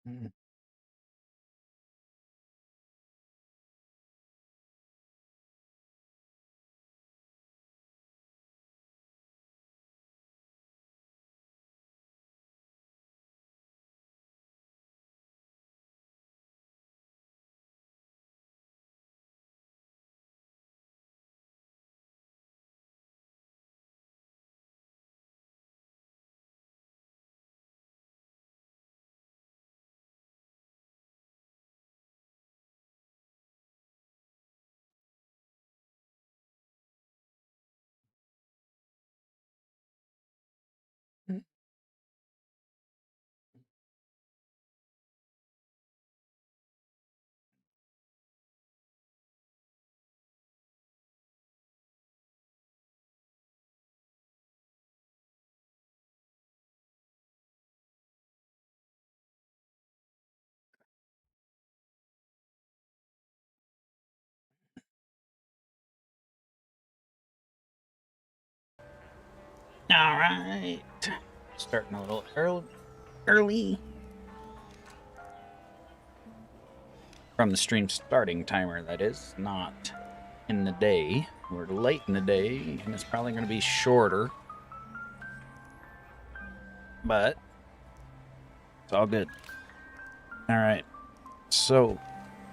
Mm. Mm. All right. Starting a little early. From the stream starting timer, that is, not in the day. We're late in the day, and it's probably going to be shorter. But it's all good. All right. So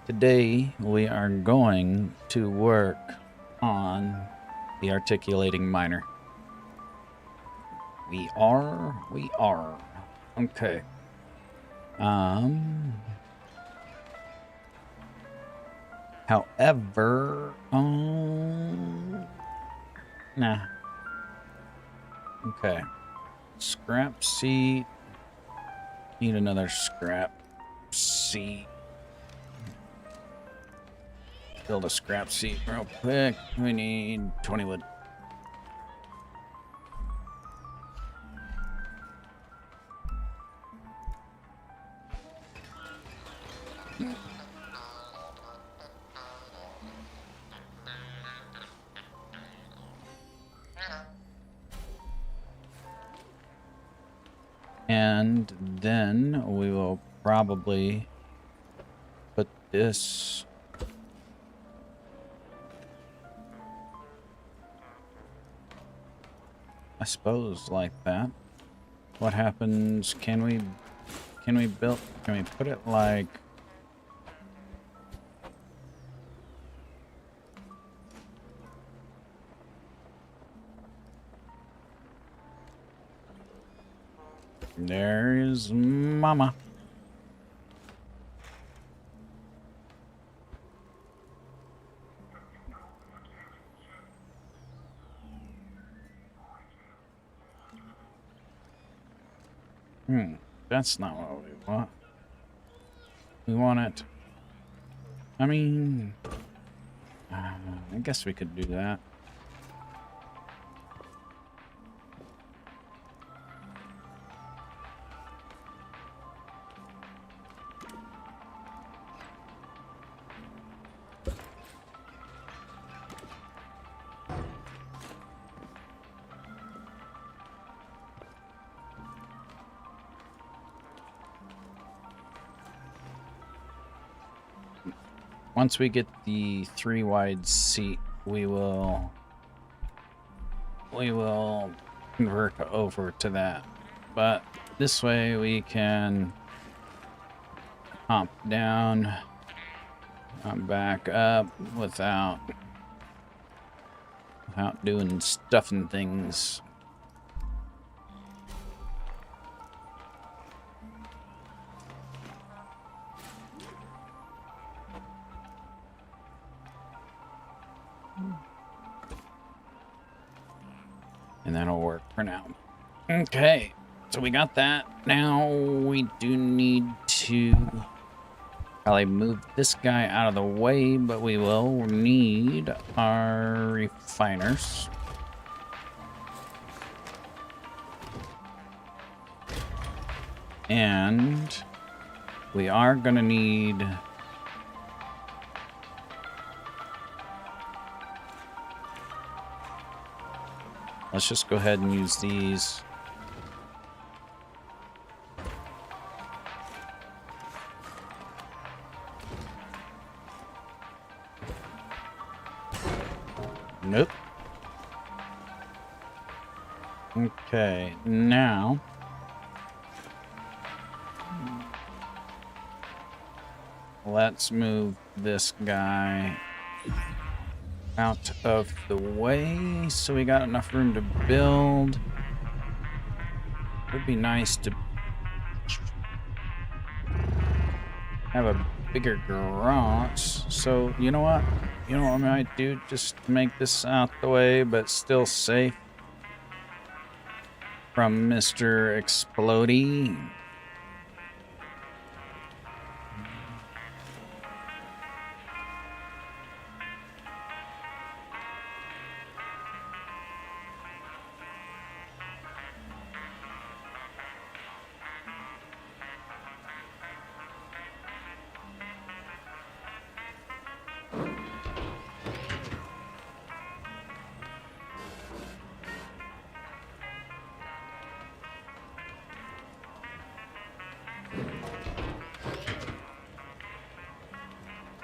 today we are going to work on the articulating miner. We are. Okay. However, nah. Okay. Scrap seat. Need another scrap seat. Build a scrap seat real quick. We need 20 wood. And then we will probably put this I suppose like that. What happens? Can we put it like there's mama. That's not what we want. We want it. I mean, I guess we could do that. Once we get the 3 wide seat, we will convert over to that. But this way we can hop down, back up without doing stuff and things. And that'll work for now. Okay, so we got that. Now we do need to probably move this guy out of the way, but we will need our refiners. And we are gonna need let's just go ahead and use these. Nope. Okay, now let's move this guy out of the way so we got enough room to build. Would be nice to have a bigger garage. So, you know what? You know what I might do? Just make this out the way, but still safe from Mr. Explodey.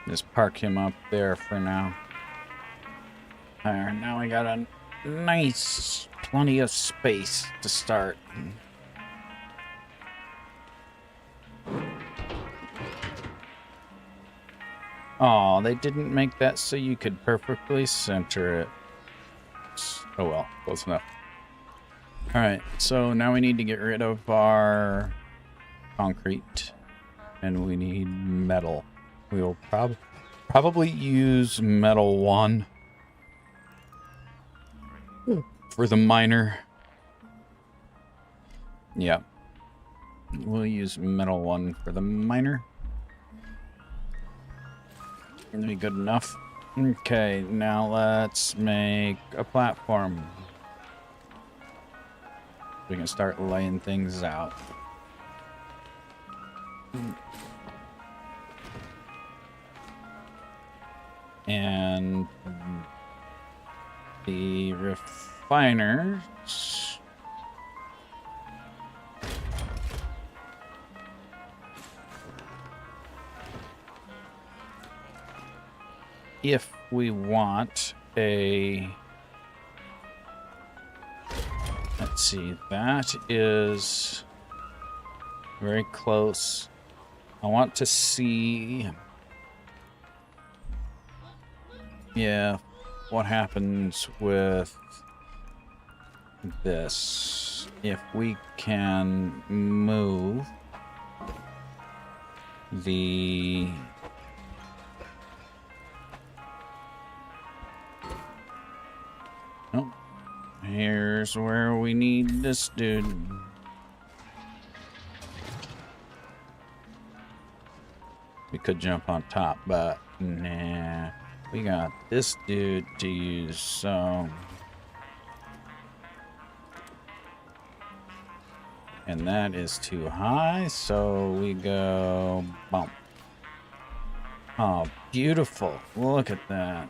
Just park him up there for now. There, now we got a nice, plenty of space to start. Oh, they didn't make that so you could perfectly center it. Oh well, close enough. Alright, so now we need to get rid of our concrete. And we need metal. We will probably use metal 1 for the miner. Yeah. We'll use metal 1 for the miner. That'll be good enough. Okay, now let's make a platform. We can start laying things out. And the refiners. If we want a, let's see, that is very close. I want to see, yeah, what happens with this. If we can move the oh, here's where we need this dude. We could jump on top, but nah. We got this dude to use, so. And that is too high, so we go bump. Oh, beautiful. Look at that.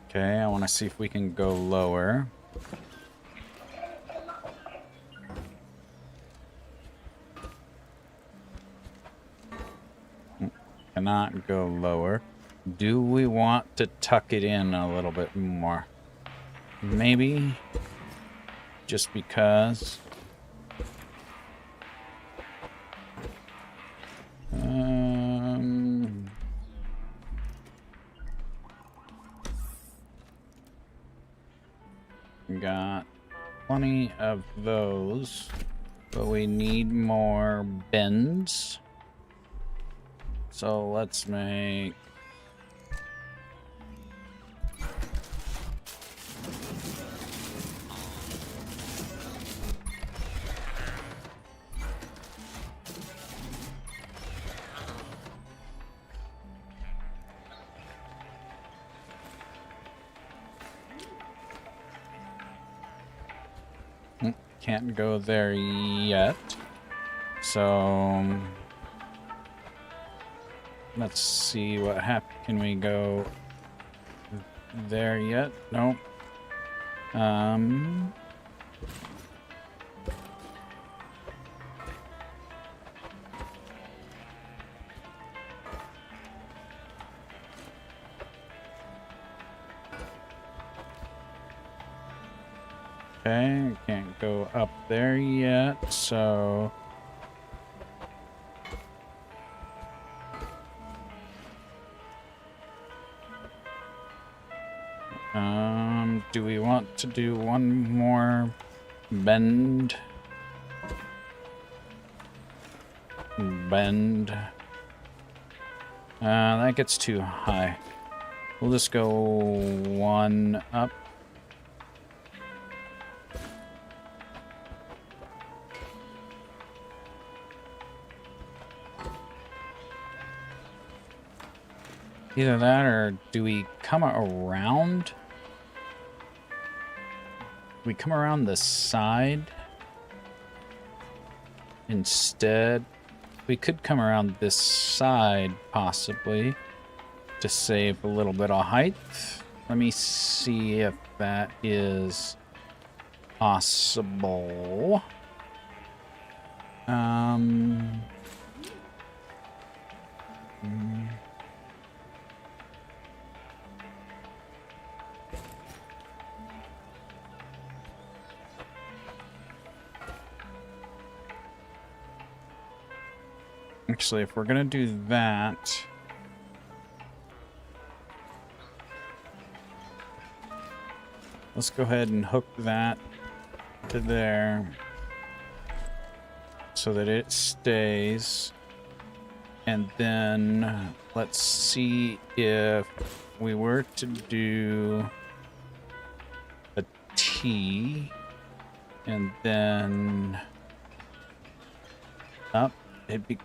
Okay, I want to see if we can go lower. Cannot go lower. Do we want to tuck it in a little bit more? Maybe. Just because. Got plenty of those, but we need more bends. So let's make can't go there yet. So let's see what happens. Can we go there yet? Nope. Okay, can't go up there yet, so do we want to do one more bend? That gets too high. We'll just go one up. Either that, or do we come around? We come around the side instead. We could come around this side, possibly, to save a little bit of height. Let me see if that is possible. Actually, if we're gonna do that, let's go ahead and hook that to there so that it stays. And then let's see if we were to do a T and then up, it'd be,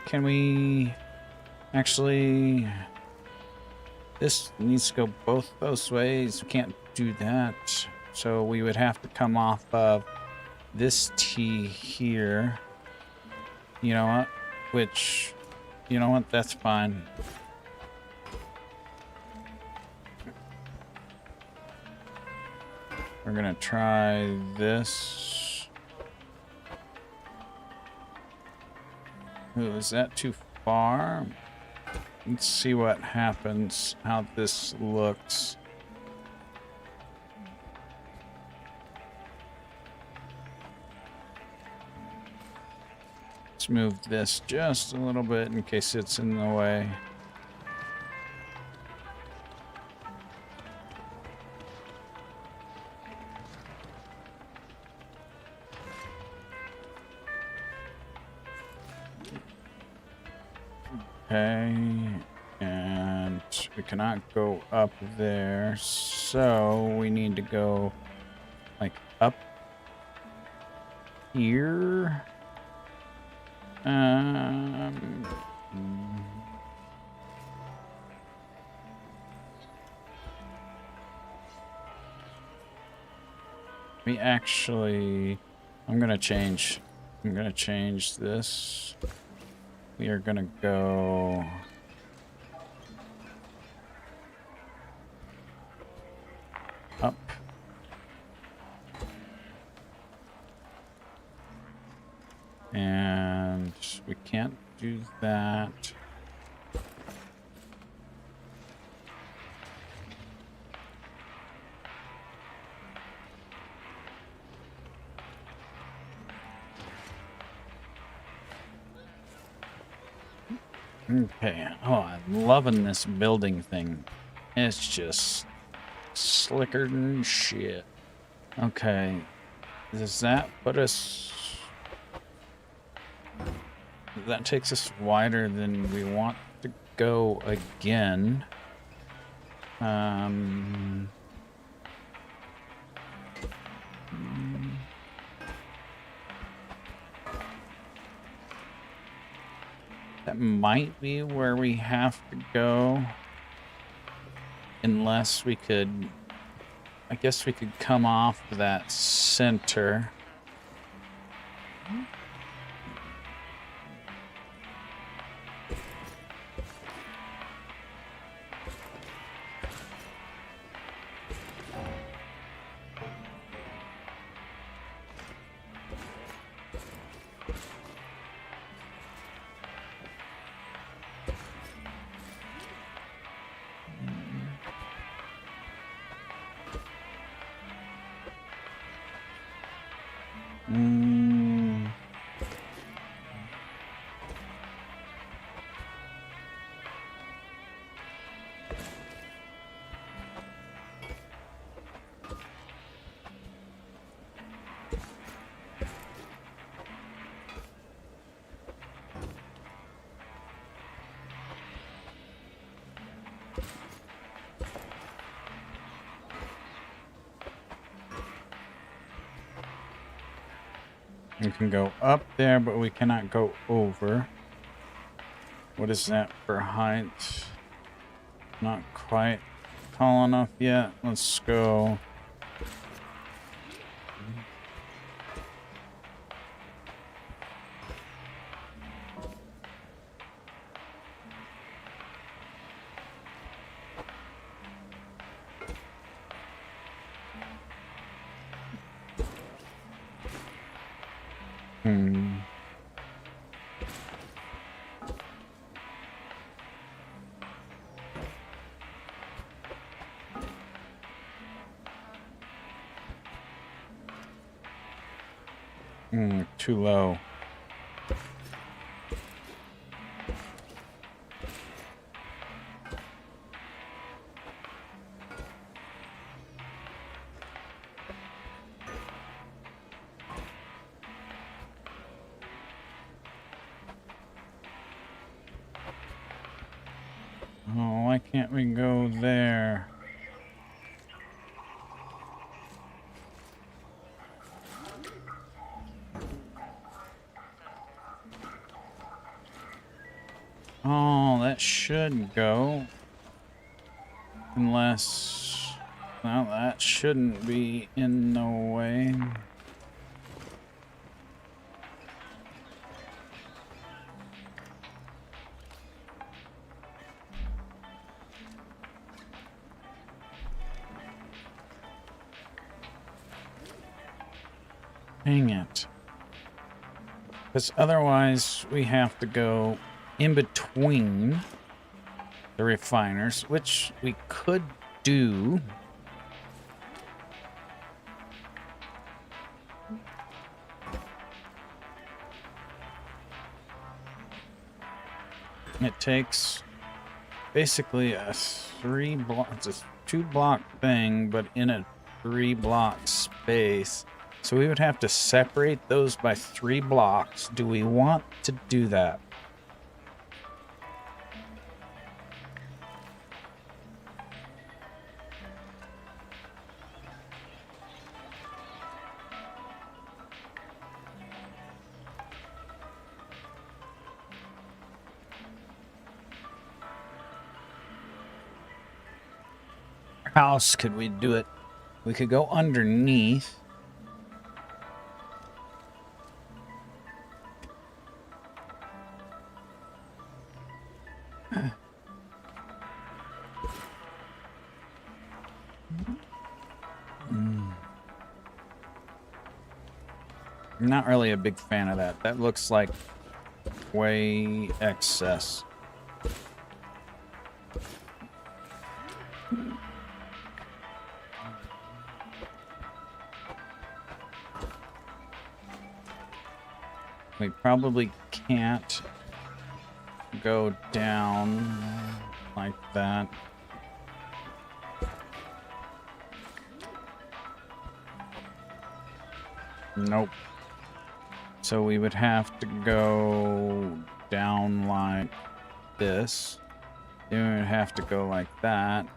can we actually, this needs to go both those ways. We can't do that. So we would have to come off of this T here. You know what? Which, you know what? That's fine. We're gonna try this. Ooh, is that too far? Let's see what happens, how this looks. Let's move this just a little bit in case it's in the way. Okay, and we cannot go up there, so we need to go like up here. We actually, I'm gonna change this. We are gonna go up. And we can't do that. Okay. Oh, I'm loving this building thing. It's just slicker than shit. Okay. Does that put us... That takes us wider than we want to go again. That might be where we have to go. Unless we could... I guess we could come off that center. We can go up there, but we cannot go over. What is that for height? Not quite tall enough yet. Let's go. Too low. Oh, why can't we go there? Oh, that should go. Unless... well, that shouldn't be in the way. Dang it. Because otherwise we have to go in between the refiners, which we could do. It takes basically a 3-block, it's a 2-block thing, but in a 3-block space. So we would have to separate those by 3 blocks. Do we want to do that? How else could we do it? We could go underneath. I'm not really a big fan of that. That looks like way excess. We probably can't go down like that. Nope. So we would have to go down like this. Then we would have to go like that.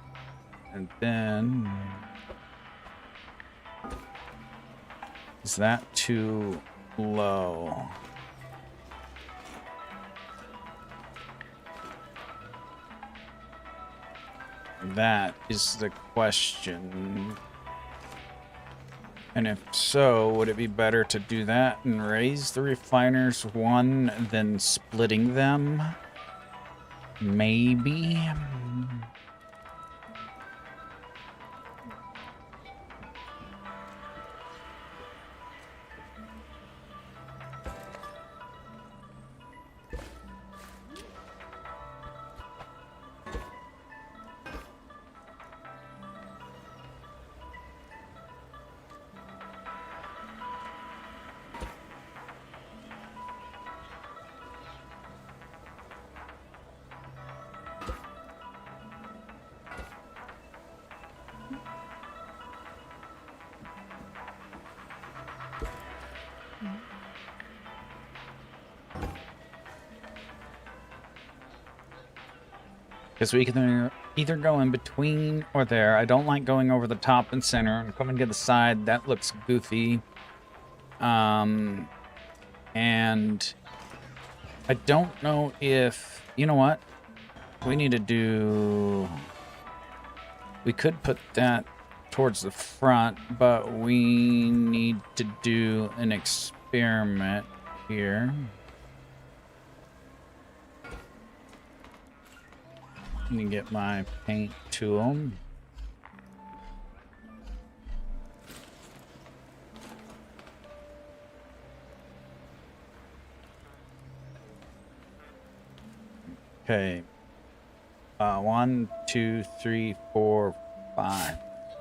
And then... is that too low? That is the question. And if so, would it be better to do that and raise the refiners one than splitting them? Maybe. Because we can either go in between or there. I don't like going over the top and center and coming to the side. That looks goofy. And I don't know if... You know what? We need to do... We could put that towards the front, but we need to do an experiment here. Let me get my paint tool. Okay. 1, 2, 3, 4, 5,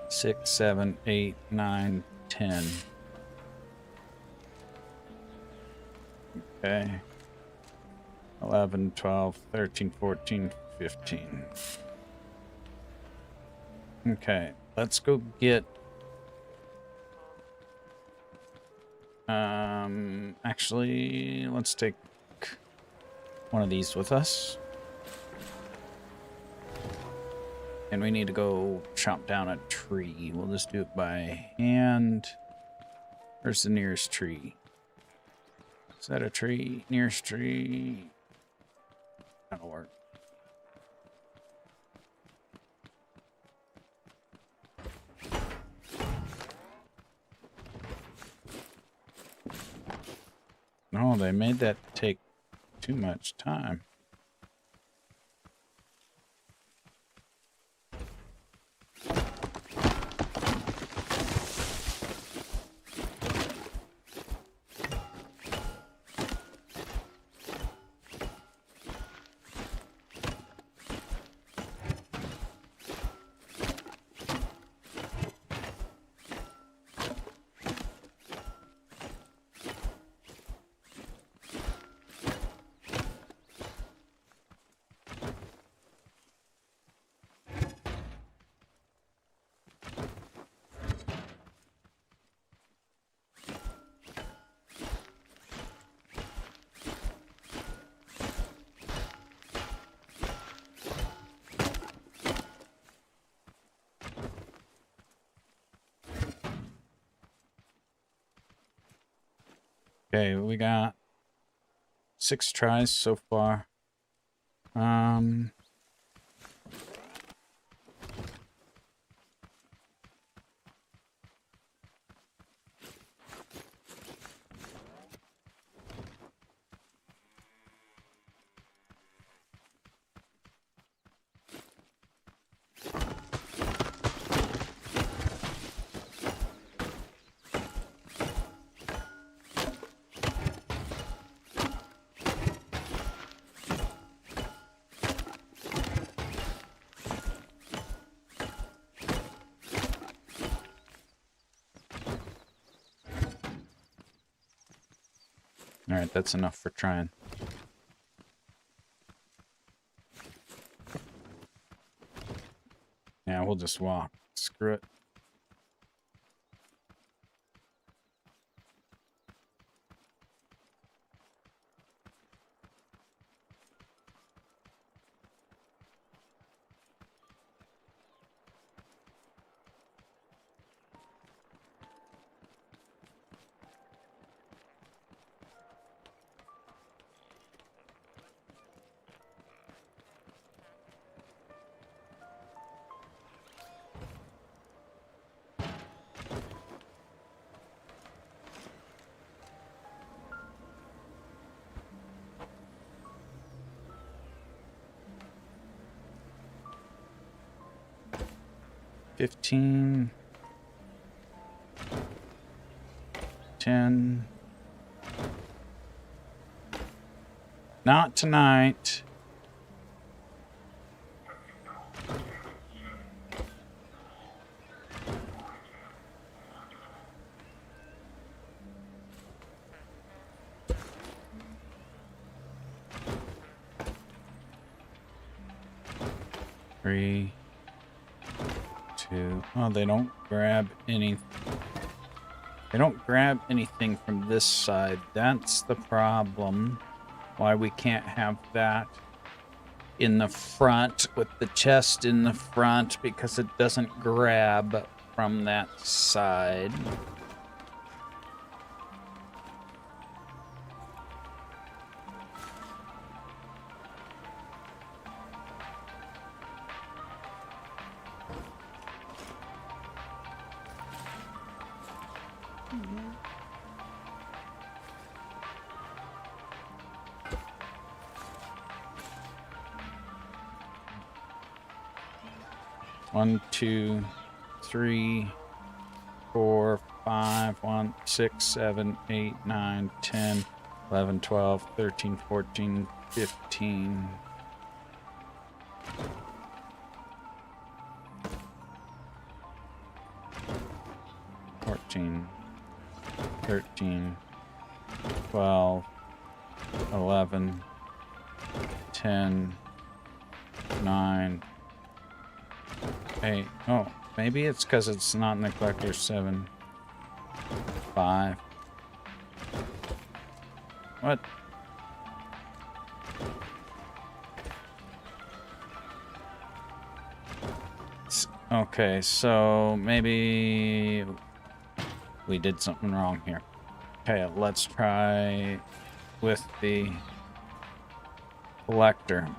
6, 7, 8, 9, 10. Okay. 11, 12, 13, 14, 15. Okay, let's go get... Actually, let's take one of these with us. And we need to go chop down a tree. We'll just do it by hand. Where's the nearest tree? Is that a tree? Nearest tree? That'll work. No, they made that take too much time. Okay, we got 6 tries so far. 'Alright, that's enough for trying. Yeah, we'll just walk. Screw it. $15, 10. Not tonight. Three, 2. Oh, they don't grab any. They don't grab anything from this side. That's the problem. Why we can't have that. in the front with the chest in the front because it doesn't grab from that side. One, 2, 3, 4, 5, 1, 6, 7, 8, 9, 10, 11, 12, 13, 14, 15. $14, 13, 12, 11, 10, 9, 8. Oh, maybe it's because it's not in the collector. 7, 5. What? Okay, so maybe we did something wrong here. Okay, let's try with the collector.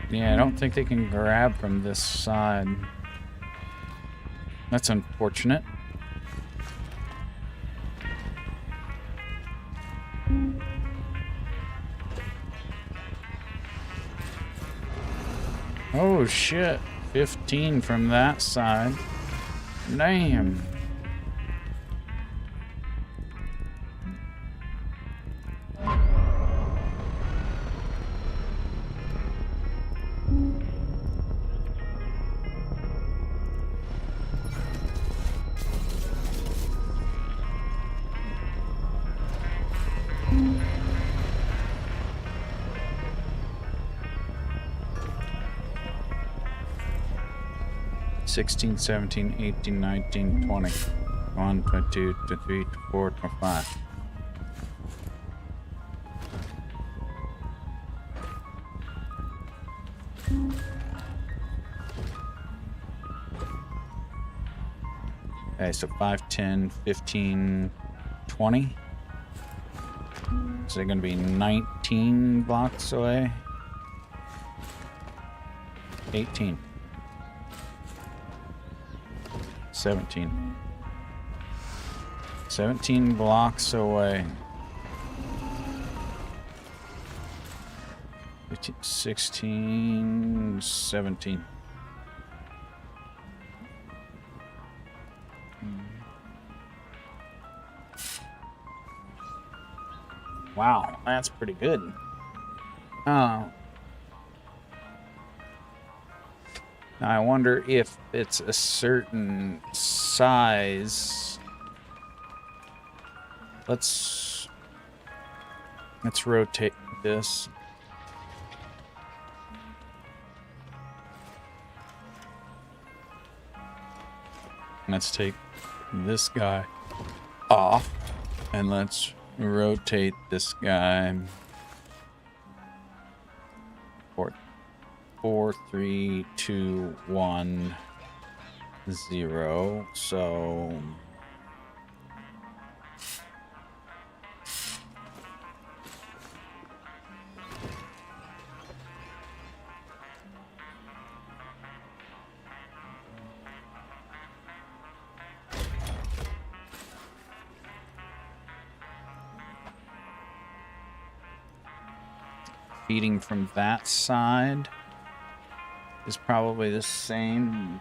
Yeah, I don't think they can grab from this side. That's unfortunate. Oh shit, 15 from that side. Damn. $16, $17, $18, $19, $20, $21, $22, $23, $24, $25. Okay, so 5, 10, 15, 20. So they're going to be 19 blocks away. 18. 17. 17 blocks away. 15, 16, 17. Wow, that's pretty good. Now I wonder if it's a certain size. Let's rotate this. Let's take this guy off and let's rotate this guy. 4, 3, 2, 1, 0. So feeding from that side is probably the same.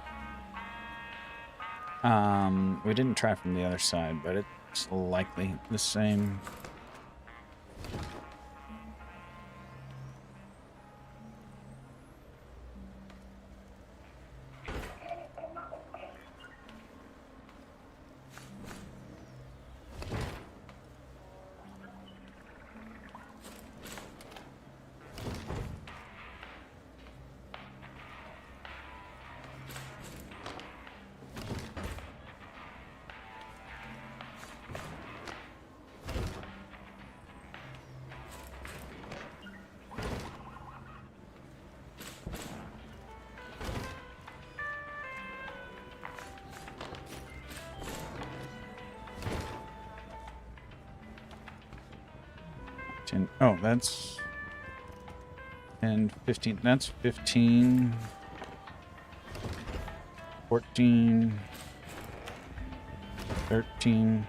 We didn't try from the other side, but it's likely the same. Oh, that's 10, 15. That's 15, 14, 13,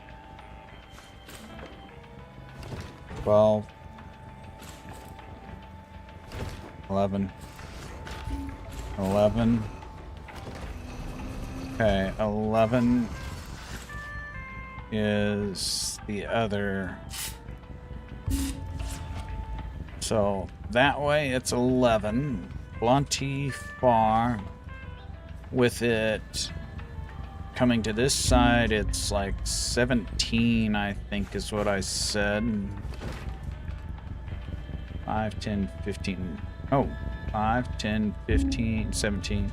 12, 11, 11. Okay, 11 is the other. So that way it's 11. Plenty far. With it coming to this side, it's like 17, I think is what I said. 5, 10, 15. Oh, 5, 10, 15, 17.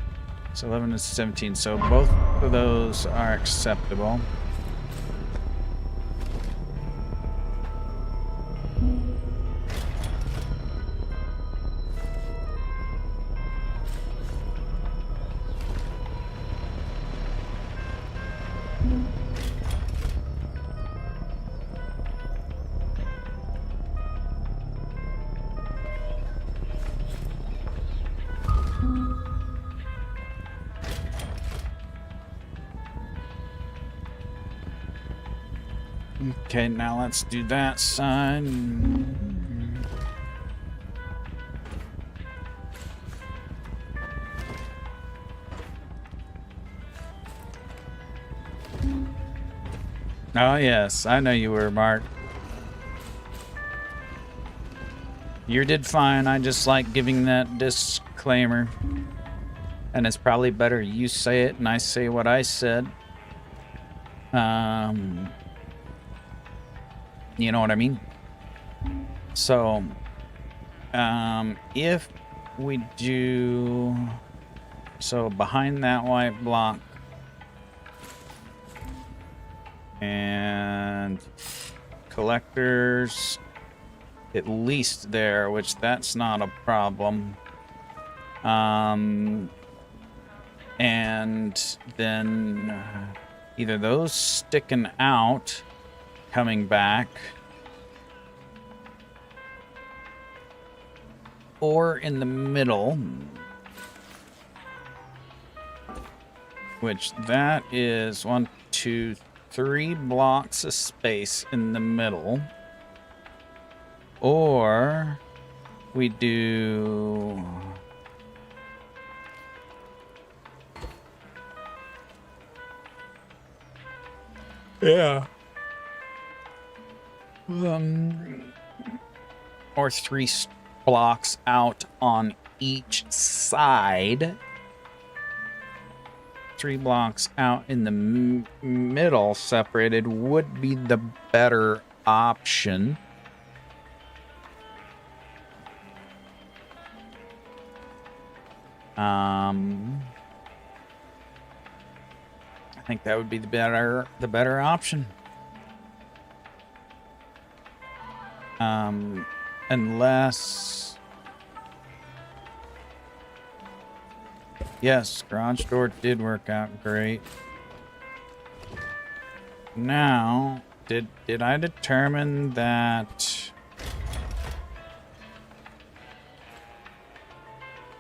So 11 is 17. So both of those are acceptable. Okay, now let's do that side. Oh, yes, I know you were, Mark. You did fine. I just like giving that disclaimer. And it's probably better you say it and I say what I said. You know what I mean? So, if we do... So, behind that white block... And... Collectors... At least there, which that's not a problem. And then... Either those sticking out... Coming back, or in the middle, which that is 1, 2, 3 blocks of space in the middle, or we do or 3 blocks out on each side. 3 blocks out in the middle, separated, would be the better option. I think that would be the better option. Unless... Yes, garage door did work out great. Now, did I determine that...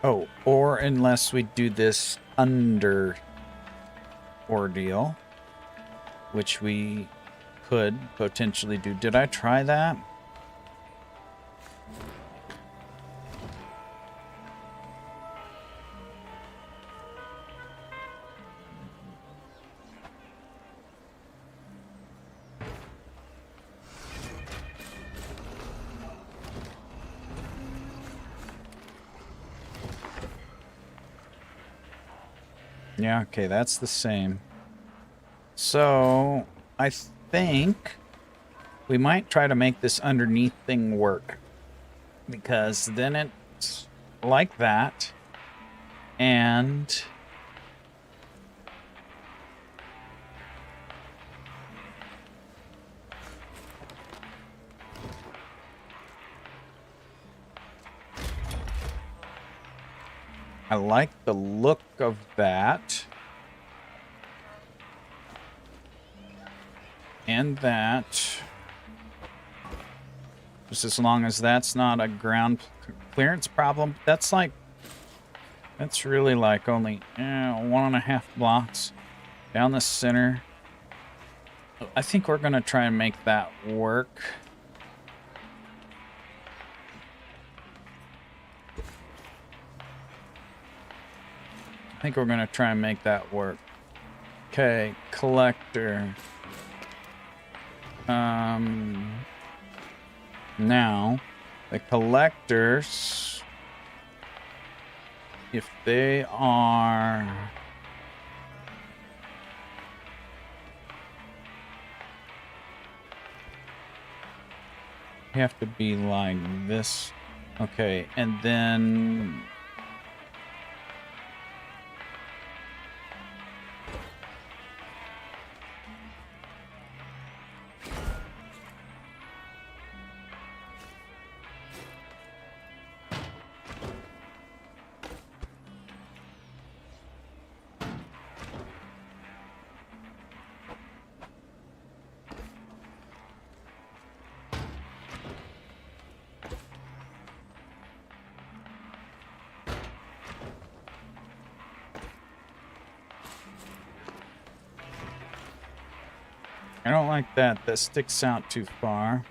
Oh, or unless we do this under ordeal, which we could potentially do. Did I try that? Yeah, okay, that's the same. So, I think we might try to make this underneath thing work. Because then it's like that. And I like the look of that. And that. Just as long as that's not a ground clearance problem. That's really like only 1.5 blocks down the center. I think we're going to try and make that work. I think we're going to try and make that work. Okay, collector. Now, the collectors, if they are... They have to be like this. Okay, and then... I don't like that. That sticks out too far.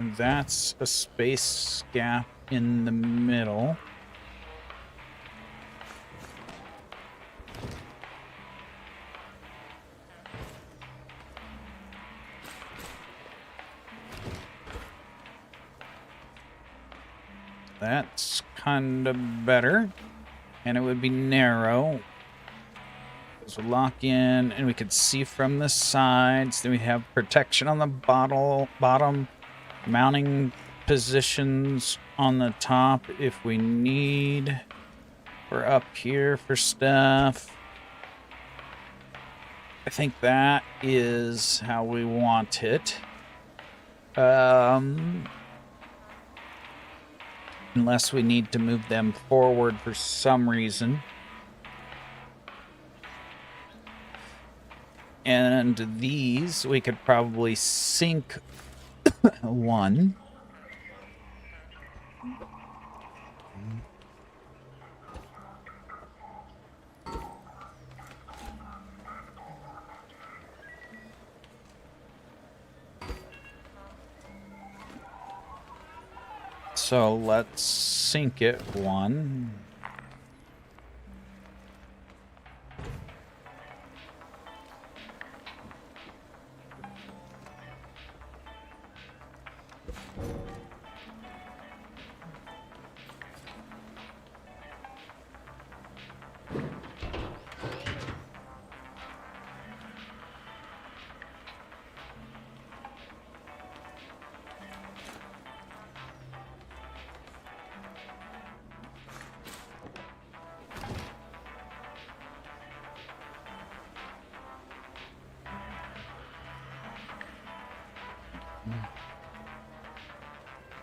And that's a space gap in the middle. That's kind of better. And it would be narrow. So lock in, and we could see from the sides. Then we have protection on the bottom, mounting positions on the top if we need. We're up here for stuff. I think that is how we want it. Unless we need to move them forward for some reason. And these, we could probably sink one. So let's sink it one.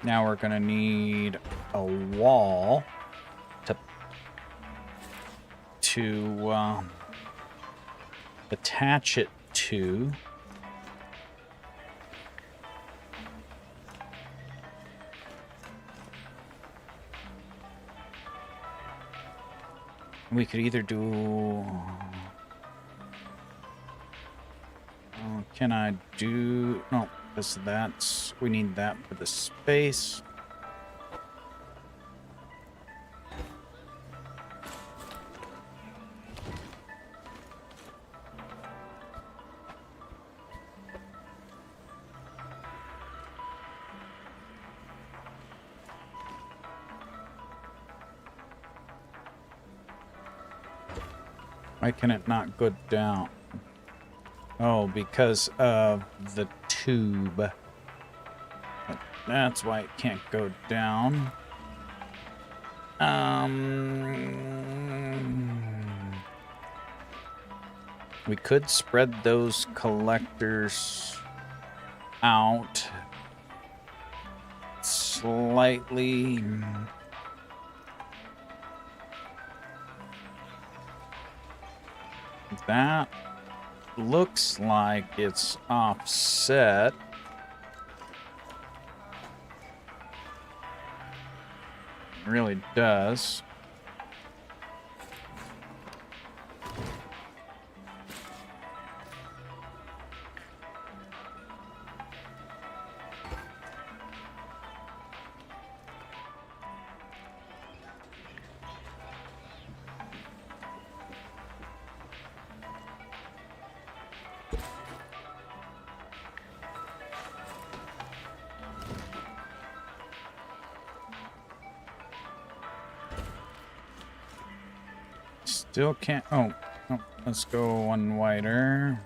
Now we're going to need a wall to attach it to. We could either do... can I do... No, because that's... We need that for the space. Why can it not go down? Oh, because of the tube. That's why it can't go down. We could spread those collectors out slightly. That looks like it's offset. It really does. Still can't. Oh, let's go one wider.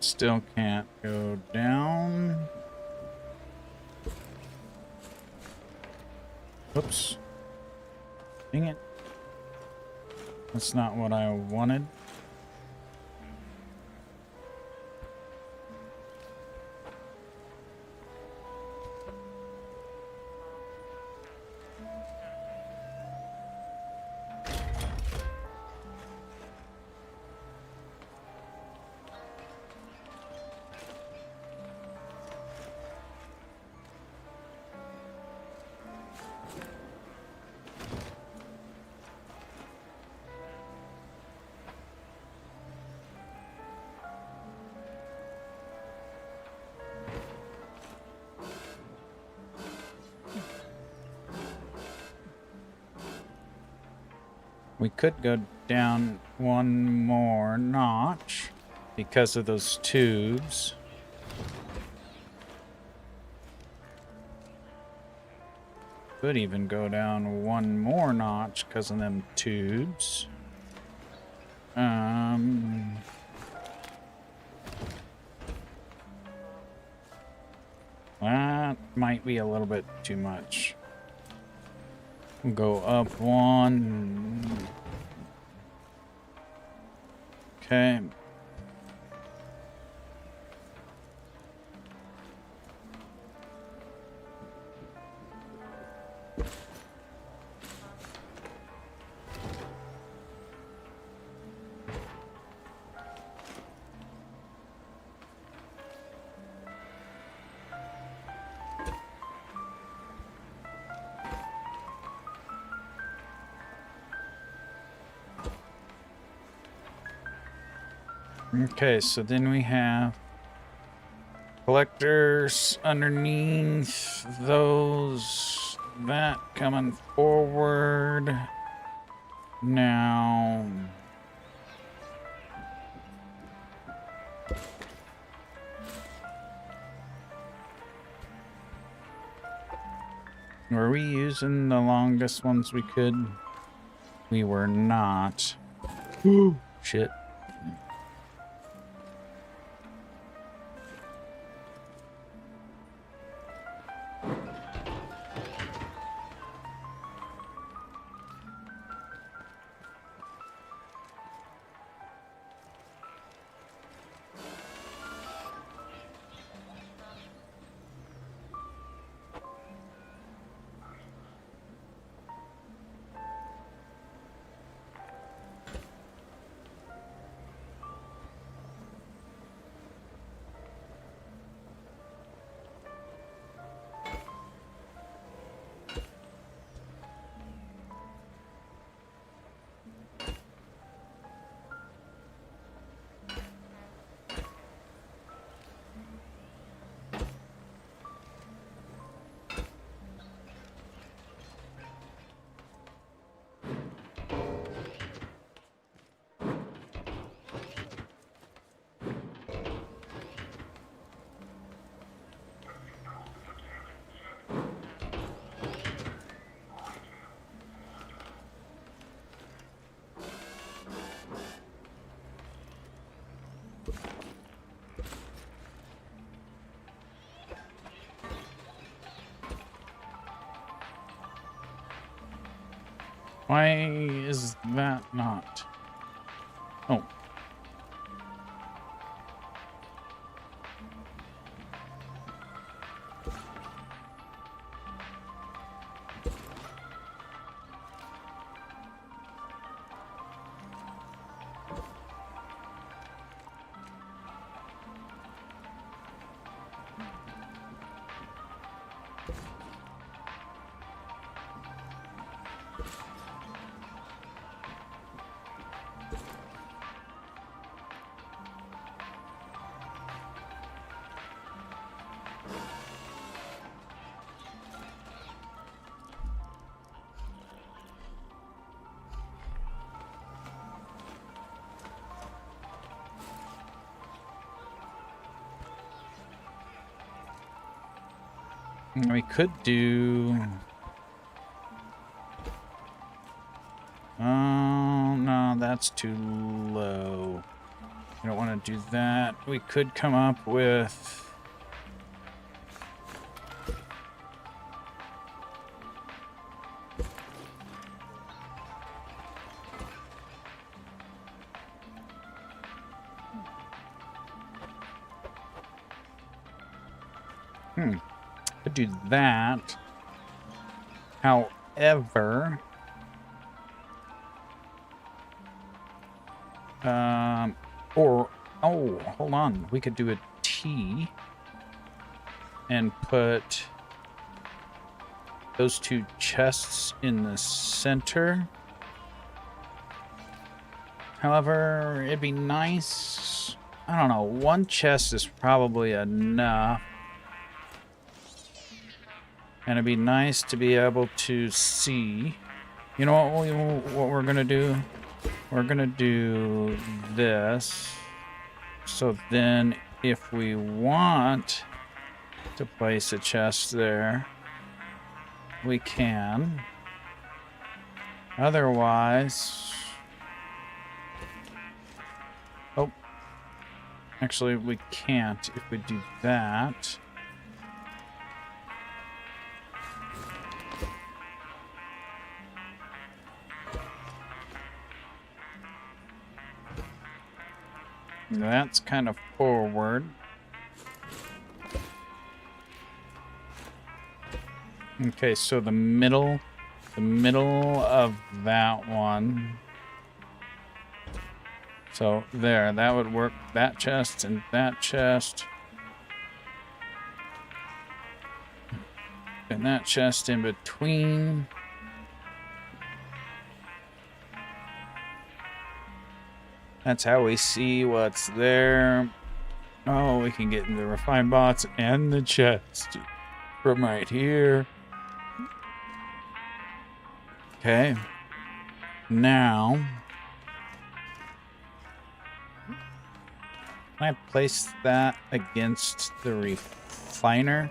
Still can't go down. Oops. Dang it. That's not what I wanted. We could go down one more notch because of those tubes. Could even go down one more notch because of them tubes. That might be a little bit too much. Go up one. Okay. Okay, so then we have collectors underneath those, that coming forward. Now, Were we using the longest ones we could? We were not. Shit. Why is that not? Oh. We could do... Oh, no, that's too low. I don't want to do that. We could come up with... Could do that. However... oh, hold on. We could do a T and put those two chests in the center. However, it'd be nice. I don't know. One chest is probably enough. And it'd be nice to be able to see. You know what we're going to do? We're going to do this. So then if we want to place a chest there, we can. Otherwise... Oh. Actually, we can't if we do that. That's kind of forward. Okay, so the middle of that one. So there, that would work. That chest and that chest. And that chest in between. That's how we see what's there. Oh, we can get in the refined bots and the chest from right here. Okay. Now, can I place that against the refiner?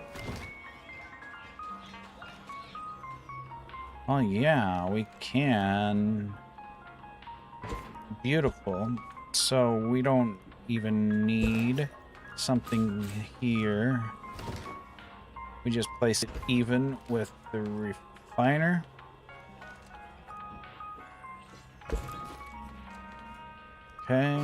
Oh yeah, we can. Beautiful. So we don't even need something here. We just place it even with the refiner. Okay.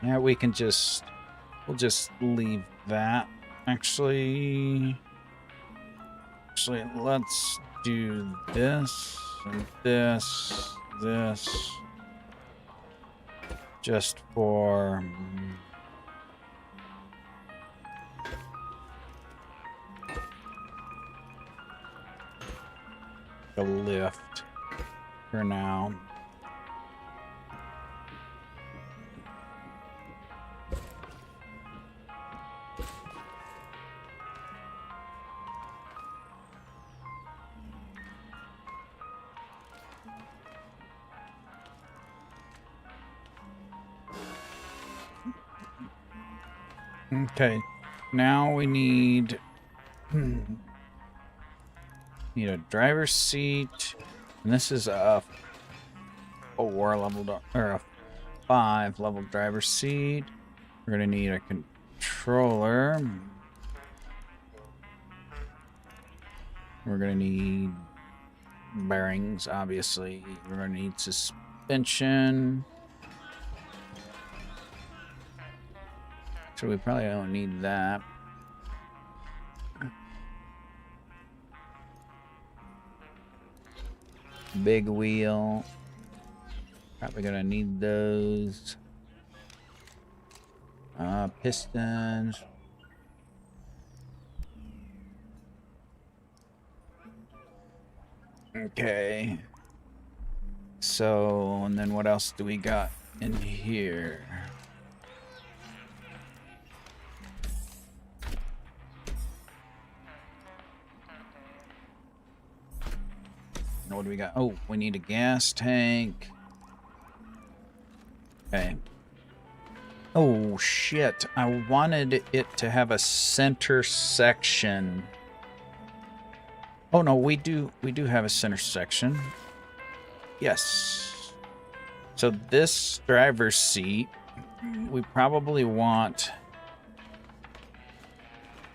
Yeah, we can just, we'll just leave that. Actually, let's do this and this, just for the lift for now. Okay, now we need a driver's seat, and this is a 4 level or a 5 level driver's seat. We're gonna need a controller. We're gonna need bearings, obviously. We're gonna need suspension. So we probably don't need that. Big wheel. Probably gonna need those. Pistons. Okay. So, and then what else do we got in here? What do we got? Oh, we need a gas tank. Okay. Oh shit, I wanted it to have a center section. Oh no, we do have a center section. Yes. So this driver's seat, we probably want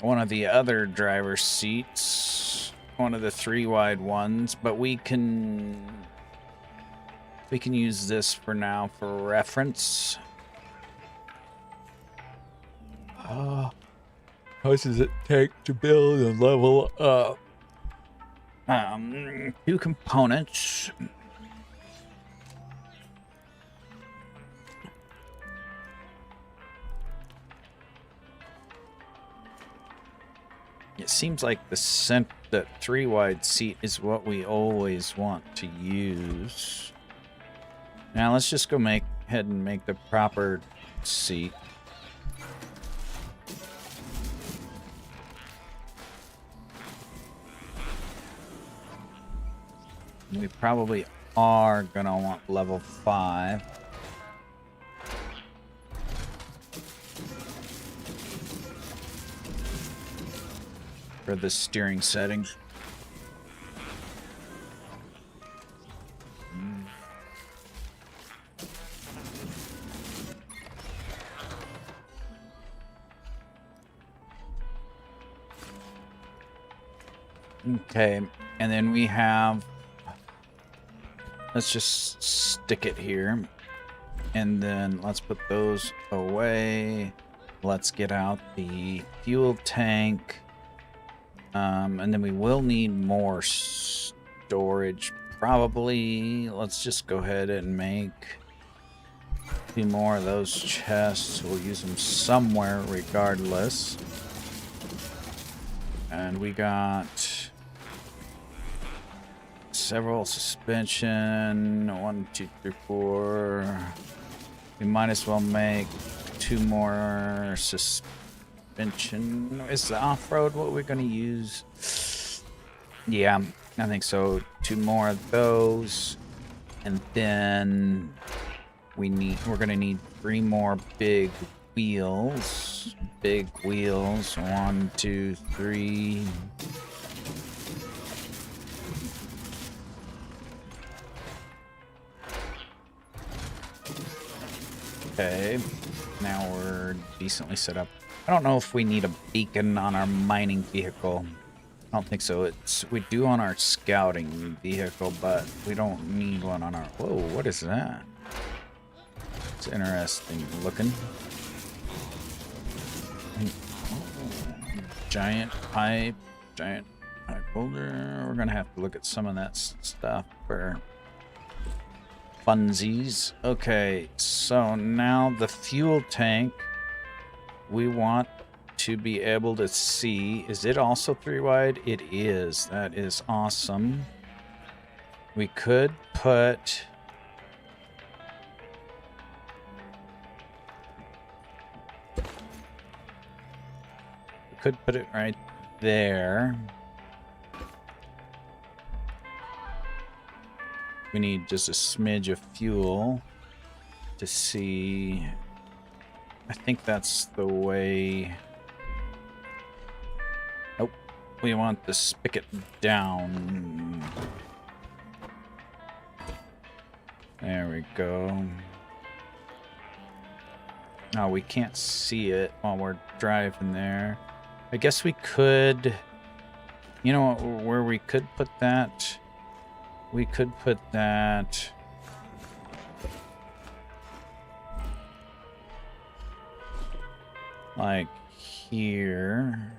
one of the other driver's seats, one of the 3 wide ones, but we can use this for now for reference. How much does it take to build and level up? 2 components. It seems like that 3 wide seat is what we always want to use. Now let's just go ahead and make the proper seat. We probably are gonna want level 5. For the steering settings. Okay, and then we have, let's just stick it here, and then let's put those away. Let's get out the fuel tank, and then we will need more storage probably. Let's just go ahead and make 2 more of those chests. We'll use them somewhere regardless. And we got several suspension, 1, 2, 3, 4. We might as well make 2 more suspension. Is the off-road what we're going to use? Yeah, I think so. 2 more of those. And then we're gonna need 3 more big wheels. Big wheels. 1, 2, 3. Okay. Now we're decently set up. I don't know if we need a beacon on our mining vehicle. I don't think so. We do on our scouting vehicle, but we don't need one on our... Whoa, what is that? It's interesting looking. Giant pipe holder. We're gonna have to look at some of that stuff for funsies. Okay, so now the fuel tank, we want to be able to see. Is it also 3 wide? It is. That is awesome. We could put... it right there. We need just a smidge of fuel to see. I think that's the way. Nope. We want the spigot down. There we go. Oh, we can't see it while we're driving there. I guess we could... You know where we could put that? We could put that... like here.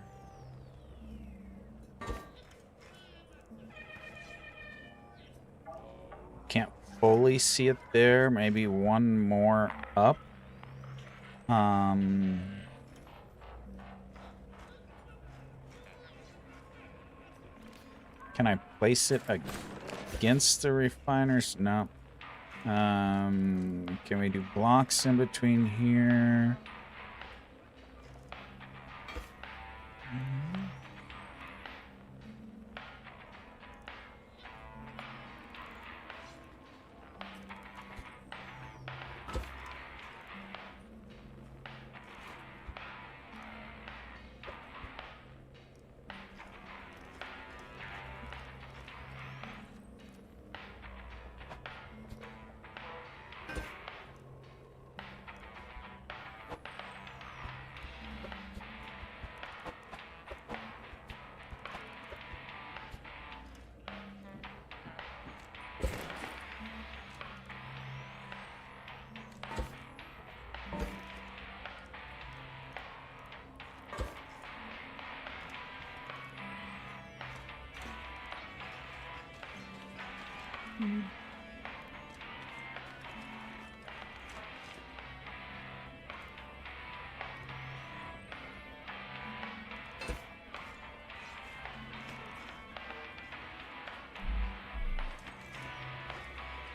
Can't fully see it there. Maybe one more up. Can I place it against the refiners? No. Can we do blocks in between here?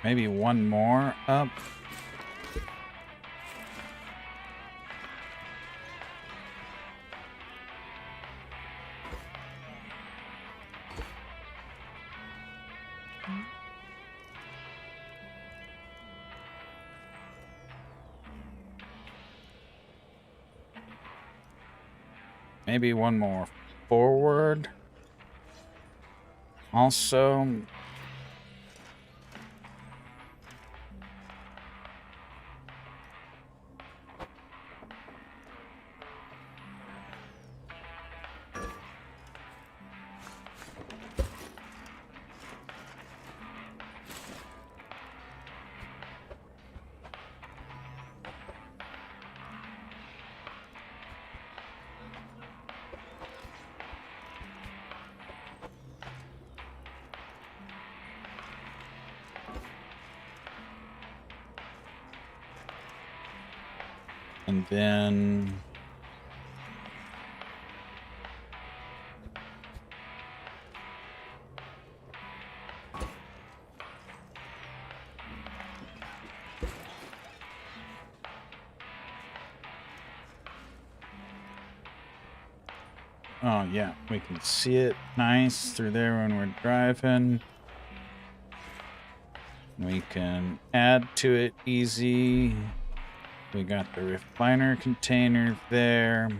Maybe one more up. Maybe one more forward. Also, and then Oh, yeah, we can see it nice through there when we're driving. We can add to it easy. We got the refiner container there.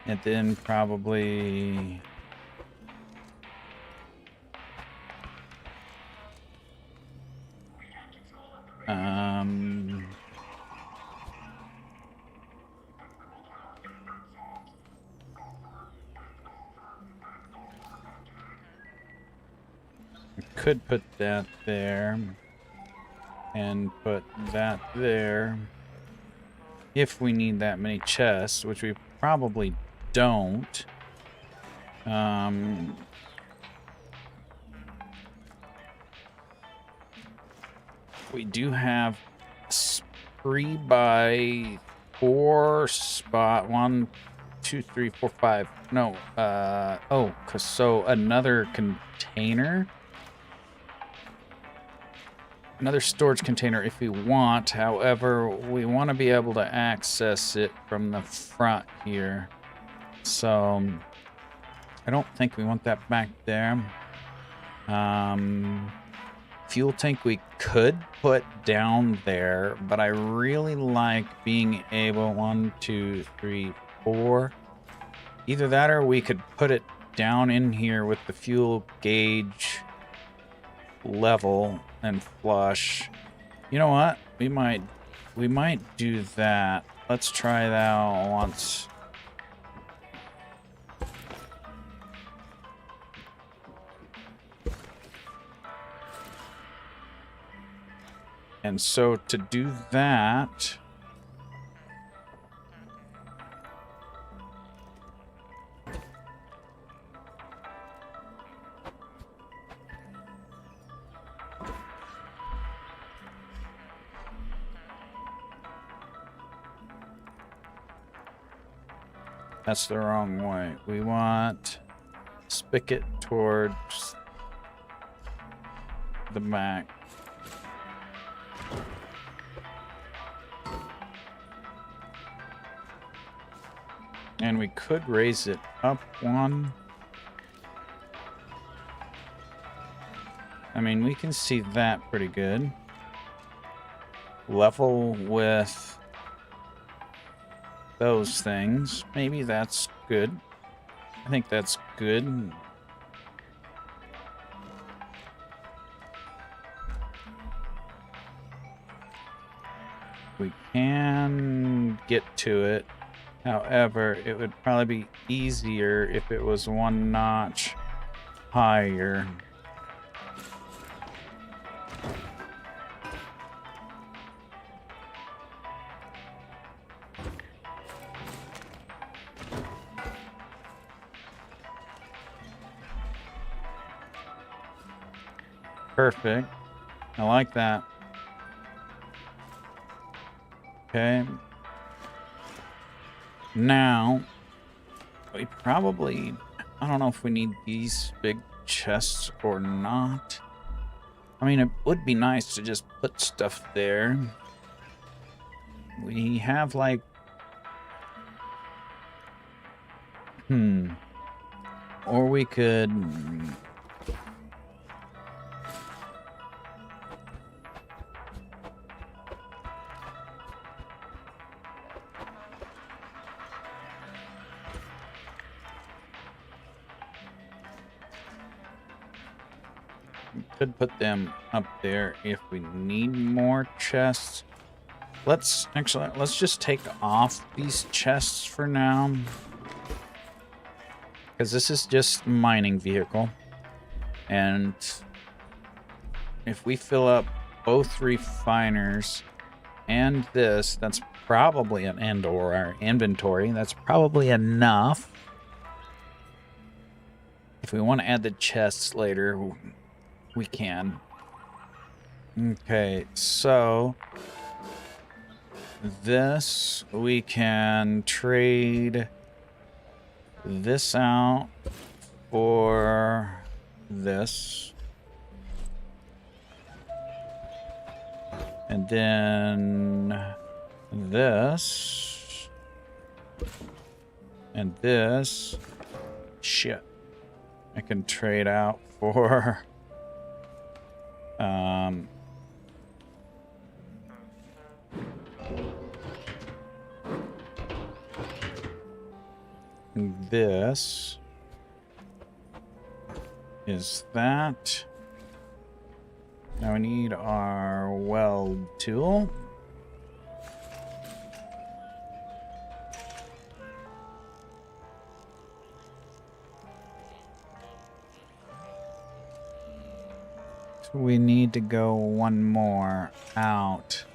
And then probably... we could put that there and put that there if we need that many chests, which we probably don't. We do have 3x4 spot. 1, 2, 3, 4, 5. No. So another container. Another storage container if we want. However, we want to be able to access it from the front here. So I don't think we want that back there. Fuel tank we could put down there, but I really like being able 1, 2, 3, 4. Either that or we could put it down in here with the fuel gauge level and flush. You know what? We might do that. Let's try that once. And so to do that, that's the wrong way. We want spigot towards the back. And we could raise it up 1. I mean, we can see that pretty good. Level with those things. Maybe that's good. I think that's good. We can get to it. However, it would probably be easier if it was 1 notch higher. Perfect. I like that. Okay. Now, we probably... I don't know if we need these big chests or not. I mean, it would be nice to just put stuff there. We have, like... Or we could... could put them up there if we need more chests. Let's just take off these chests for now, because this is just a mining vehicle, and if we fill up both refiners and this, that's probably or our inventory, that's probably enough. If we want to add the chests later, we can. Okay, so this, we can trade this out for this. And then this. And this. shit. I can trade out for this is that. Now we need our weld tool. So we need to go one more out.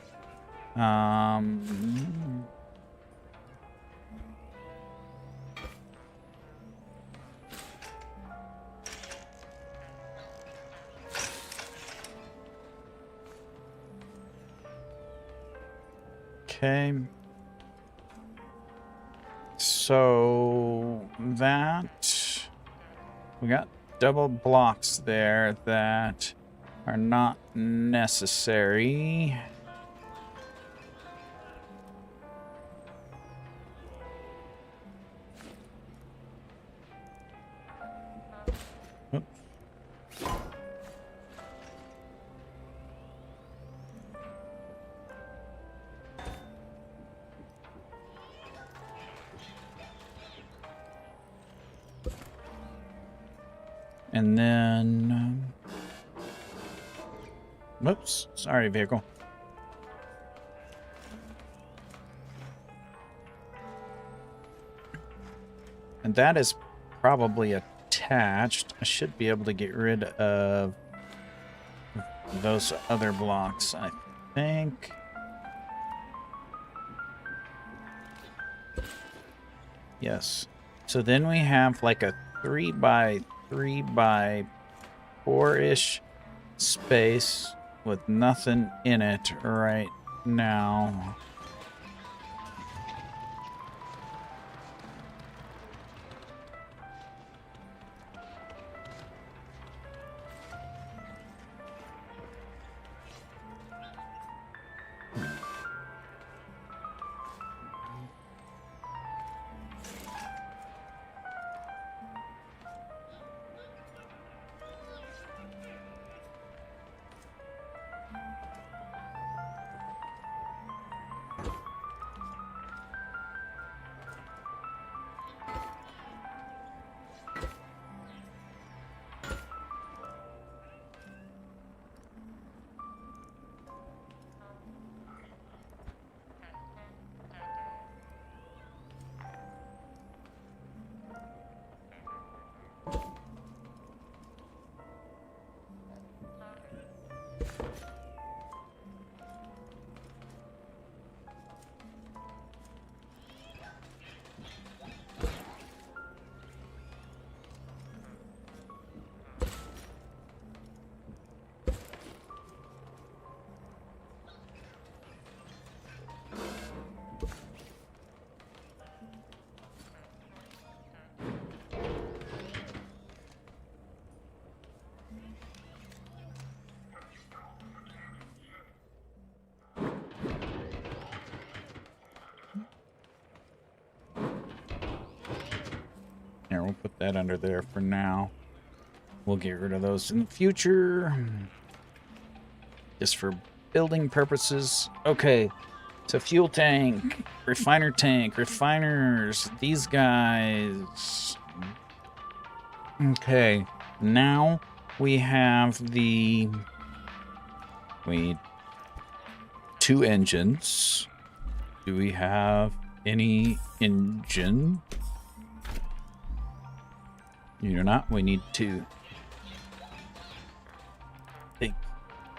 Okay. So that we got double blocks there that are not necessary. Oops. And then, whoops, sorry, vehicle. And that is probably attached. I should be able to get rid of those other blocks, I think. Yes. So then we have like a 3 by 3 by 4-ish space with nothing in it right now. Here, we'll put that under there for now. We'll get rid of those in the future. Just for building purposes. Okay, so fuel tank, refiner tank, refiners, these guys. Okay, now we have we need 2 engines. Do we have any engine? You do not. We need 2. Think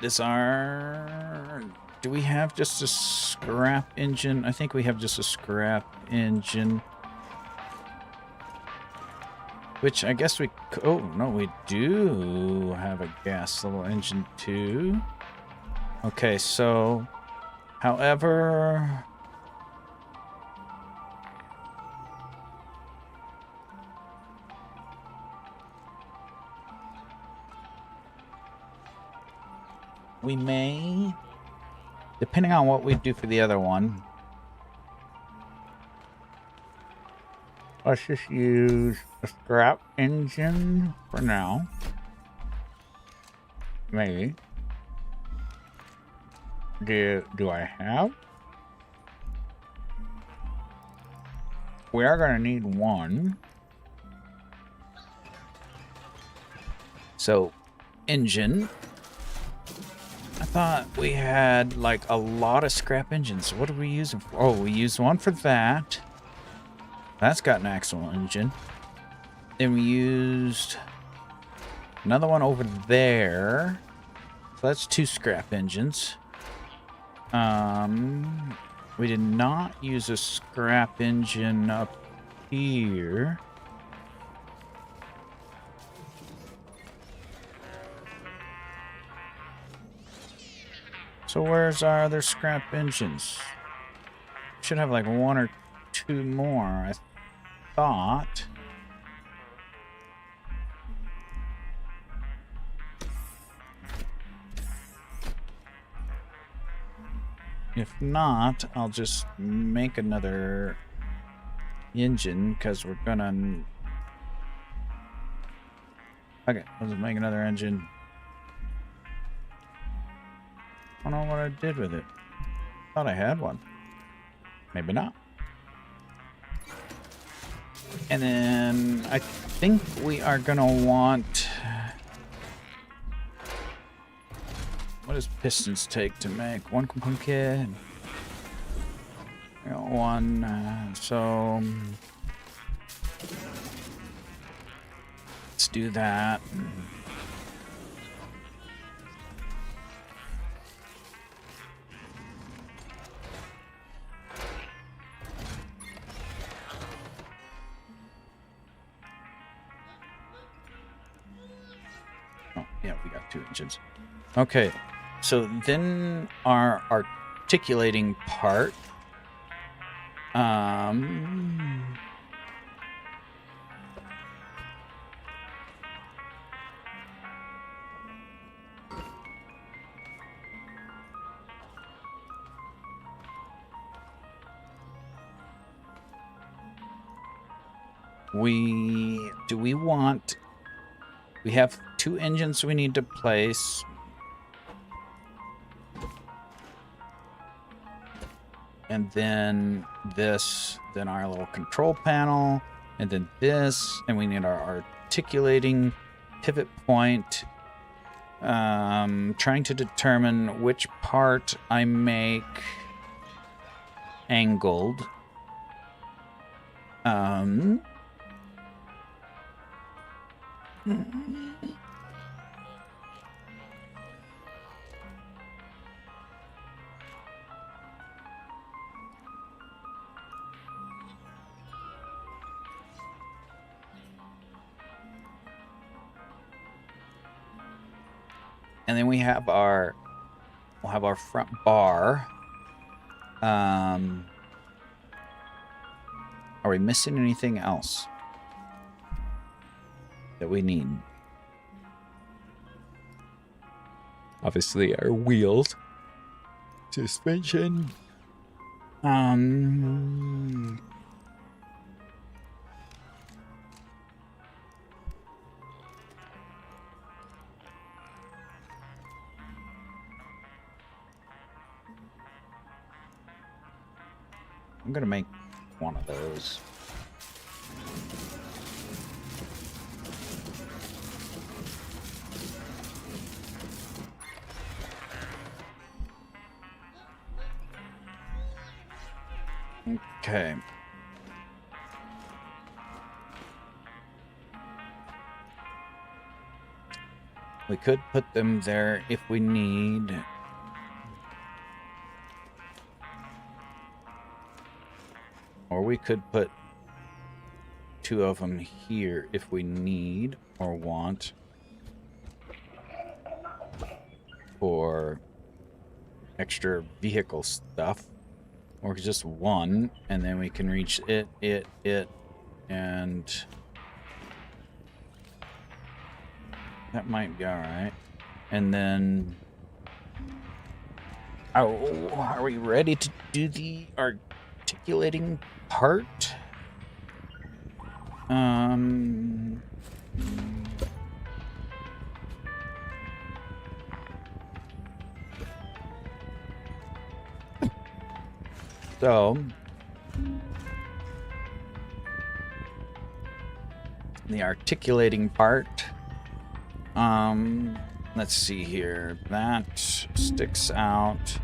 this are. Do we have just a scrap engine? I think we have just a scrap engine. Which I guess we. Oh no, we do have a gas level engine too. Okay, so, however. We may, depending on what we do for the other one. Let's just use a scrap engine for now. Maybe. Do I have? We are going to need one. So, engine. I thought we had like a lot of scrap engines. What are we using for? Oh, we used one for that. That's got an axle engine. Then we used another one over there. So that's 2 scrap engines. We did not use a scrap engine up here. So where's our other scrap engines? Should have like 1 or 2 more, I thought. If not, I'll just make another engine because we're gonna... Okay, I'll just make another engine. I don't know what I did with it. Thought I had one. Maybe not. And then I think we are gonna want... What does pistons take to make? 1 component kit. I got 1, so... Let's do that. Oh, yeah, we got 2 engines. Okay. So then our articulating part, we have 2 engines we need to place. And then this, then our little control panel, and then this, and we need our articulating pivot point. Trying to determine which part I make angled. And then we'll have our front bar. Are we missing anything else that we need? Obviously our wheels. Suspension. I'm gonna make one of those. Okay. We could put them there if we need. Or we could put 2 of them here if we need or want. For extra vehicle stuff. Or just 1, and then we can reach it, and that might be alright. And then... Oh, are we ready to do the articulating part? So the articulating part, let's see here, that sticks out.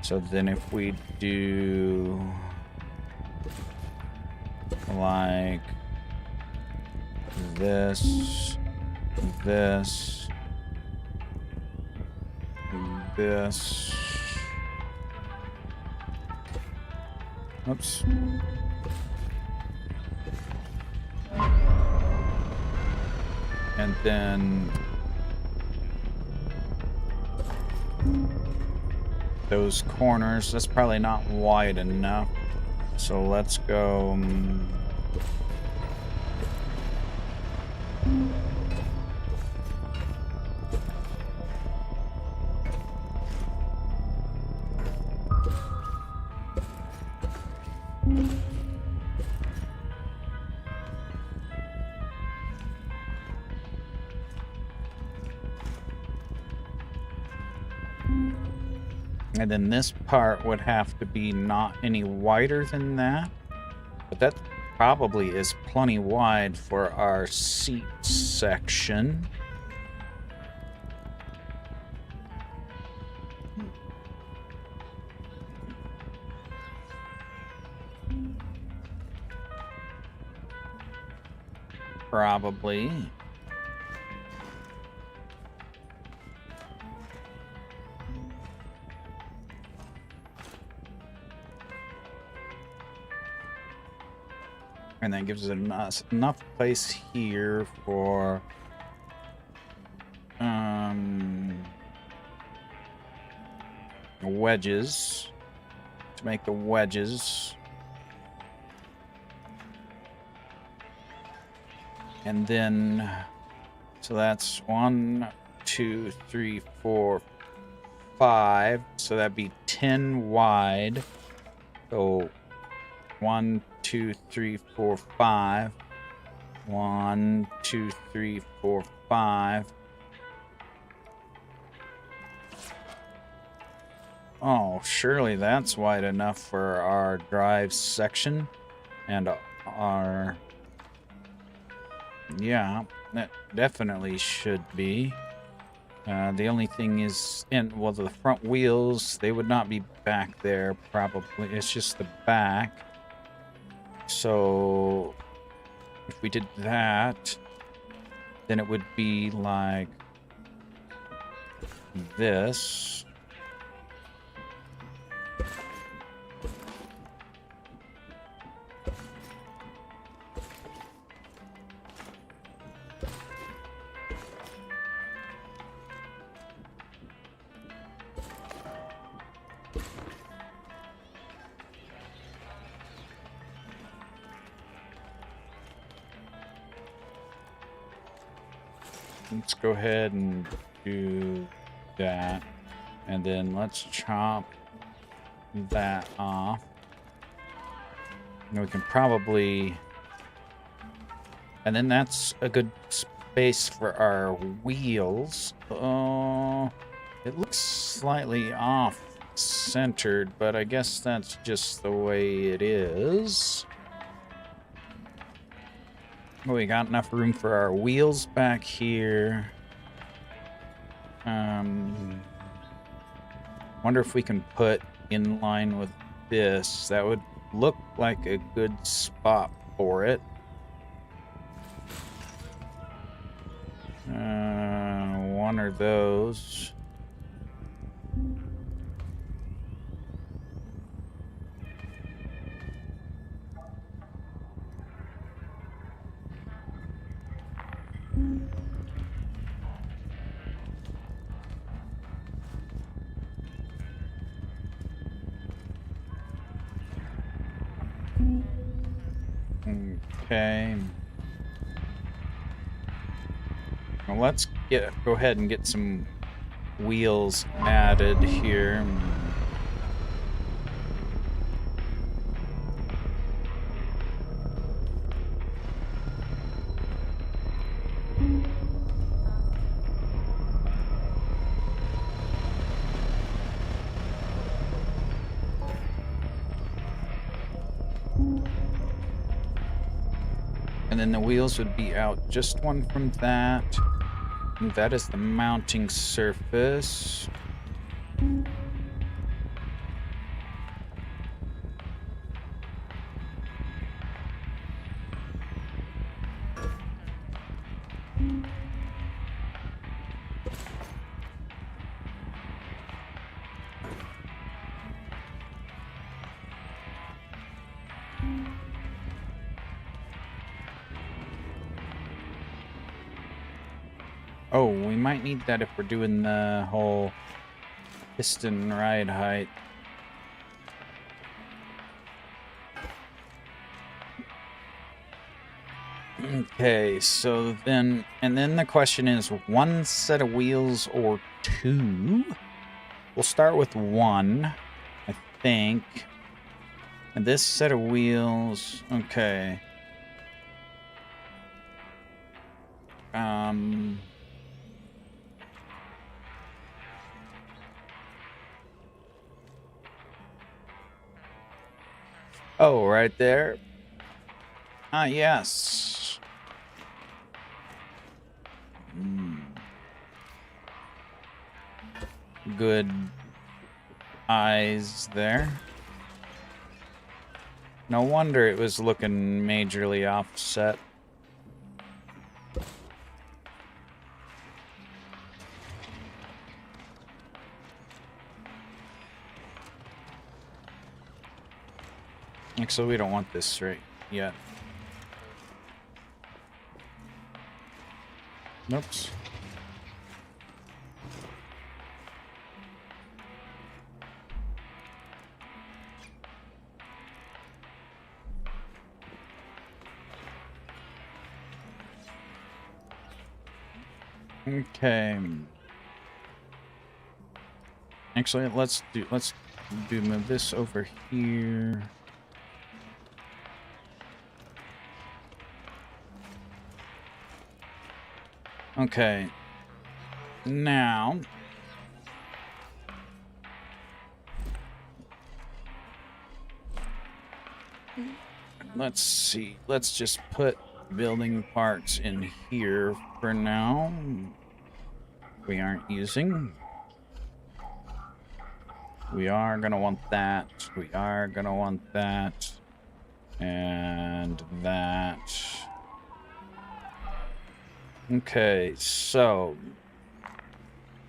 So then if we do like this, this, this, oops. And then those corners, that's probably not wide enough. So let's go and then this part would have to be not any wider than that, but that probably is plenty wide for our seat section. Probably. And that gives it enough place here for wedges, to make the wedges. And then, so that's 1, 2, 3, 4, 5. So that'd be 10 wide. So 1, 2, 3, 4, 5. 1, 2, 3, 4, 5. Oh, surely that's wide enough for our drive section and our... Yeah, that definitely should be. The only thing is, well, the front wheels, they would not be back there, probably. It's just the back. So, if we did that, then it would be like this. Let's go ahead and do that. And then let's chop that off. And we can probably... And then that's a good space for our wheels. Oh, it looks slightly off-centered, but I guess that's just the way it is. We got enough room for our wheels back here. Wonder if we can put in line with this. That would look like a good spot for it. One of those. Okay. Well, let's go ahead and get some wheels added here. And then the wheels would be out just one from that. And that is the mounting surface. Oh, we might need that if we're doing the whole piston ride height. Okay, so then, and then the question is one set of wheels or two? We'll start with one, I think. And this set of wheels, okay. Oh, right there. Ah, yes. Good eyes there. No wonder it was looking majorly offset. Actually, we don't want this straight yet. Oops. Okay. Actually, let's move this over here. Okay. Now, let's see. Let's just put building parts in here for now. We aren't using. We are gonna want that. We are gonna want that. And that. Okay, so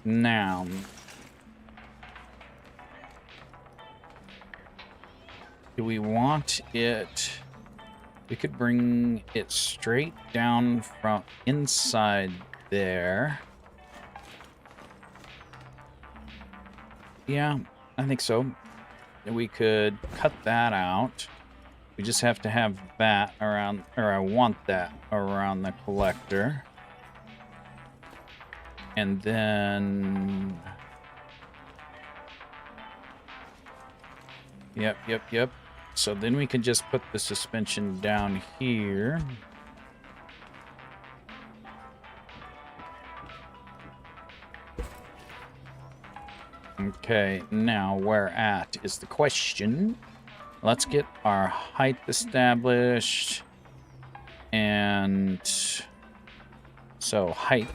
now do we want it? We could bring it straight down from inside there. Yeah, I think so. We could cut that out. We just have to have that around, or I want that around the collector. And then... Yep. So then we can just put the suspension down here. Okay, now where at is the question. Let's get our height established. And so height.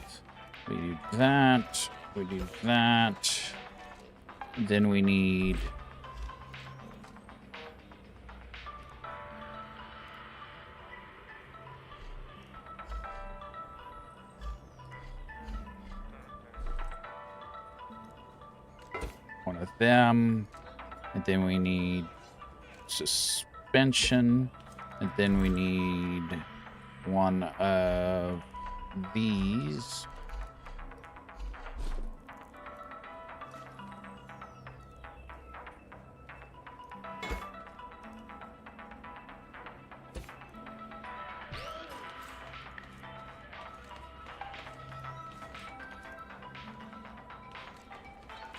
We do that. We do that. Then we need... one of them. And then we need suspension. And then we need one of these.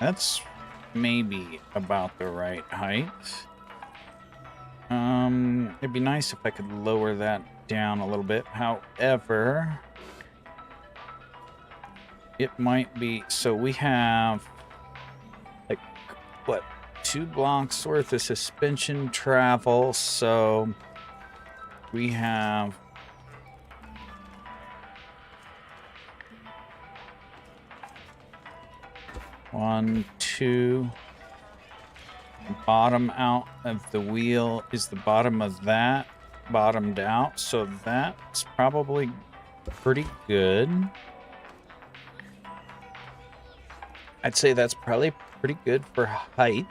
That's maybe about the right height. It'd be nice if I could lower that down a little bit. However, it might be... So we have, like, what, 2 blocks worth of suspension travel. So we have 1, 2. Bottom out of the wheel is the bottom of that bottomed out, so that's probably pretty good. I'd say that's probably pretty good for height.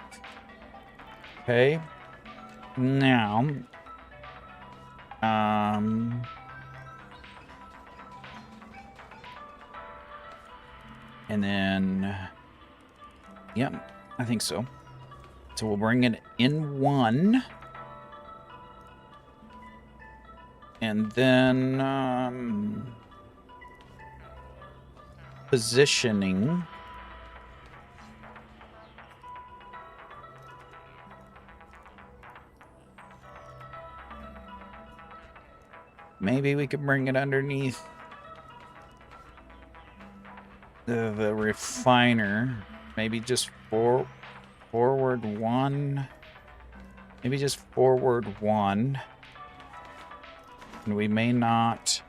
Okay. Now, and then, yep, I think so. So we'll bring it in 1. And then, positioning. Maybe we could bring it underneath the refiner. Maybe just forward 1. Maybe just forward 1. And we may not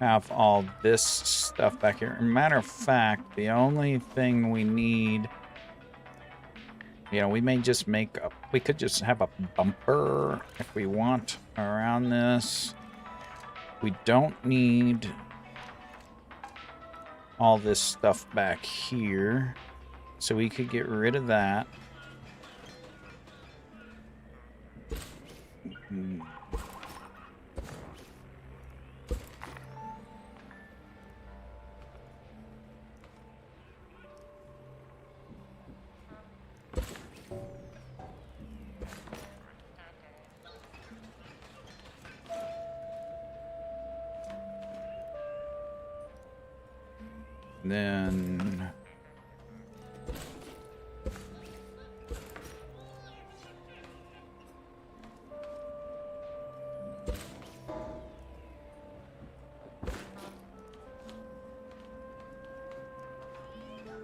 have all this stuff back here. Matter of fact, the only thing we need... we may just make a... We could just have a bumper if we want around this. We don't need all this stuff back here. So we could get rid of that. Then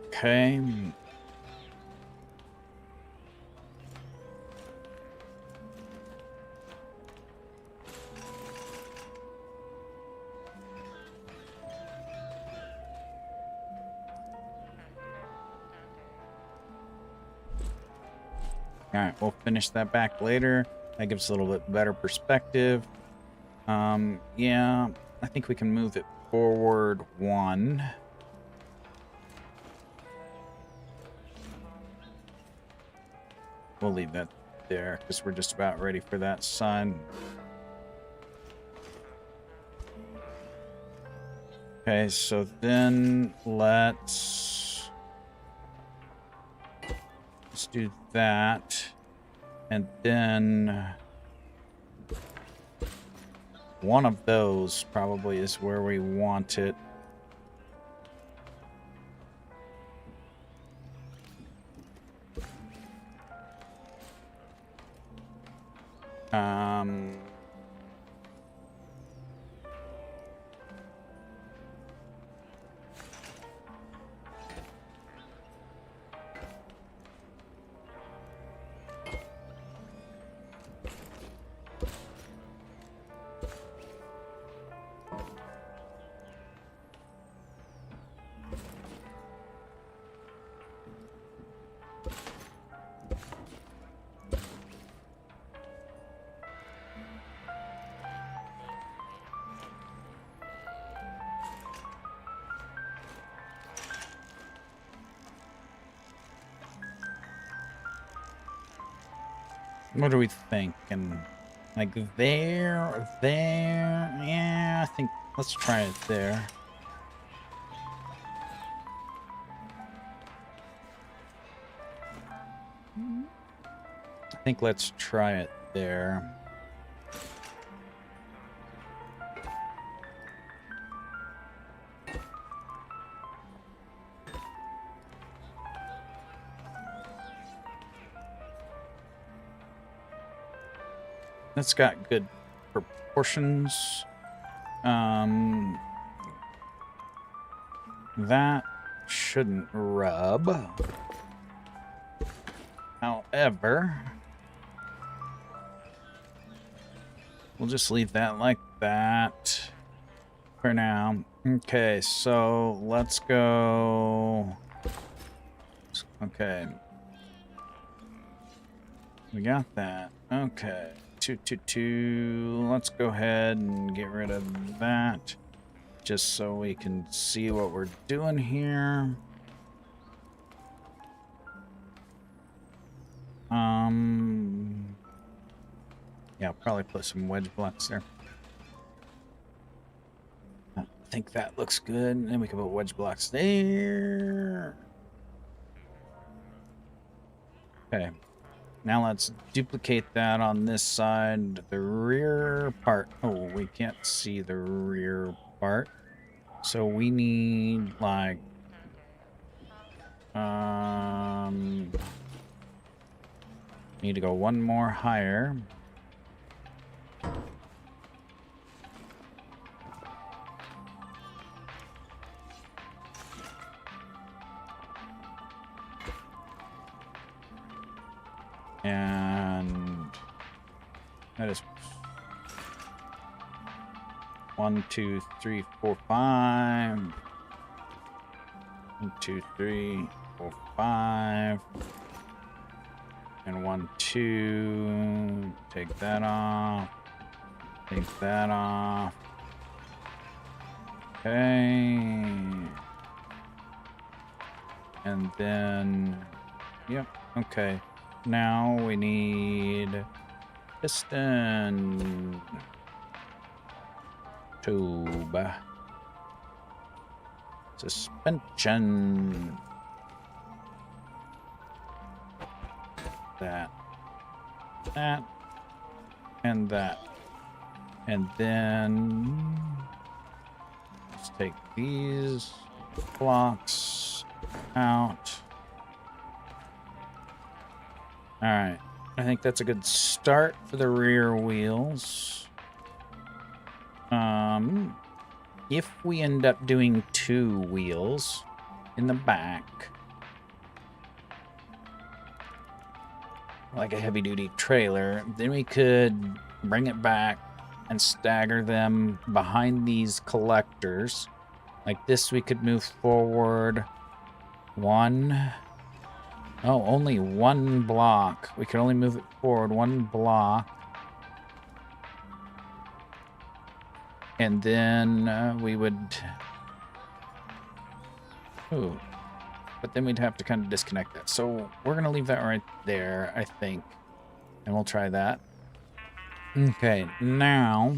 okay. Alright, we'll finish that back later. That gives us a little bit better perspective. Yeah, I think we can move it forward 1. We'll leave that there because we're just about ready for that sun. Okay, so then let's do that. And then one of those probably is where we want it. What are we thinking? Like there? Yeah, I think let's try it there. I think let's try it there. That's got good proportions. That shouldn't rub. However, we'll just leave that like that for now. Okay, so let's go Okay. We got that. Okay. 222. Let's go ahead and get rid of that. Just so we can see what we're doing here. Yeah, I'll probably put some wedge blocks there. I think that looks good. And then we can put wedge blocks there. Okay. Now let's duplicate that on this side. The rear part. Oh, we can't see the rear part. So we need like need to go one more higher. And that is 1, 2, 3, 4, 5. 1, 2, 3, 4, 5. And 1, 2. Take that off. Take that off. Okay. And then, yep, okay. Now we need piston tube, suspension, that, and that. And then let's take these blocks out. All right, I think that's a good start for the rear wheels. If we end up doing 2 wheels in the back, like a heavy-duty trailer, then we could bring it back and stagger them behind these collectors. Like this, we could move forward 1. Oh, only 1 block. We can only move it forward 1 block. And then we would... Ooh. But then we'd have to kind of disconnect that. So we're going to leave that right there, I think. And we'll try that. Okay, now...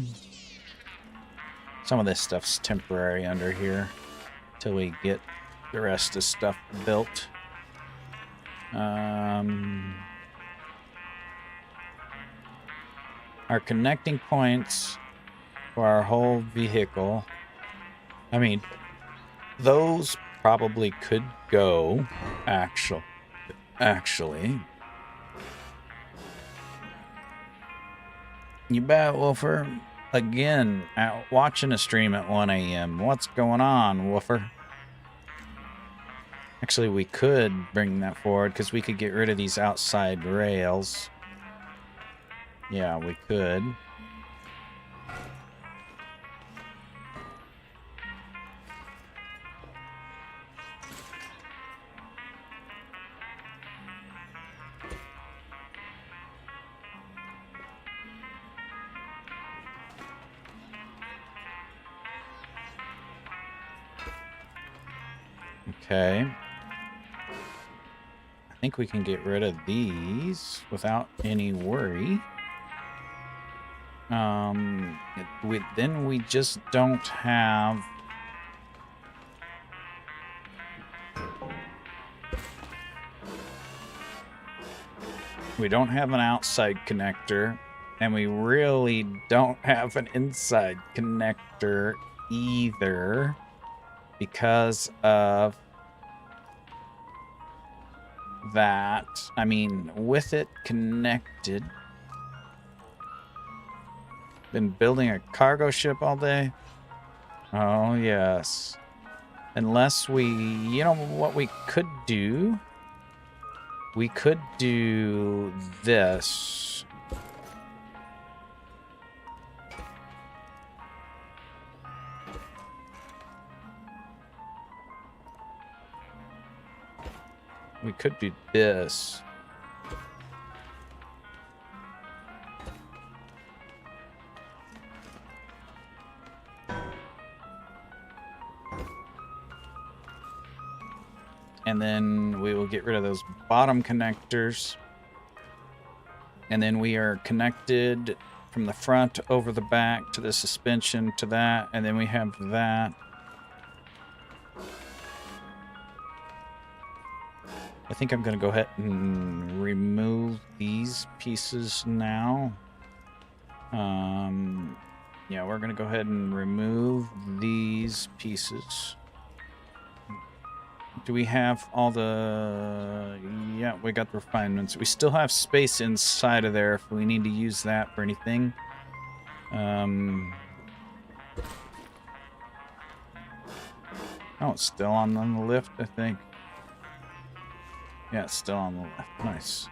Some of this stuff's temporary under here. Till we get the rest of stuff built. Our connecting points for our whole vehicle. I mean, those probably could go, actually. You bet, Wolfer. Again, watching a stream at 1 a.m. What's going on, Wolfer? Actually, we could bring that forward because we could get rid of these outside rails. Yeah, we could. Okay. I think we can get rid of these without any worry. Then we just don't have... We don't have an outside connector, and we really don't have an inside connector either because of that. I mean, with it connected... Been building a cargo ship all day? Oh, yes. Unless we... You know what we could do? We could do this. We could do this. And then we will get rid of those bottom connectors. And then we are connected from the front over the back to the suspension to that. And then we have that. I think I'm going to go ahead and remove these pieces now. Yeah, we're going to go ahead and remove these pieces. Do we have all the... Yeah, we got the refinements. We still have space inside of there if we need to use that for anything. Oh, it's still on the lift, I think. Yeah, it's still on the lift. Nice.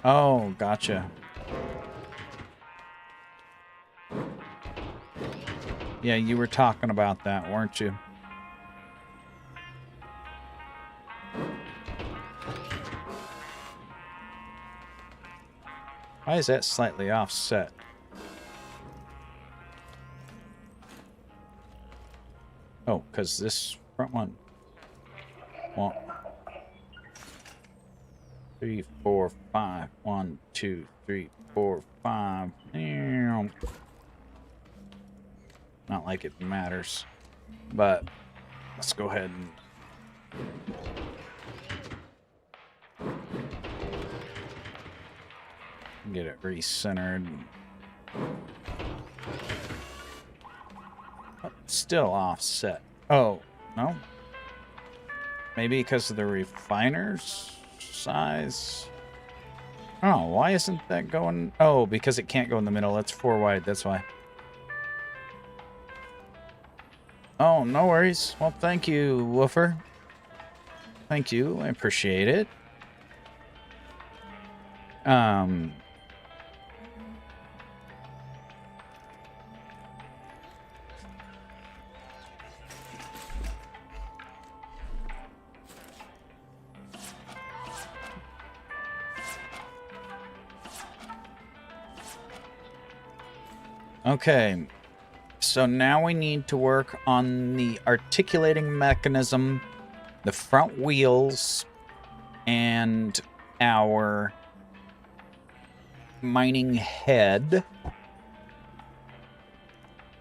Oh, gotcha. Yeah, you were talking about that, weren't you? Why is that slightly offset? Oh, because this front one. 1, 3, 4, 5. 1, 2, 3, 4, 5. Not like it matters. But let's go ahead and get it recentered. Oh, still offset. Oh, no? Maybe because of the refiner's size? Oh, why isn't that going? Oh, because it can't go in the middle. It's 4 wide, that's why. Oh, no worries. Well, thank you, Woofer. Thank you. I appreciate it. Okay. So now we need to work on the articulating mechanism, the front wheels, and our mining head.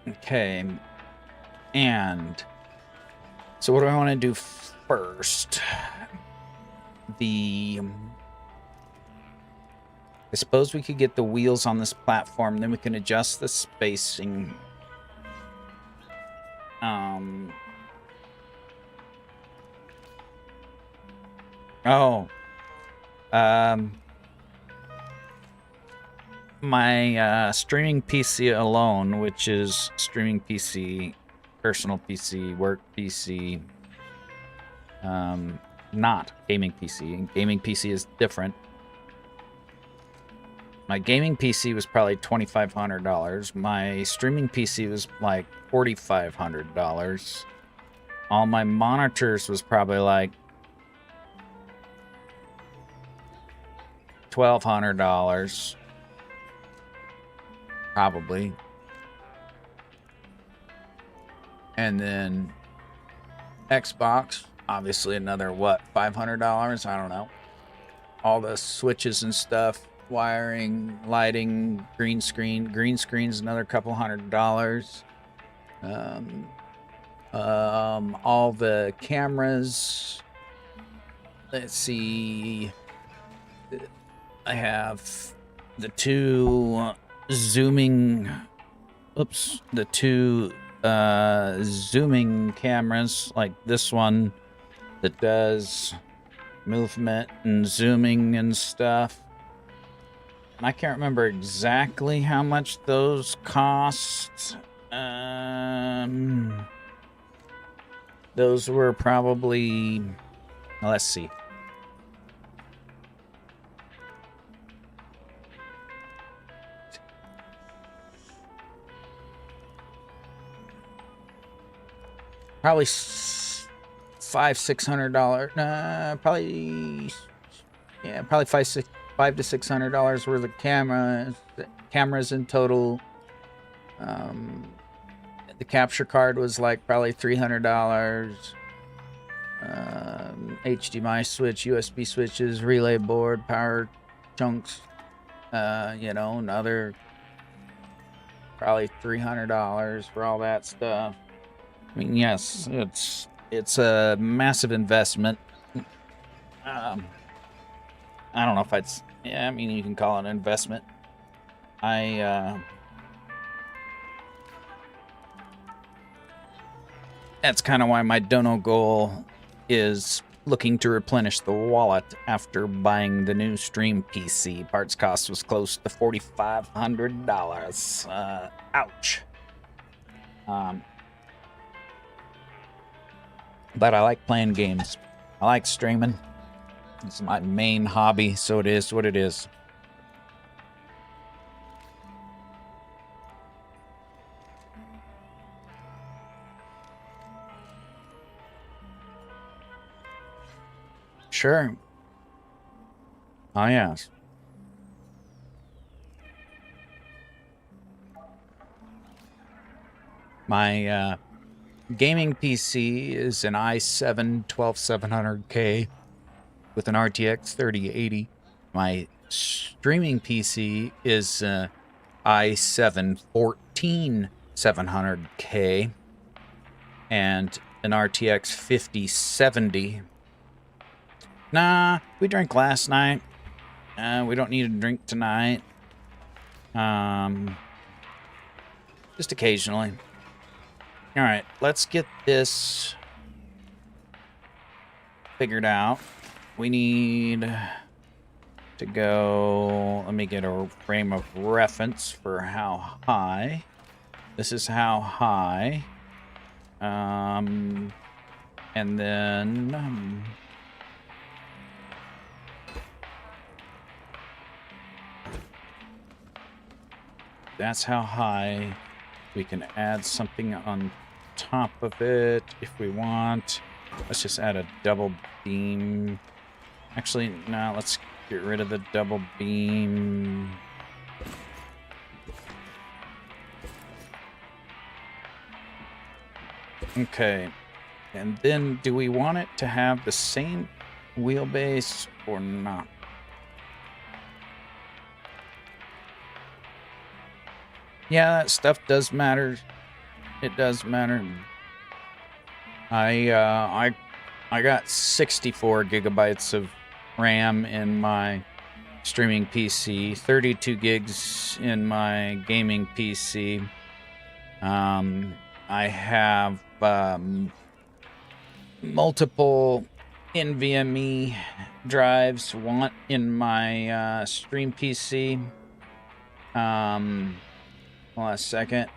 Okay. And so what do I want to do first? I suppose we could get the wheels on this platform, then we can adjust the spacing. My streaming PC alone, which is streaming PC, personal PC, work PC, not gaming PC. Gaming PC is different. My gaming PC was probably $2,500. My streaming PC was like $4,500. All my monitors was probably like $1,200. Probably. And then Xbox, obviously another, what, $500? I don't know. All the switches and stuff. Wiring, lighting, green screen. Green screen's another couple $100. All the cameras. Let's see. I have the two zooming. Oops, the two zooming cameras, like this one that does movement and zooming and stuff. And I can't remember exactly how much those cost. Those were probably... Let's see. probably $500-600. Probably, yeah, probably $500 to $600 worth of cameras in total. The capture card was like probably $300. HDMI switch, USB switches, relay board, power chunks, you know, another probably $300 for all that stuff. I mean, yes, it's a massive investment. I don't know if yeah, I mean, you can call it an investment. That's kind of why my dono goal is looking to replenish the wallet after buying the new stream PC. Parts cost was close to $4,500. Ouch. But I like playing games. I like streaming. It's my main hobby, so it is what it is. Sure. Oh, yes. My gaming PC is an i7 12700K with an RTX 3080. My streaming PC is i7 14700K and an RTX 5070. Nah, we drank last night. We don't need to drink tonight. Just occasionally. All right, let's get this figured out. We need to go, let me get a frame of reference for how high. This is how high. And then that's how high. We can add something on top of it if we want. Let's just add a double beam. Actually, no, let's get rid of the double beam. Okay. And then do we want it to have the same wheelbase or not? Yeah, that stuff does matter. It does matter. I got 64 gigabytes of RAM in my streaming PC, 32 gigs in my gaming PC. I have multiple NVMe drives, one in my stream PC. Hold on a second.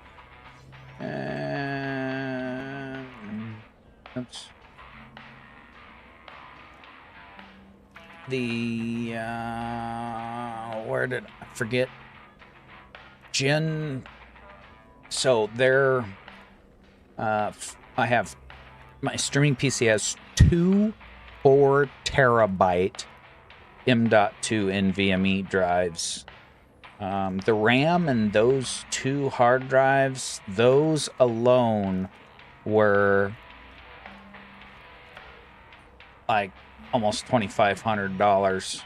Oops. The where did I forget? So there, I have my streaming PC has two 4 terabyte M.2 NVMe drives. The RAM and those two hard drives, those alone were like almost $2,500.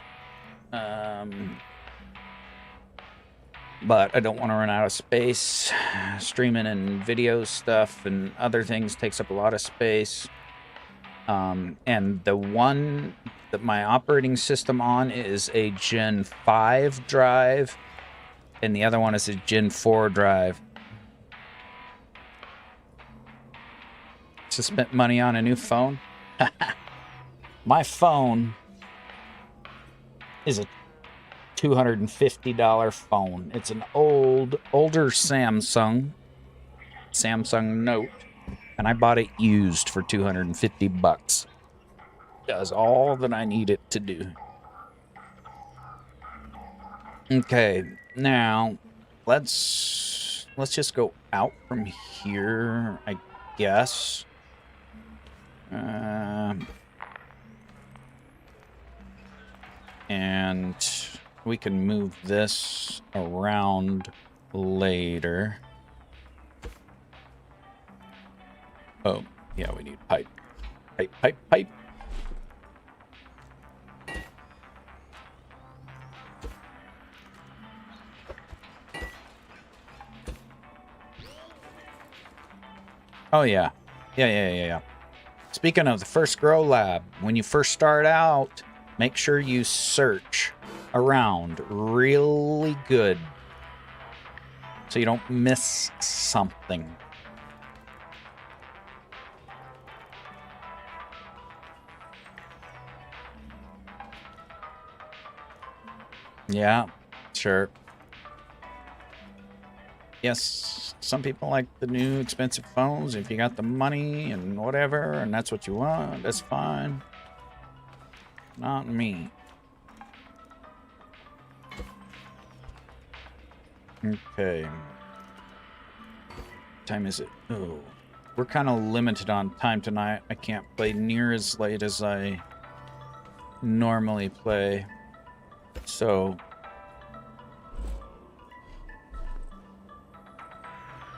But I don't want to run out of space. Streaming and video stuff and other things takes up a lot of space. And the one that my operating system on is a Gen 5 drive, and the other one is a Gen 4 drive. Just spent money on a new phone. My phone is a $250 phone. It's an older Samsung Note, and I bought it used for $250. Does all that I need it to do. Okay, now let's just go out from here, I guess. And we can move this around later. Oh, yeah, we need pipe. Pipe, pipe, pipe. Oh, yeah. Yeah. Speaking of the first grow lab, when you first start out, make sure you search around really good so you don't miss something. Yeah, sure. Yes, some people like the new expensive phones. If you got the money and whatever, and that's what you want, that's fine. Not me. Okay. What time is it? Oh, we're kind of limited on time tonight. I can't play near as late as I normally play. So...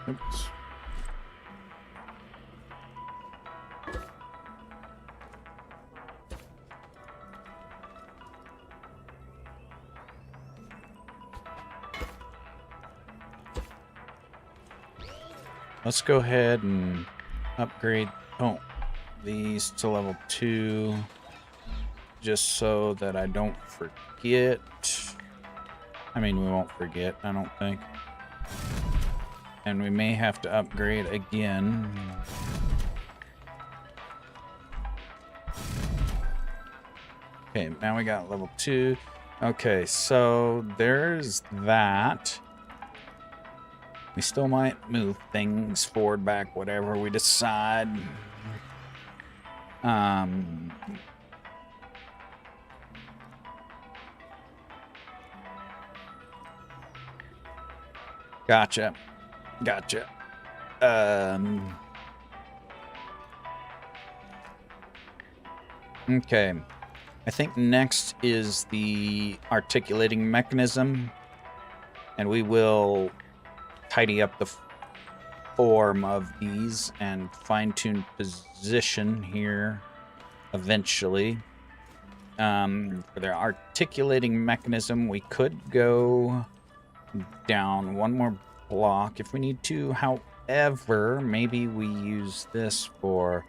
Oops. Let's go ahead and upgrade these to level 2 just so that I don't forget. I mean, we won't forget, I don't think. And we may have to upgrade again. Okay, now we got level 2. Okay, so there's that. We still might move things forward, back, whatever we decide. Gotcha. Okay. I think next is the articulating mechanism, and we will tidy up the form of these and fine-tune position here eventually. For the articulating mechanism, we could go down one more block if we need to. However, maybe we use this for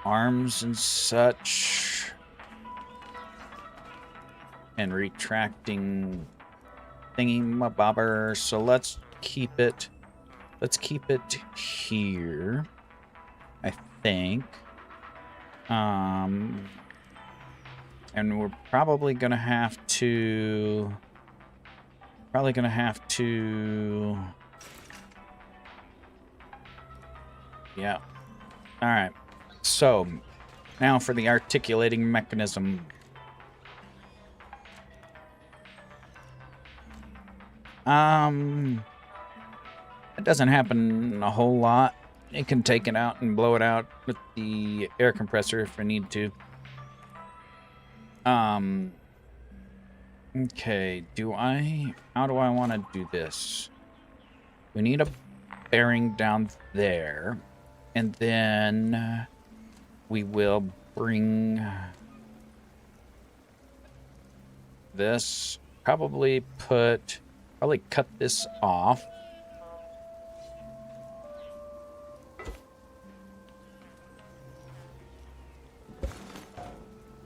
arms and such, and retracting thingy-mabobber. So let's keep it here, I think. And we're probably gonna have to yeah. All right. So now for the articulating mechanism. It doesn't happen a whole lot. It can take it out and blow it out with the air compressor if we need to. Okay, how do I want to do this? We need a bearing down there, and then we will bring this, probably cut this off.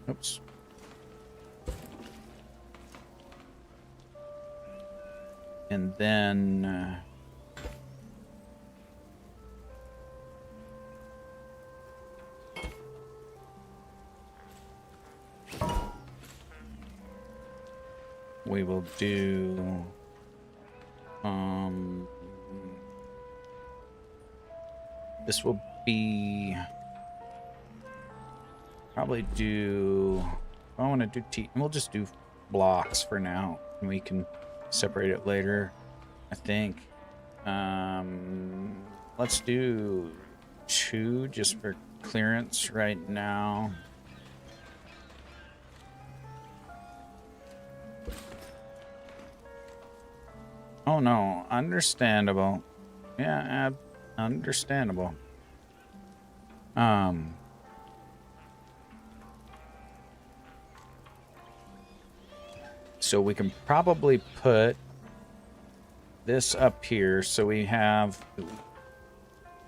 Oops. And then we will do this will be probably do I want to do we'll just do blocks for now, and we can separate it later, I think. Let's do 2 just for clearance right now. Oh no, understandable. Yeah, understandable. So we can probably put this up here so we have, I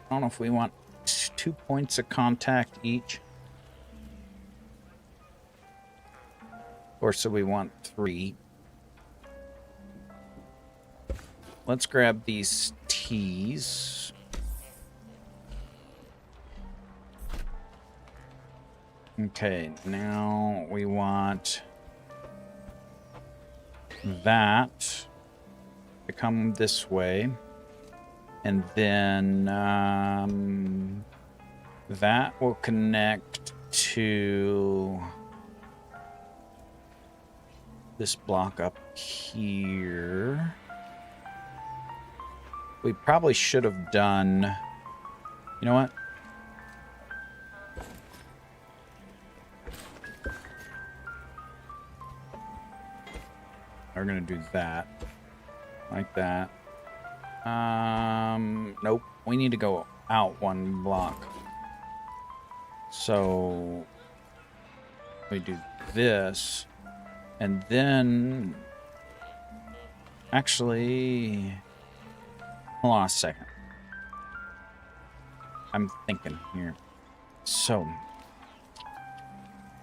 don't know if we want 2 points of contact each, or so we want 3. Let's grab these T's. Okay, now we want that to come this way, and then that will connect to this block up here. We probably should have done, you know what? We're gonna do that. Like that. Nope. We need to go out 1 block. So we do this. And then actually, hold on a second. I'm thinking here. So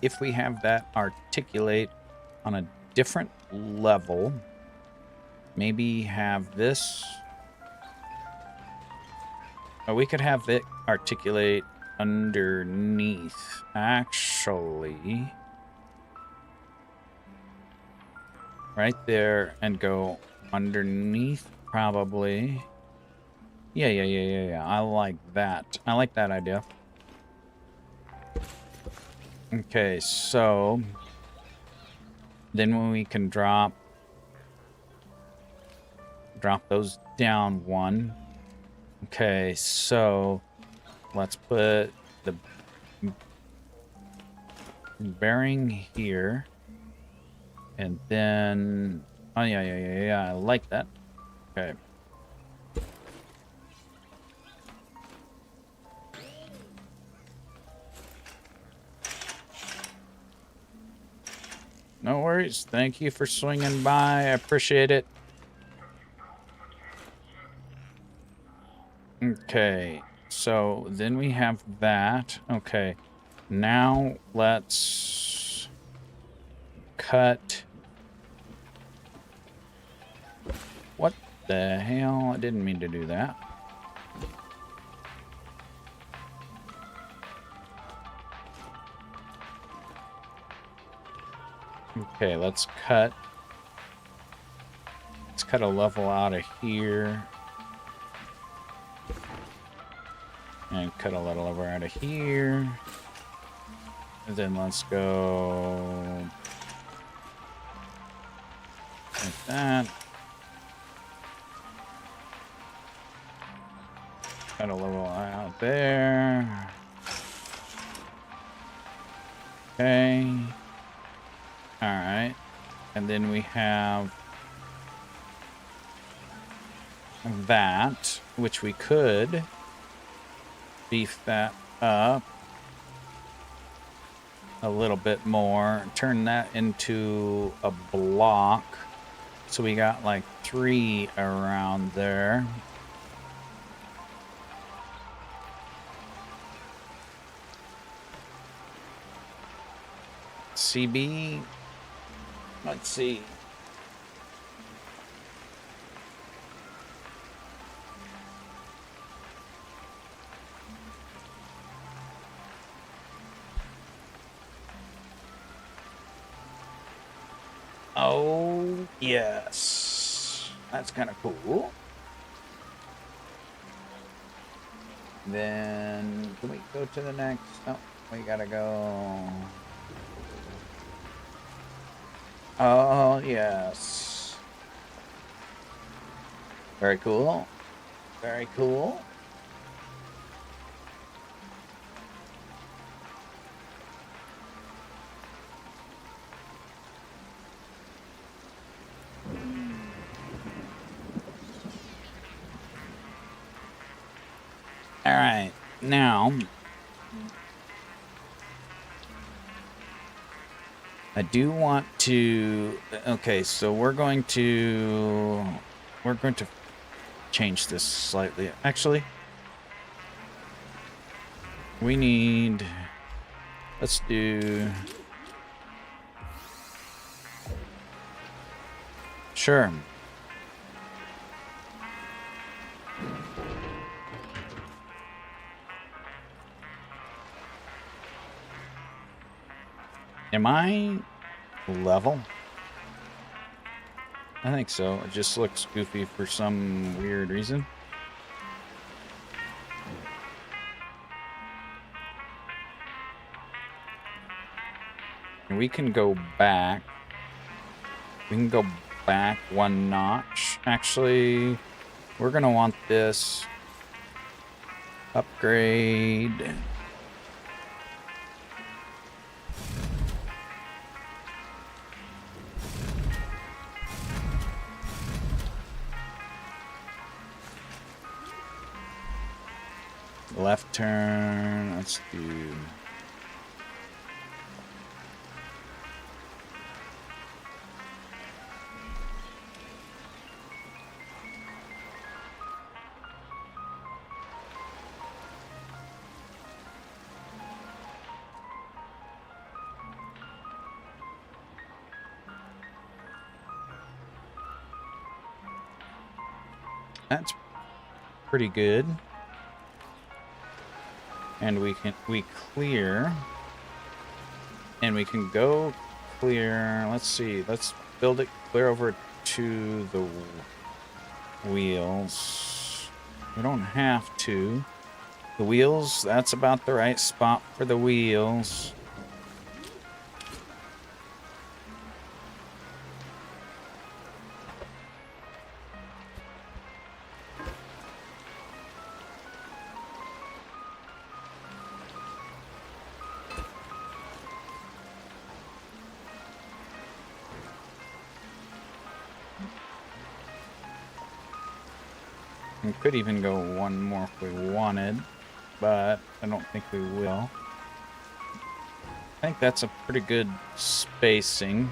if we have that articulate on a different level, maybe have this, or we could have it articulate underneath, actually, right there, and go underneath, probably. Yeah. I like that. I like that idea. Okay, so then when we can drop those down 1. Okay, so let's put the bearing here, and then, oh yeah, I like that. Okay. No worries. Thank you for swinging by. I appreciate it. Okay, so then we have that. Okay, now let's cut. What the hell? I didn't mean to do that. Okay, let's cut a level out of here. And cut a little over out of here. And then let's go like that. Cut a level out there. Okay. Alright. And then we have that, which we could beef that up a little bit more, turn that into a block, so we got like 3 around there. CB, let's see. Oh, yes. That's kind of cool. Then, can we go to the next? Oh, we gotta go. Oh, yes. Very cool. Very cool. Now, I do want to, okay, so we're going to change this slightly. Actually, we need, let's do, sure. Am I level? I think so. It just looks goofy for some weird reason. And we can go back. We can go back one notch. Actually, we're going to want this upgrade. Left turn, let's do... That's pretty good. And we clear. And we can go clear. Let's see. Let's build it clear over to the wheels. We don't have to. The wheels, that's about the right spot for the wheels. We could even go one more if we wanted, but I don't think we will. I think that's a pretty good spacing.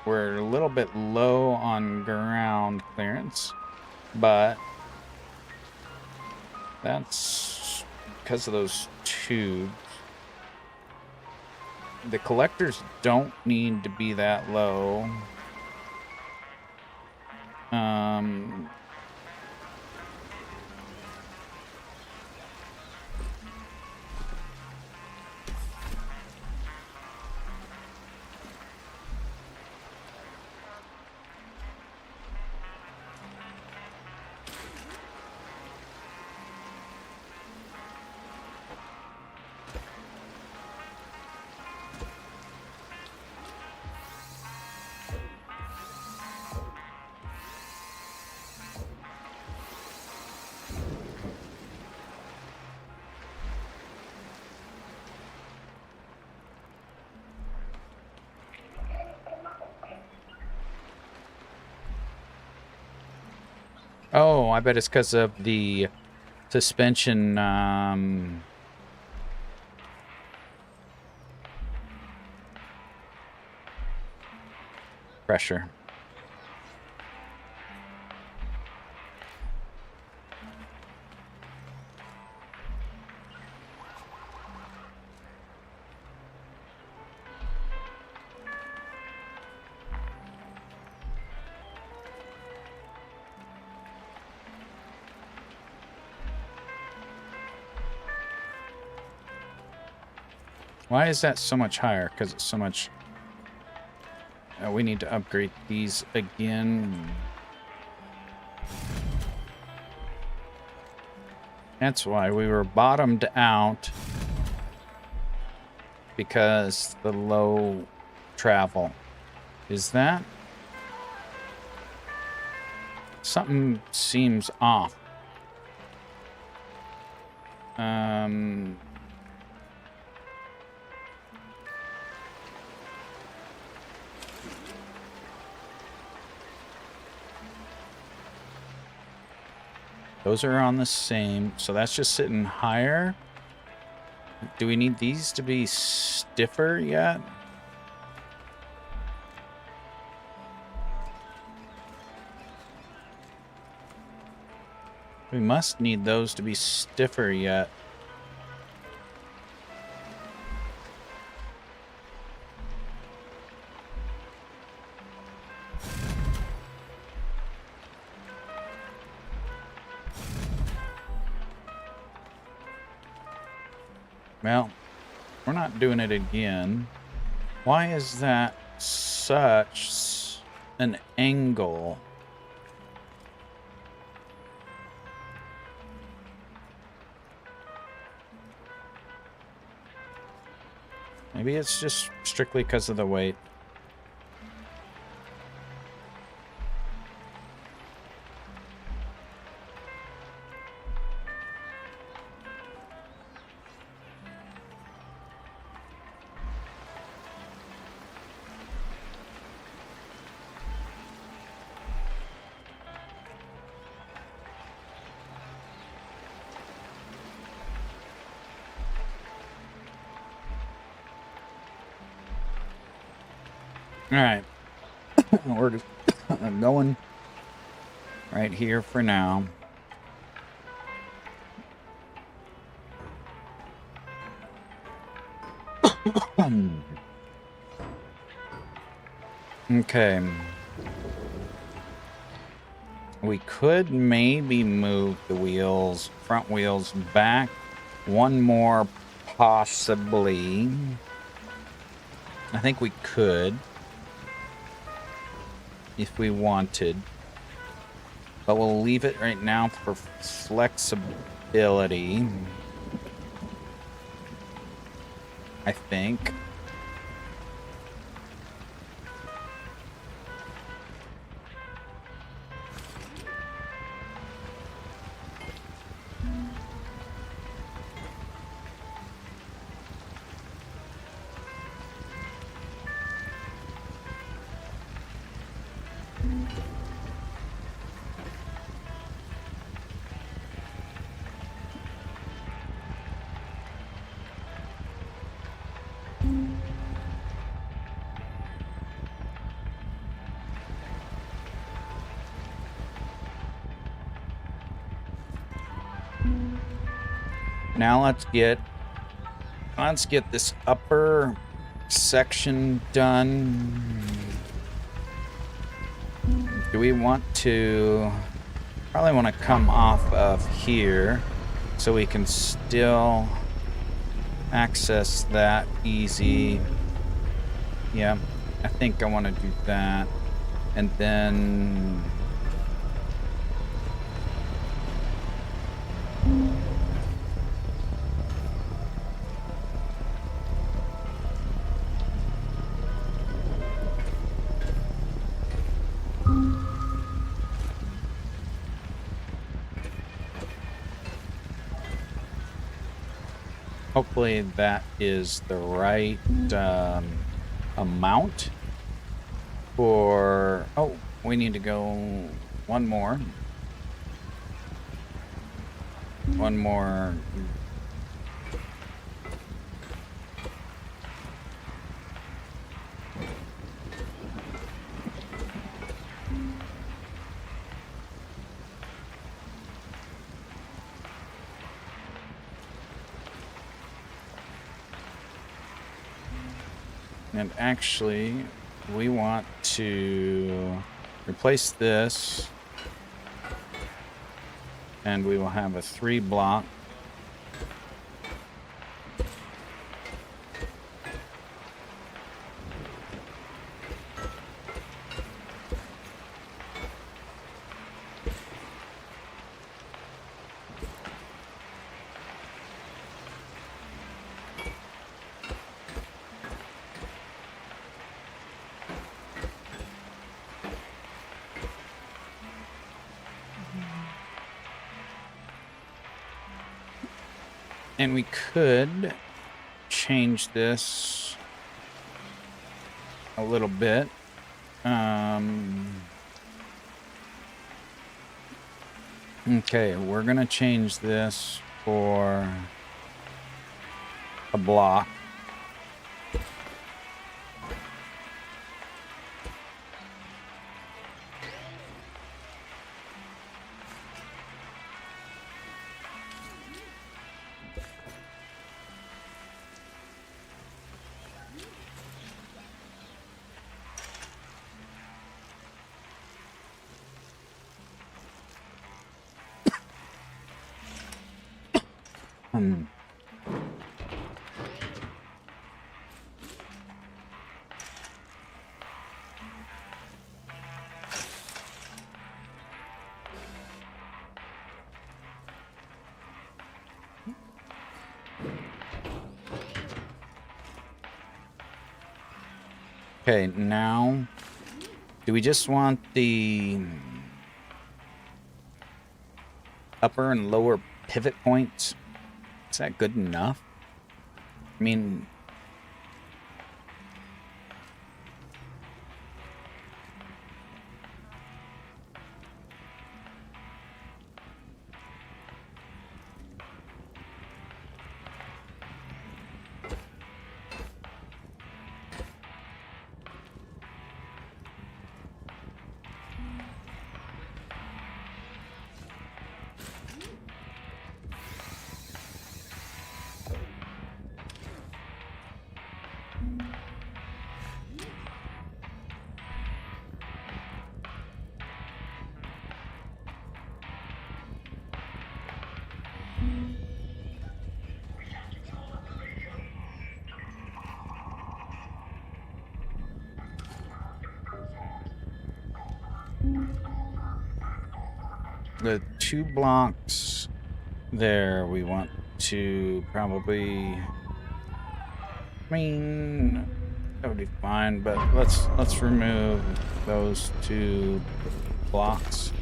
We're a little bit low on ground clearance, but that's because of those tubes. The collectors don't need to be that low. Oh, I bet it's because of the suspension pressure. Why is that so much higher? Because it's so much... we need to upgrade these again. That's why we were bottomed out. Because the low travel. Is that? Something seems off. Those are on the same, so that's just sitting higher. Do we need these to be stiffer yet? We must need those to be stiffer yet. Well, we're not doing it again. Why is that such an angle? Maybe it's just strictly because of the weight. All right, we're just going right here for now. Okay. We could maybe move the wheels, front wheels back one more, possibly. I think we could. If we wanted, but we'll leave it right now for flexibility, I think. Now let's get this upper section done. Do we want to probably want to come off of here so we can still access that easy? Yeah, I think I want to do that. And then hopefully that is the right amount for... Oh, we need to go one more. One more. And actually, we want to replace this, and we will have a 3-block. And we could change this a little bit. Okay, we're gonna change this for a block. Okay, now, do we just want the upper and lower pivot points? Is that good enough? I mean, the 2 blocks there, we want to probably, I mean, that would be fine, but let's remove those 2 blocks.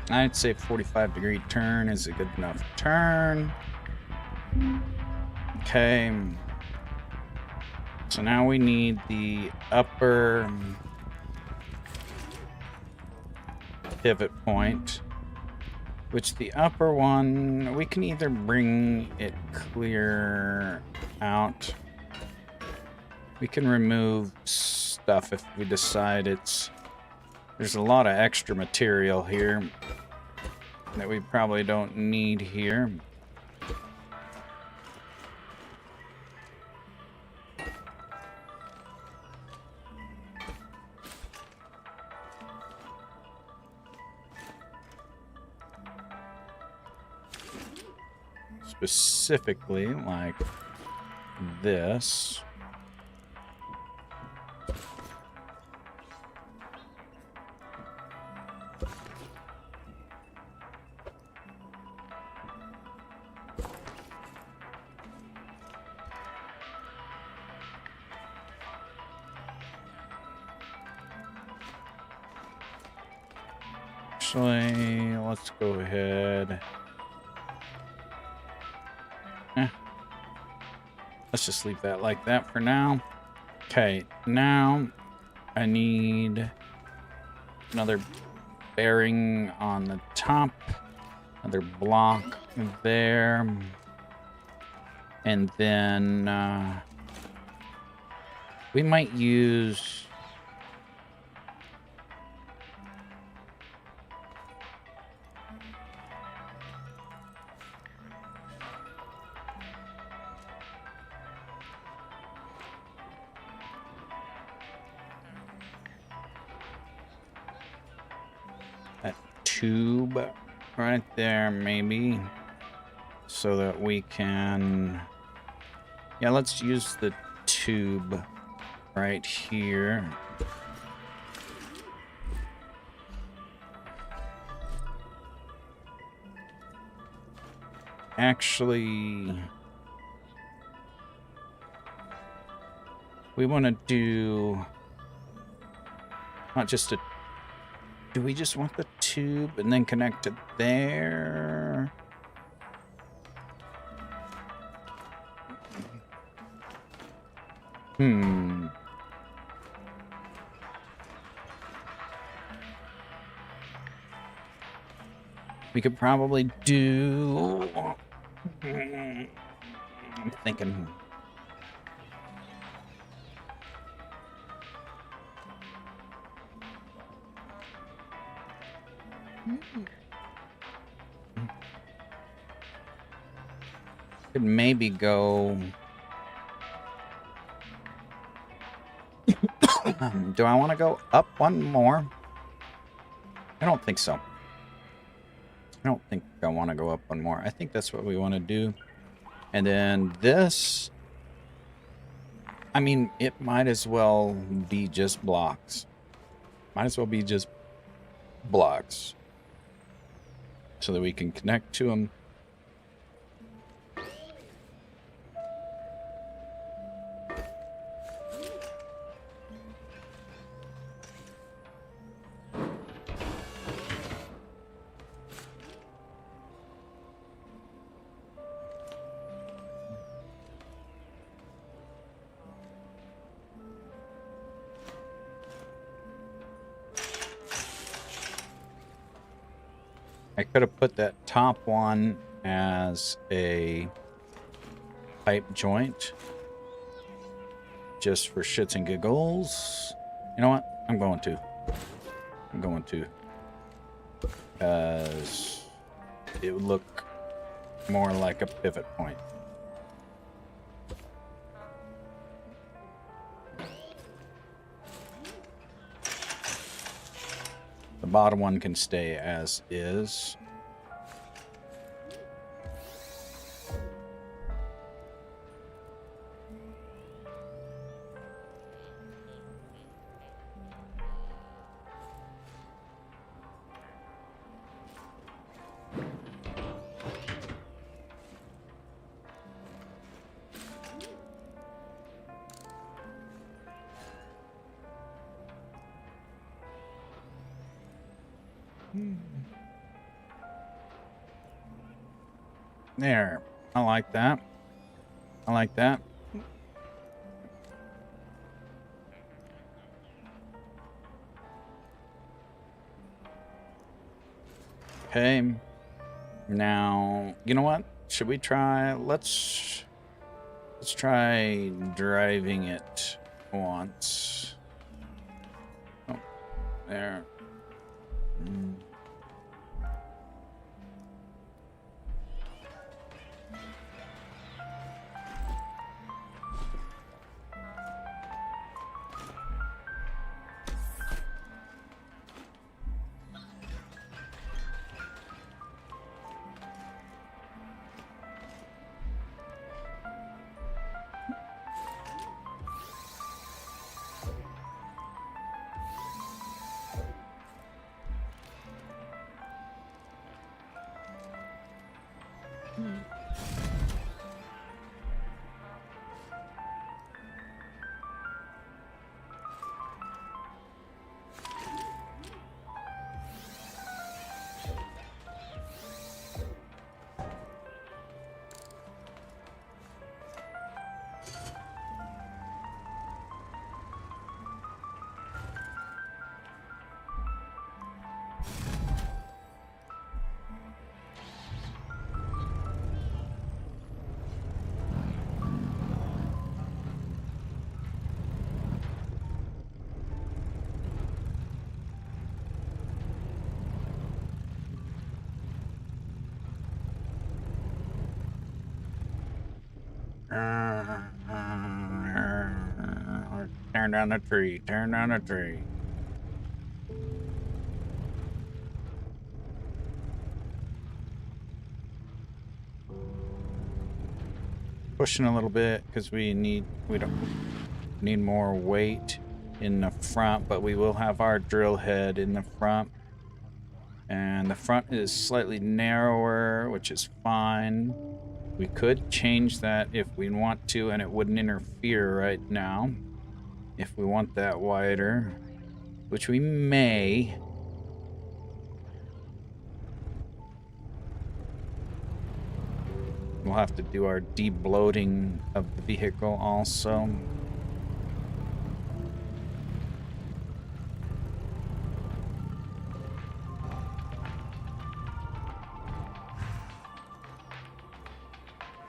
I'd say 45-degree turn is a good enough turn. Okay. So now we need the upper pivot point, which the upper one, we can either bring it clear out. We can remove stuff if we decide there's a lot of extra material here that we probably don't need here. Specifically like this. Actually, let's go ahead. Let's just leave that like that for now. Okay, now I need another bearing on the top, another block there, and then we might use tube right there, maybe, so that we can, yeah, let's use the tube right here. actually... We want to do... Not just a... Do we just want the tube and then connect it there? We could probably do... I'm thinking... Could maybe go... Do I want to go up one more? I don't think so. I don't think I want to go up one more. I think that's what we want to do. And then this... I mean, it might as well be just blocks. Might as well be just blocks. So that we can connect to them. I could have put that top one as a pipe joint just for shits and giggles. You know what? I'm going to. Because it would look more like a pivot point. The bottom one can stay as is. There. I like that. I like that. Okay. Now, you know what? Should we try... Let's try driving it once. Oh, there. Turn down the tree. Turn down the tree. Pushing a little bit because we don't need more weight in the front, but we will have our drill head in the front. And the front is slightly narrower, which is fine. We could change that if we want to, and it wouldn't interfere right now. If we want that wider, which we may. We'll have to do our de-bloating of the vehicle also.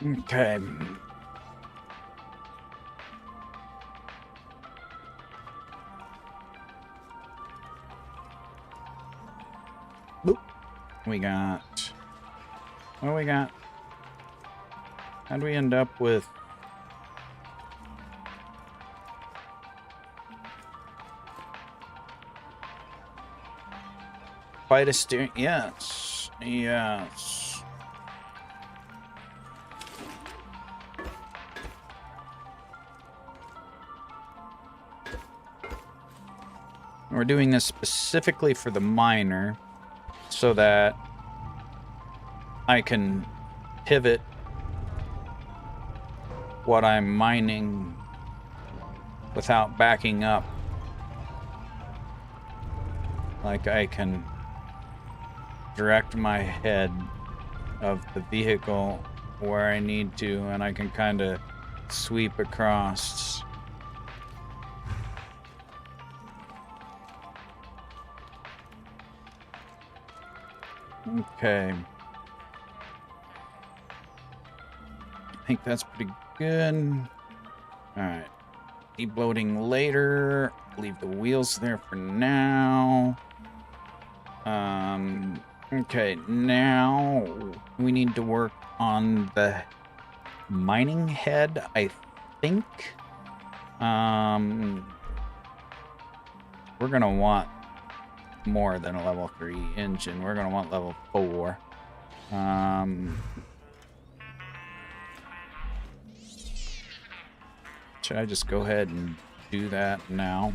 Okay. Boop. We got... What do we got? How'd we end up with... Quite a steering... Yes. Yes. We're doing this specifically for the miner so that I can pivot what I'm mining without backing up. Like I can direct my head of the vehicle where I need to, and I can kind of sweep across. Okay. I think that's pretty good. Alright. De-bloating later. Leave the wheels there for now. Okay, now we need to work on the mining head, I think. We're gonna want more than a level 3 engine. We're gonna want level 4. Should I just go ahead and do that now?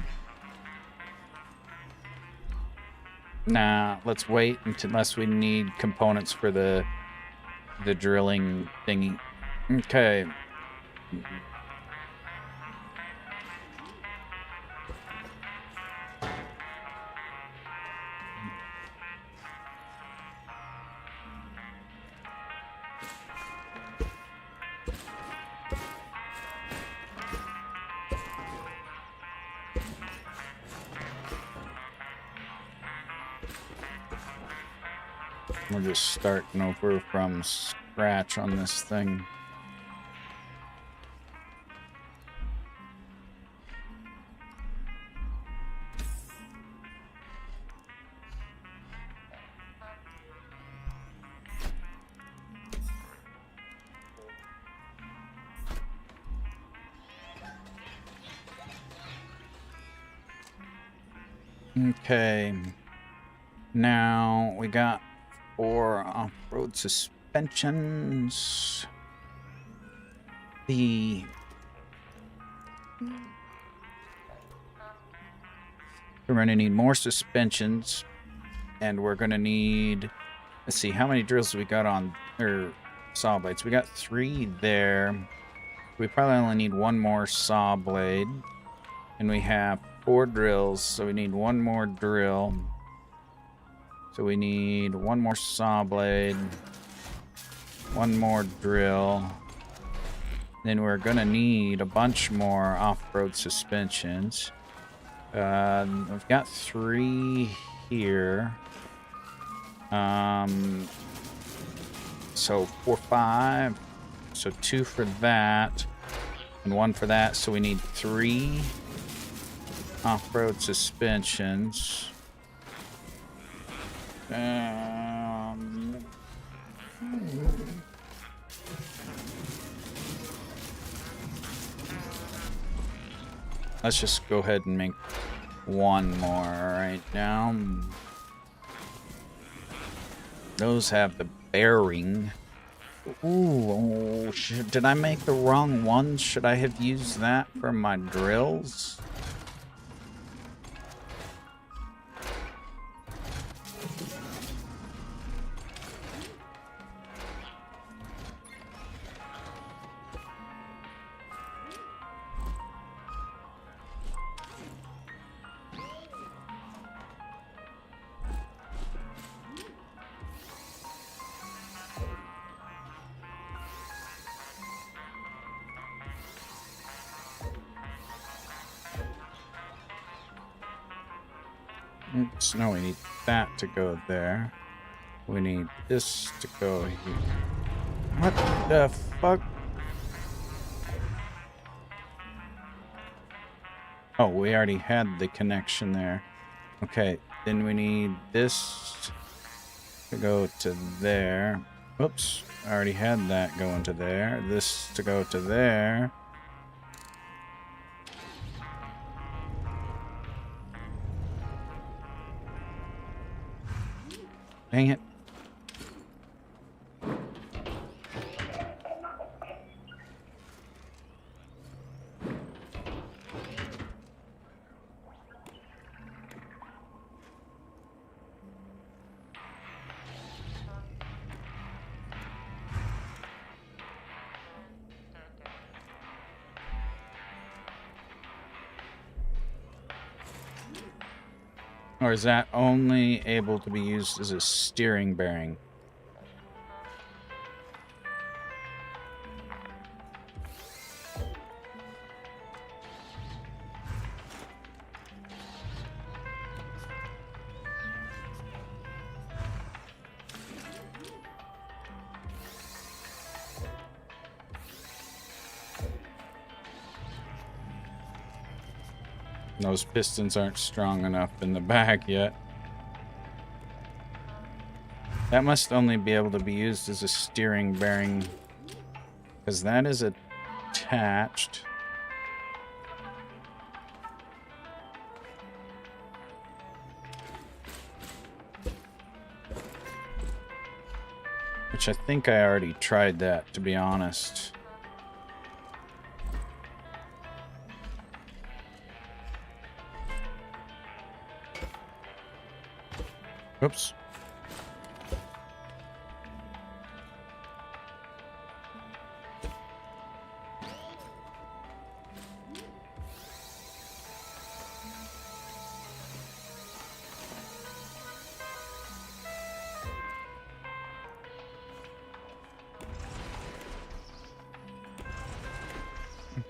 Nah, let's wait unless we need components for the drilling thingy. Okay. We're just starting over from scratch on this thing. Okay. Now we got 4 off-road suspensions. We're gonna need more suspensions, and we're gonna need, let's see, how many drills do we got on, or saw blades? We got 3 there. We probably only need 1 more saw blade, and we have 4 drills, so we need 1 more drill. So we need 1 more saw blade, 1 more drill. Then we're gonna need a bunch more off-road suspensions. We've got 3 here. So 4, 5. So 2 for that, and 1 for that. So we need 3 off-road suspensions. Let's just go ahead and make 1 more right now. Those have the bearing. Ooh, did I make the wrong ones? Should I have used that for my drills? Oops, no, we need that to go there. We need this to go here. What the fuck? Oh, we already had the connection there. Okay, then we need this to go to there. Oops, I already had that going to there. This to go to there. Dang it. Or is that only able to be used as a steering bearing? Those pistons aren't strong enough in the back yet. That must only be able to be used as a steering bearing, because that is attached. Which I think I already tried that, to be honest. Oops.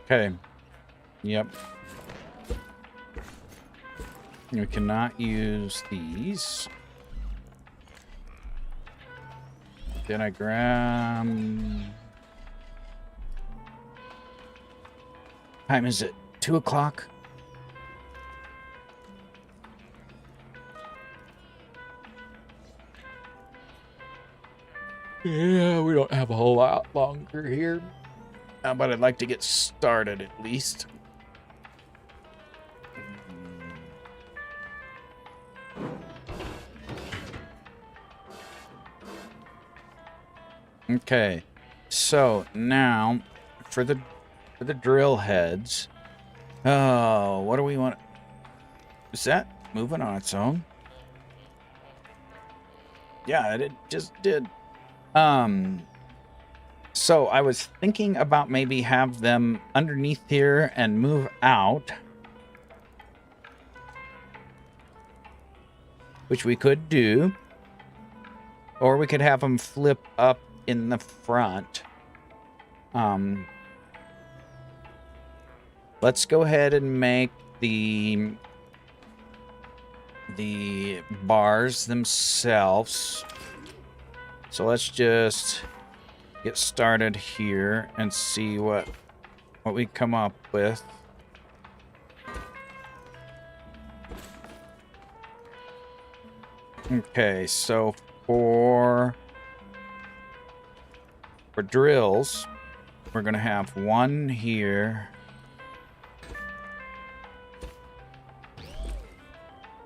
Okay. Yep. We cannot use these. Did I grab... Time is it? 2 o'clock? Yeah, we don't have a whole lot longer here. But I'd like to get started at least. Okay, so now for the drill heads. Oh, what do we want? Is that moving on its own? Yeah, it just did. So I was thinking about maybe have them underneath here and move out, which we could do, or we could have them flip up in the front. Let's go ahead and make the bars themselves. So let's just get started here and see what we come up with. Okay, so for drills, we're gonna have one here.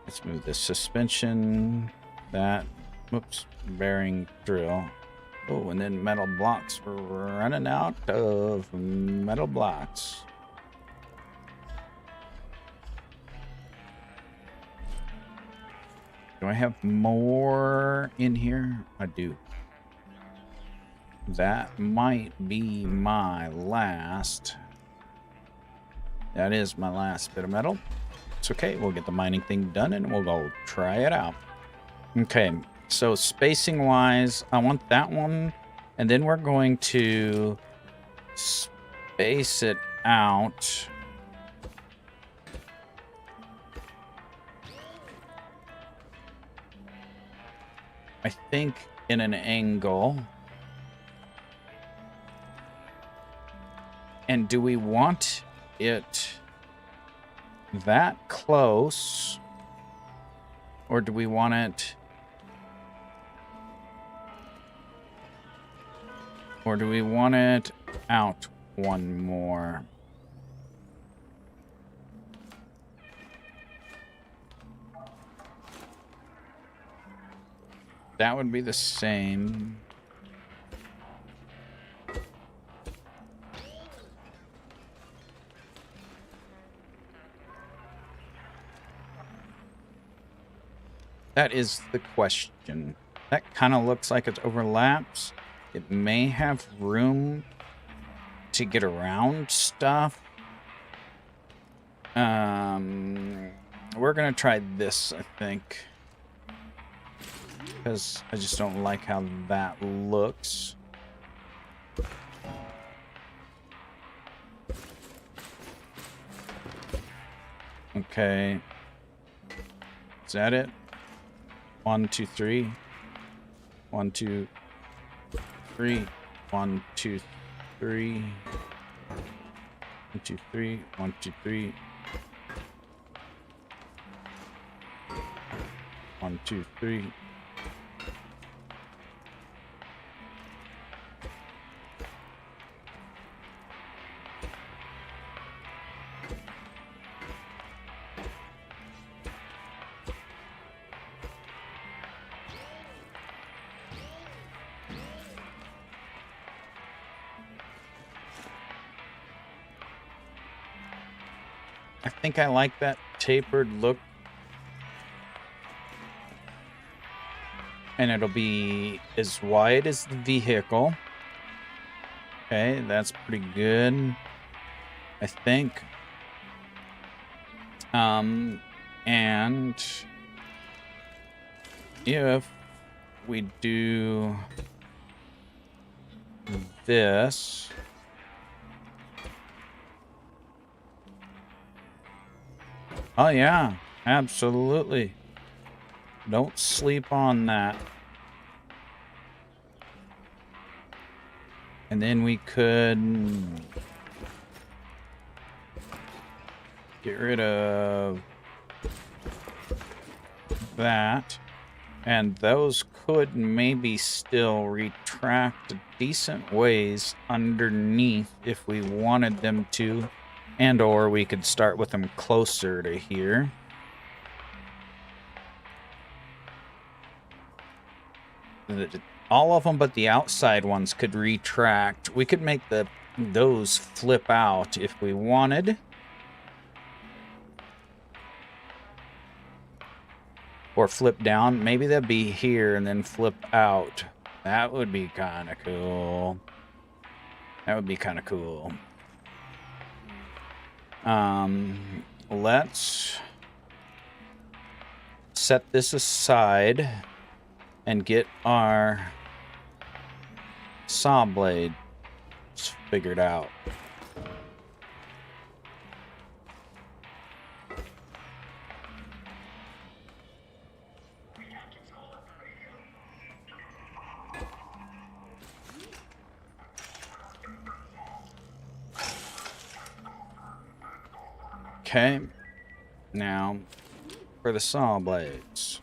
Let's move the suspension, that, whoops, bearing drill. Oh, and then metal blocks. We're running out of metal blocks. Do I have more in here? I do. That might be my last. That is my last bit of metal. It's okay. We'll get the mining thing done and we'll go try it out. Okay. So spacing wise, I want that one. And then we're going to space it out. I think, in an angle. And do we want it that close? Or do we want it... Or do we want it out one more? That would be the same. That is the question. That kind of looks like it overlaps. It may have room to get around stuff. We're gonna try this, I think. Because I just don't like how that looks. Okay. Is that it? 1, 2, 3. 1, 2, 3. 1, 2, 3. 1, 2, 3. 1, 2, 3. 1, 2, 3. I think I like that tapered look. And it'll be as wide as the vehicle. Okay, that's pretty good, I think. And if we do this, oh yeah, absolutely. Don't sleep on that. And then we could get rid of that. And those could maybe still retract a decent ways underneath if we wanted them to. And or we could start with them closer to here. All of them but the outside ones could retract. We could make those flip out if we wanted. Or flip down. Maybe that'd be here and then flip out. That would be kind of cool. That would be kind of cool. Let's set this aside and get our saw blade figured out. Okay, now for the saw blades.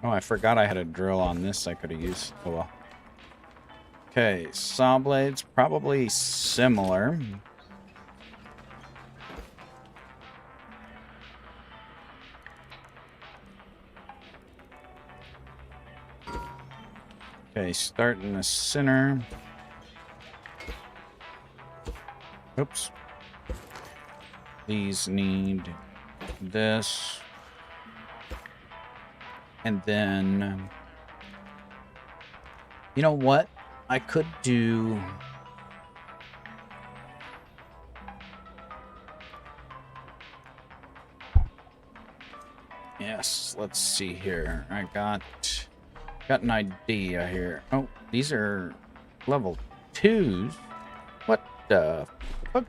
Oh, I forgot I had a drill on this I could have used. Oh well. Okay, saw blades, probably similar. Okay, start in the center. Oops. These need this. And then, you know what? I could do... Yes, let's see here. I got Got an idea here. Oh, these are level 2s. What the fuck?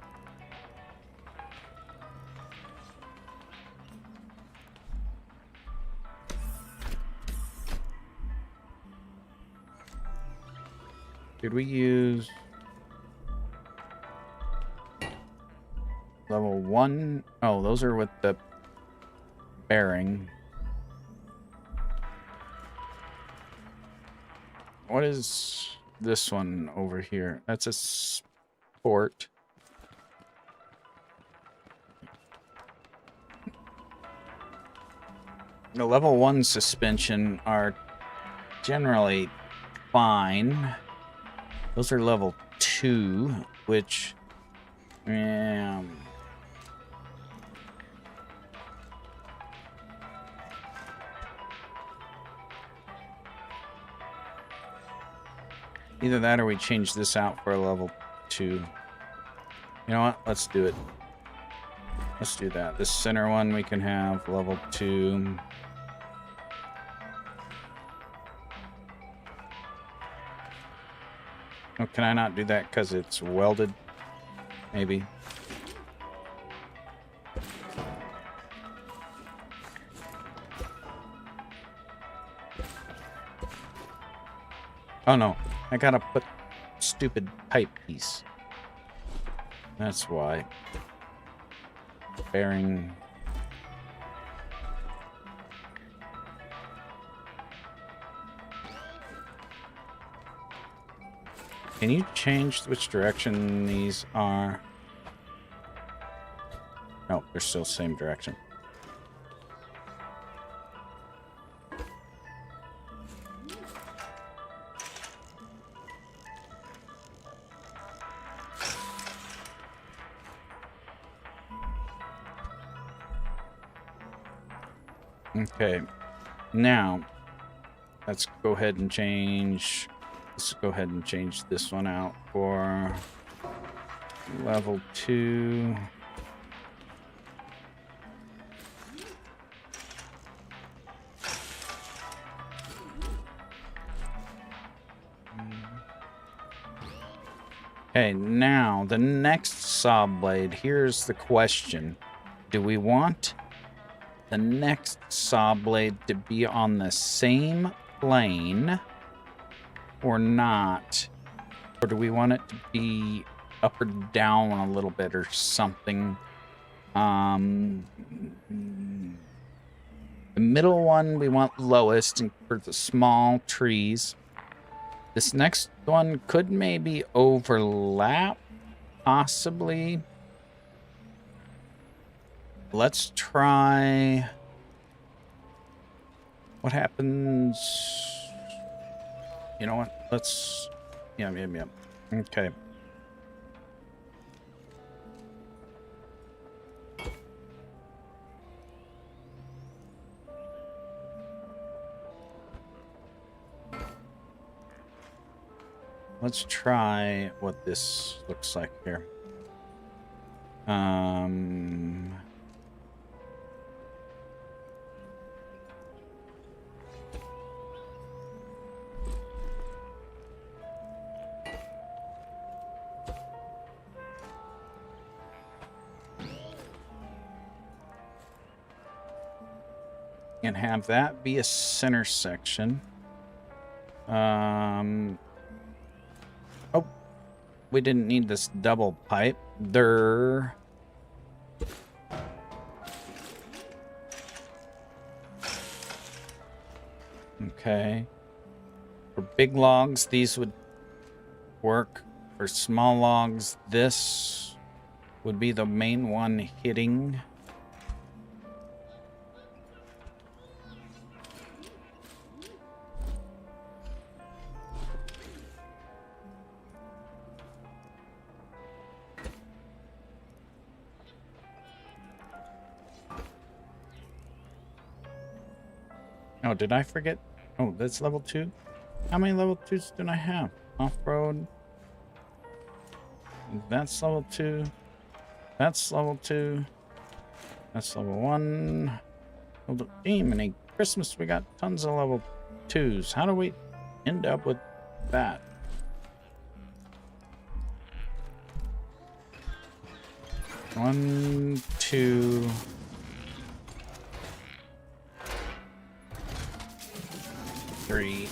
Did we use level 1? Oh, those are with the bearing. What is this one over here? That's a sport. The level 1 suspension are generally fine. Those are level 2, which either that or we change this out for a level 2. You know what? Let's do it. Let's do that. This center one we can have level 2. Oh, can I not do that because it's welded? Maybe. Oh no, I gotta put stupid pipe piece. That's why. Bearing. Can you change which direction these are? No, they're still same direction. Okay, now let's go ahead and change. Let's go ahead and change this one out for level 2. Okay, now the next saw blade. Here's the question. Do we want the next saw blade to be on the same plane or not? Or do we want it to be up or down a little bit or something? The middle one we want lowest and for the small trees. This next one could maybe overlap, possibly. Let's try. What happens? You know what? Let's. Yeah. Okay. Let's try what this looks like here. And have that be a center section. Oh, we didn't need this double pipe. There. Okay. For big logs, these would work. For small logs, this would be the main one hitting. Oh, did I forget? Oh, that's level 2? How many level 2s do I have? Off-road. That's level 2. That's level 2. That's level 1. Demony Christmas, we got tons of level twos. How do we end up with that? One, two. Three.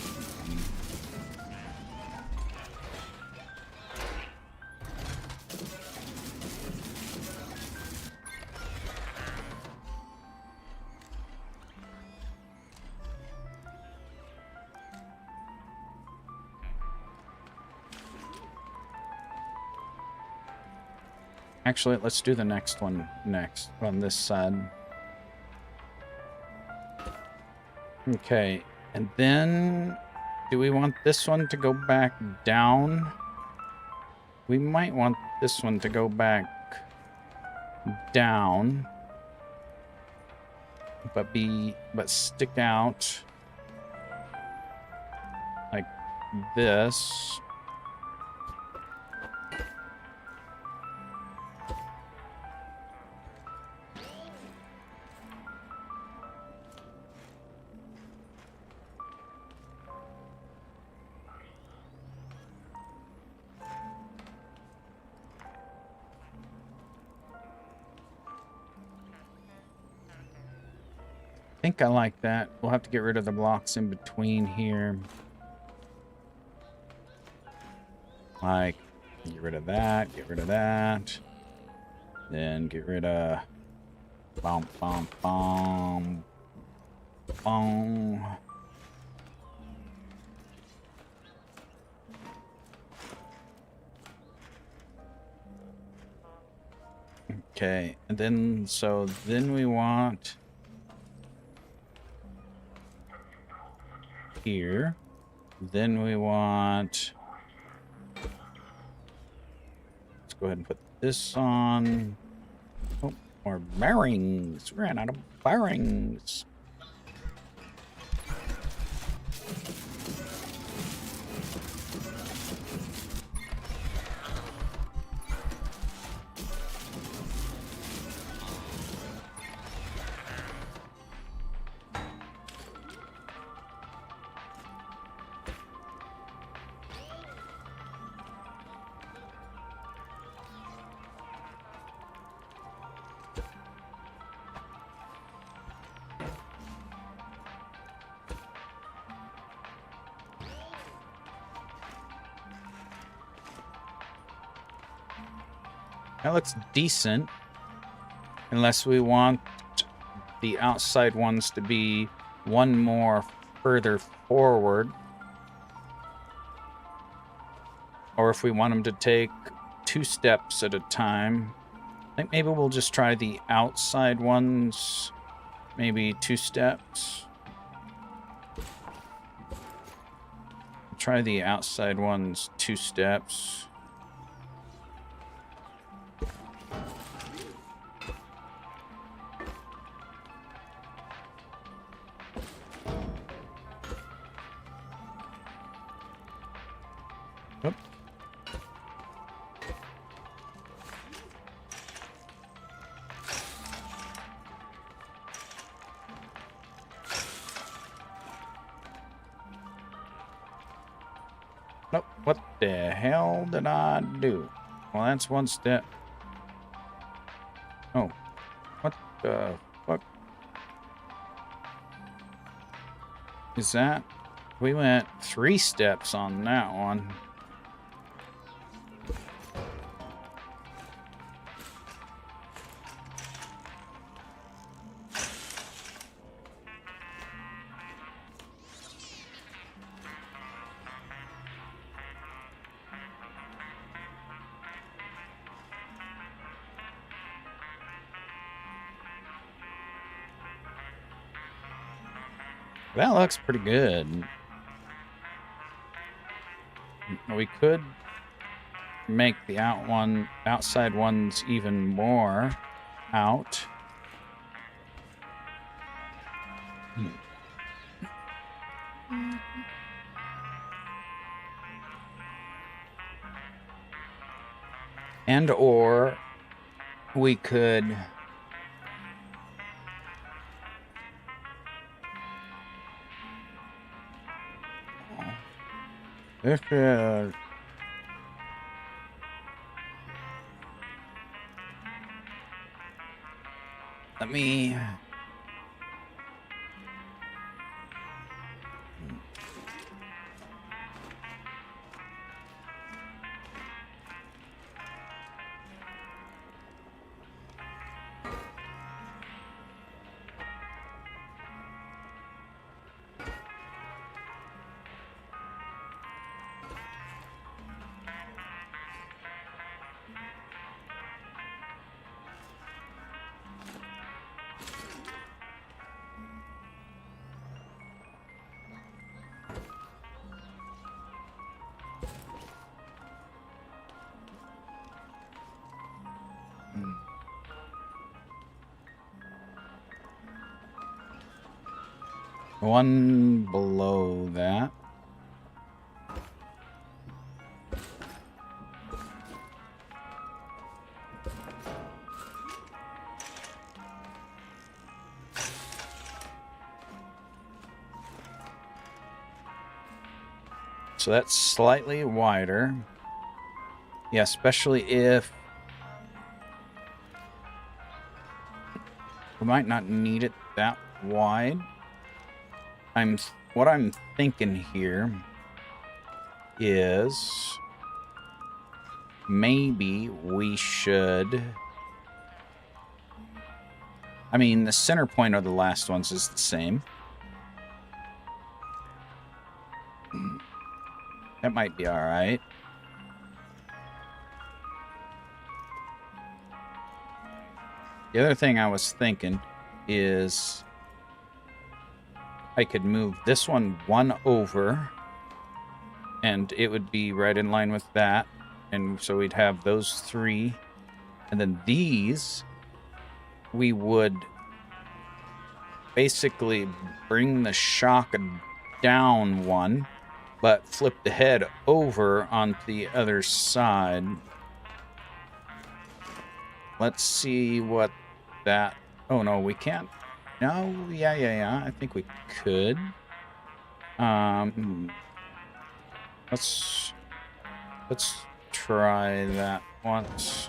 Actually, let's do the next one next on this side. Okay, and then do we want this one to go back down? We might want this one to go back down, but stick out like this. I think I like that. We'll have to get rid of the blocks in between here. Like, get rid of that, get rid of that. Then get rid of... Bom, bom, bom. Bom. Okay, and then, so then we want... here. Then we want... Let's go ahead and put this on. Oh, more bearings. We ran out of bearings. That looks decent, unless we want the outside ones to be one more further forward. Or if we want them to take 2 steps at a time. I think maybe we'll just try the outside ones, maybe 2 steps. Try the outside ones 2 steps. Nope, what the hell did I do? Well, that's 1 step. Oh, what the fuck is that? We went 3 steps on that one. That looks pretty good. We could make the outside ones even more out. And or we could This is... Let me... One below that. So that's slightly wider. Yeah, especially if we might not need it that wide. What I'm thinking here is maybe we should... I mean, the center point of the last ones is the same. That might be all right. The other thing I was thinking is I could move this one over, and it would be right in line with that. And so we'd have those three. And then these, we would basically bring the shock down one, but flip the head over onto the other side. Let's see what that... Oh, no, we can't. No, yeah. I think we could. Let's try that once.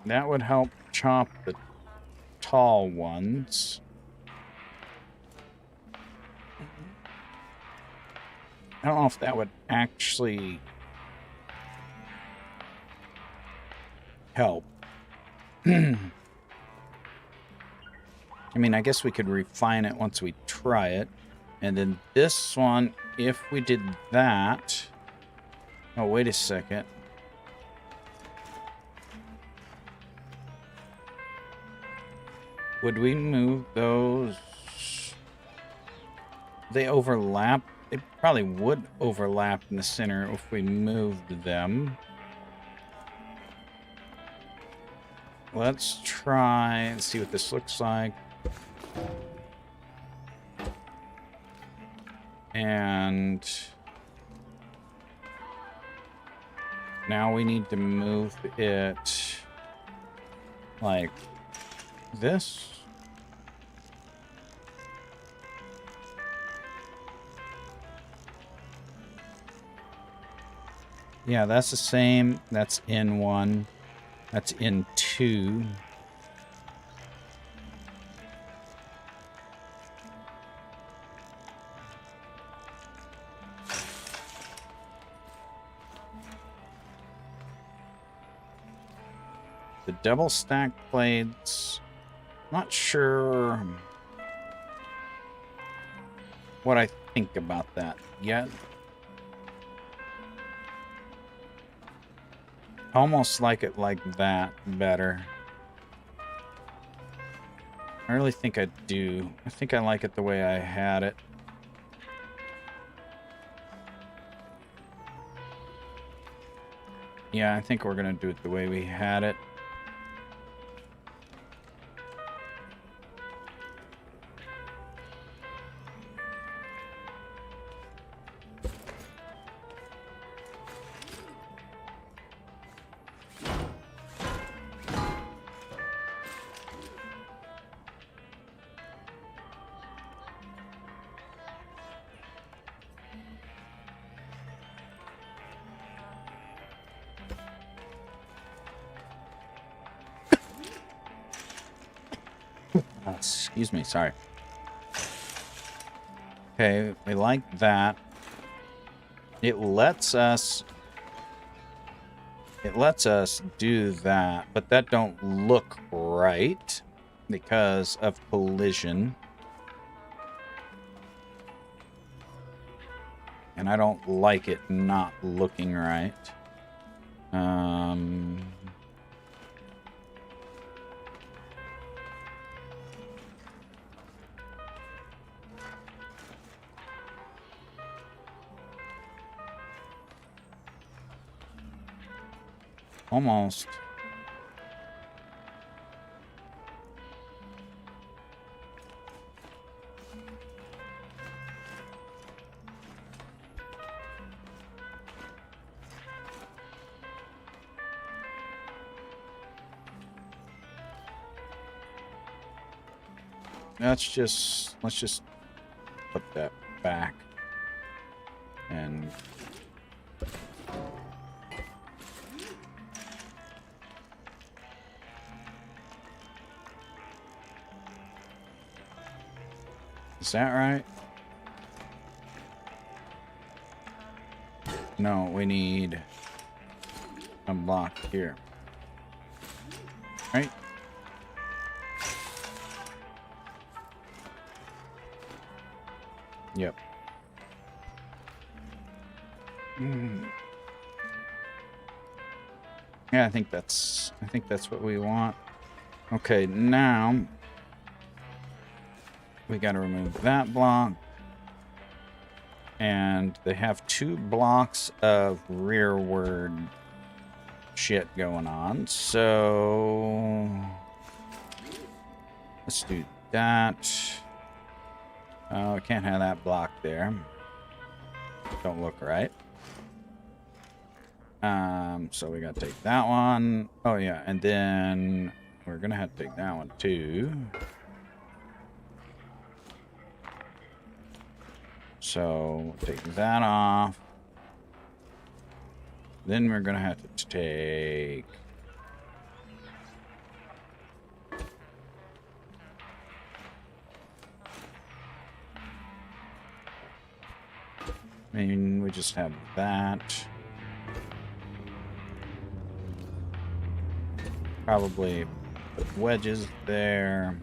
That would help chop the tall ones. I don't know if that would actually help. I mean, I guess we could refine it once we try it. And then this one, if we did that... Oh, wait a second. Would we move those? They overlap. They probably would overlap in the center if we moved them. Let's try and see what this looks like. And now we need to move it like this. Yeah, that's the same. That's in 1. That's in 2. The double stack plates. Not sure what I think about that yet. Almost like it like that better. I really think I do. I think I like it the way I had it. Yeah, I think we're gonna do it the way we had it. Excuse me, sorry. Okay, we like that. It lets us do that, but that don't look right because of collision. And I don't like it not looking right. Almost. Let's just put that back and is that right? No, we need a block here. Right? Yep. Yeah, I think that's what we want. Okay, now we got to remove that block. And they have 2 blocks of rearward shit going on. So let's do that. Oh, I can't have that block there. Don't look right. So we gotta take that one. Oh yeah, and then we're gonna have to take that one too. So take that off. Then we're gonna have to take I mean, we just have that. Probably put wedges there.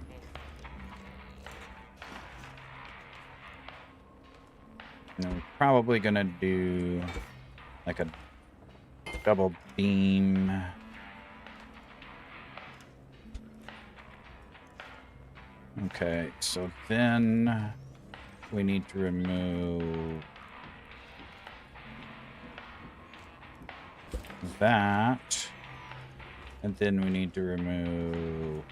And we're probably gonna do like a double beam. Okay, so then we need to remove that. And then we need to remove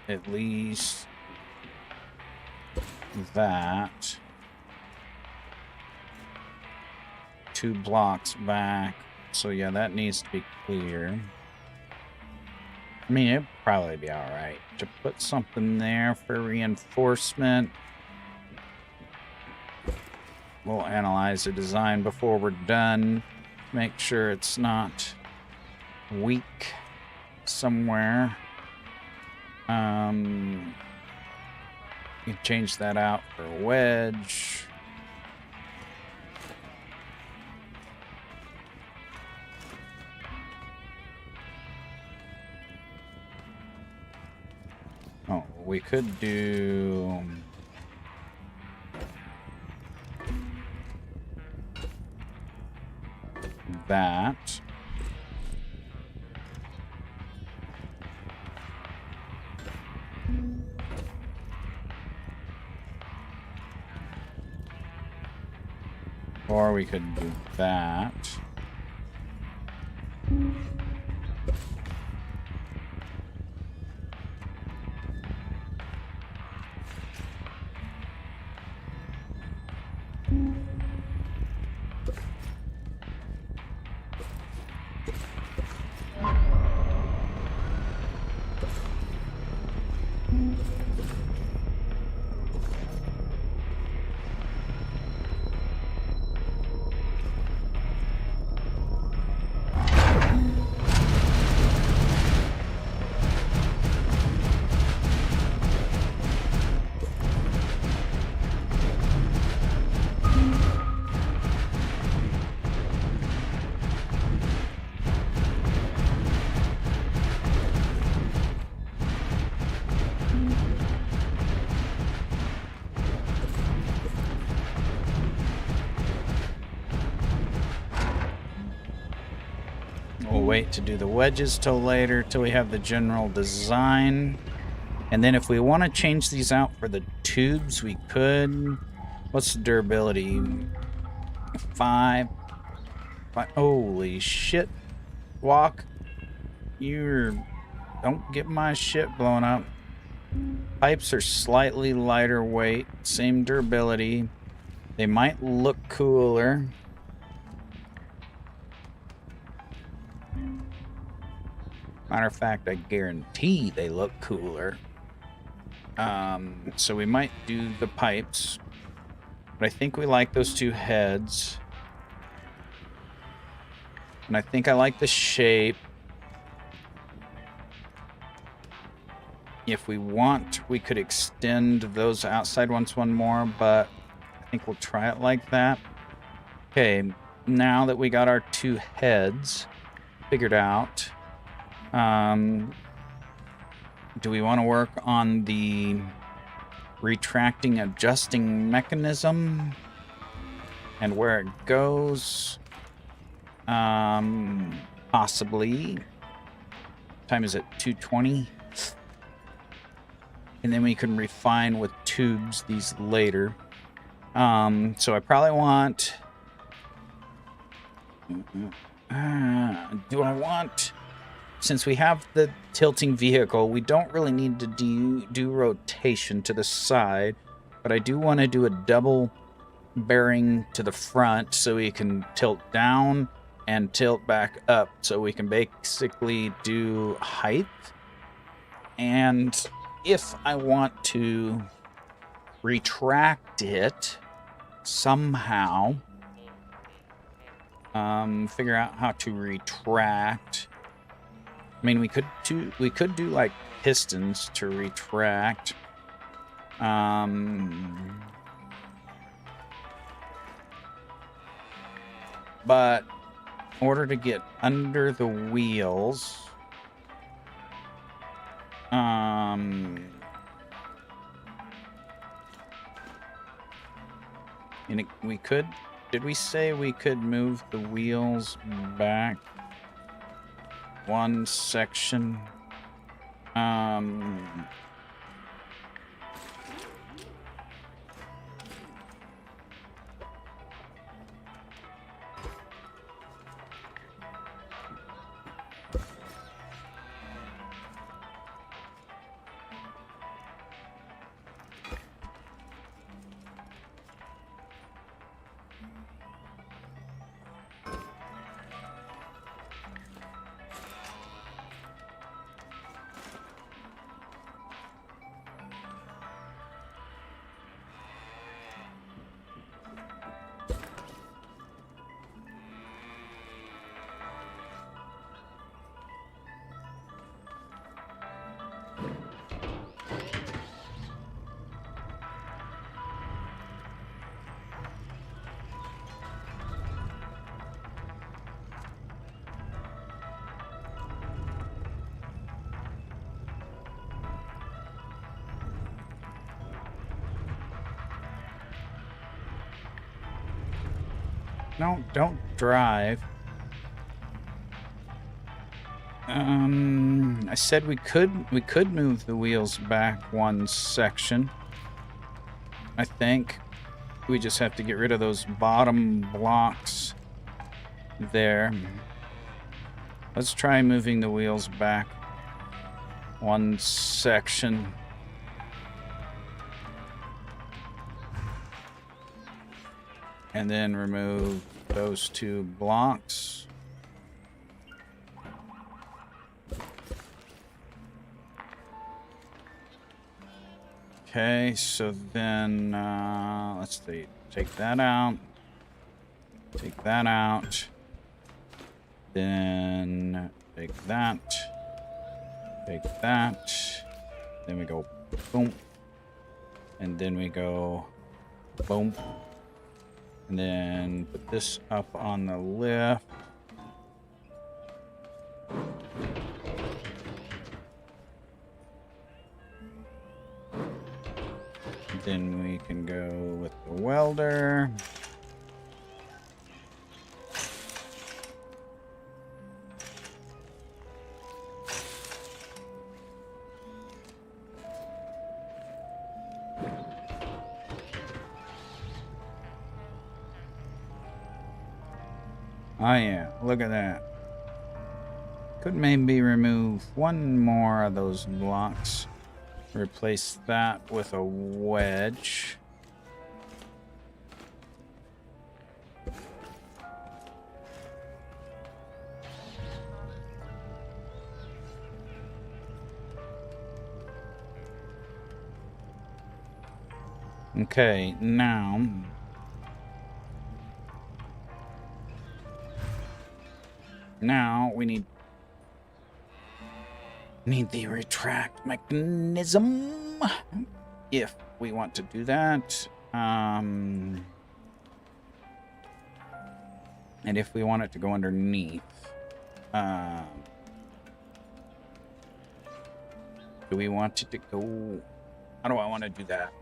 at least that. 2 blocks back. So yeah, that needs to be clear. I mean, it'd probably be alright to put something there for reinforcement. We'll analyze the design before we're done. Make sure it's not weak somewhere. You can change that out for a wedge. Oh, we could do that. Or we could do that. We'll wait to do the wedges till later, till we have the general design. And then if we want to change these out for the tubes, we could. What's the durability? 5. Holy shit. Walk. Don't get my shit blown up. Pipes are slightly lighter weight, same durability. They might look cooler. Matter of fact, I guarantee they look cooler. So we might do the pipes. But I think we like those 2 heads. And I think I like the shape. If we want, we could extend those outside ones one more, but I think we'll try it like that. Okay, now that we got our 2 heads figured out, do we want to work on the retracting adjusting mechanism and where it goes? Possibly. Time is at 2:20. And then we can refine with tubes these later. So I probably want... do I want... Since we have the tilting vehicle, we don't really need to do rotation to the side, but I do want to do a double bearing to the front so we can tilt down and tilt back up, so we can basically do height. And if I want to retract it somehow, figure out how to retract. I mean, we could do like pistons to retract. But in order to get under the wheels, and we could. Did we say we could move the wheels back one section? No, don't drive. I said we could move the wheels back one section, I think. We just have to get rid of those bottom blocks there. Let's try moving the wheels back one section. And then remove those 2 blocks. Okay, so then let's see. Take that out. Take that out. Then take that. Take that. Then we go boom. And then we go boom. And then put this up on the lift. Then we can go with the welder. Oh yeah, look at that. Could maybe remove 1 more of those blocks. Replace that with a wedge. Okay, now we need the retract mechanism if we want to do that. And if we want it to go underneath, do we want it to go? How do I want to do that?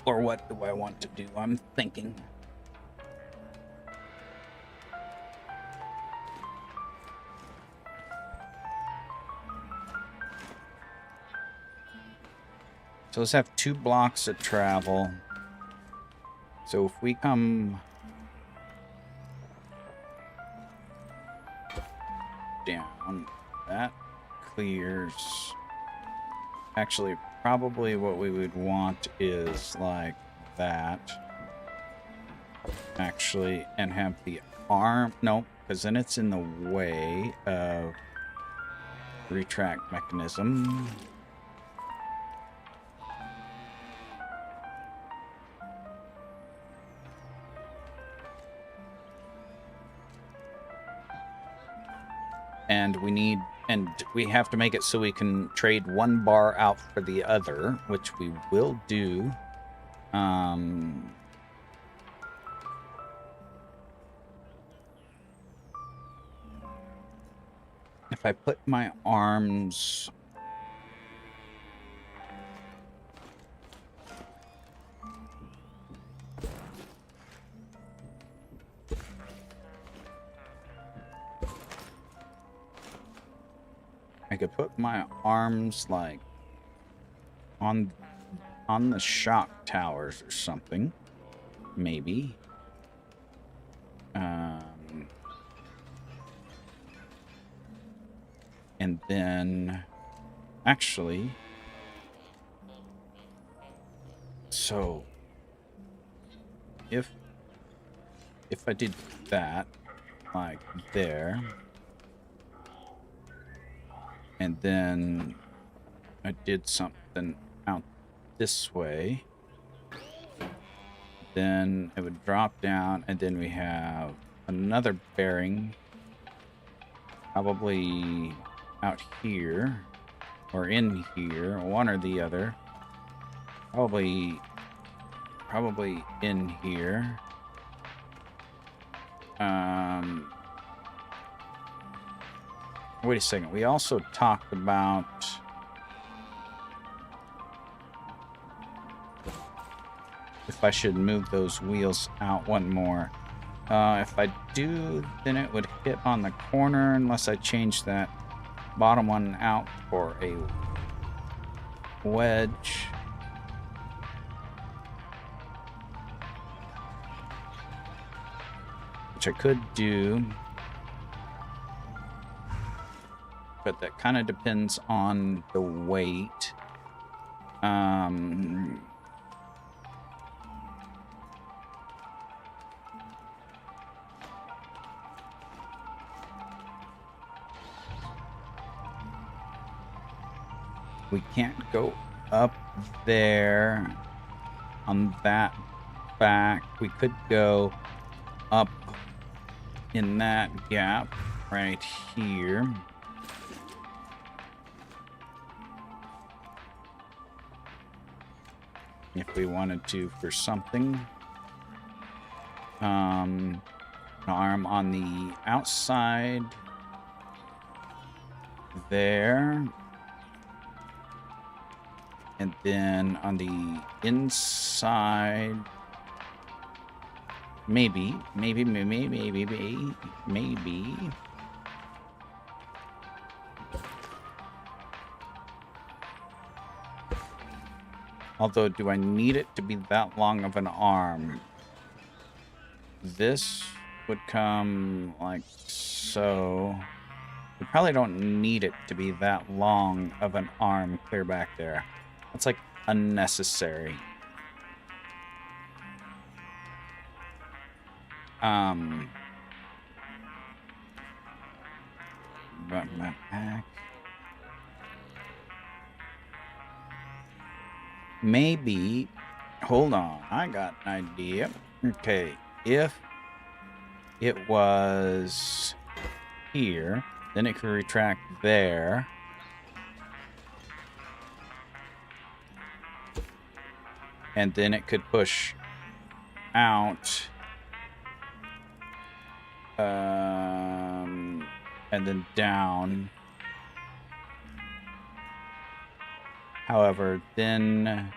Or what do I want to do? I'm thinking. So let's have 2 blocks of travel. So if we come down, that clears. Actually, probably what we would want is like that. Actually, and have the arm. No, because then it's in the way of retract mechanism. And we have to make it so we can trade 1 bar out for the other, which we will do. If I put my arms... I could put my arms like on the shock towers or something, maybe. And then actually, so if I did that like there, and then I did something out this way, then it would drop down, and then we have another bearing probably out here or in here, one or the other. Probably in here. Wait a second. We also talked about if I should move those wheels out one more. If I do, then it would hit on the corner unless I change that bottom one out for a wedge. Which I could do. But that kind of depends on the weight. We can't go up there on that back. We could go up in that gap right here. If we wanted to for something. An arm on the outside there. And then on the inside, maybe. Although, do I need it to be that long of an arm? This would come like so. We probably don't need it to be that long of an arm clear back there. It's like unnecessary. Back. Maybe, hold on, I got an idea. Okay, if it was here, then it could retract there. And then it could push out. And then down. However, then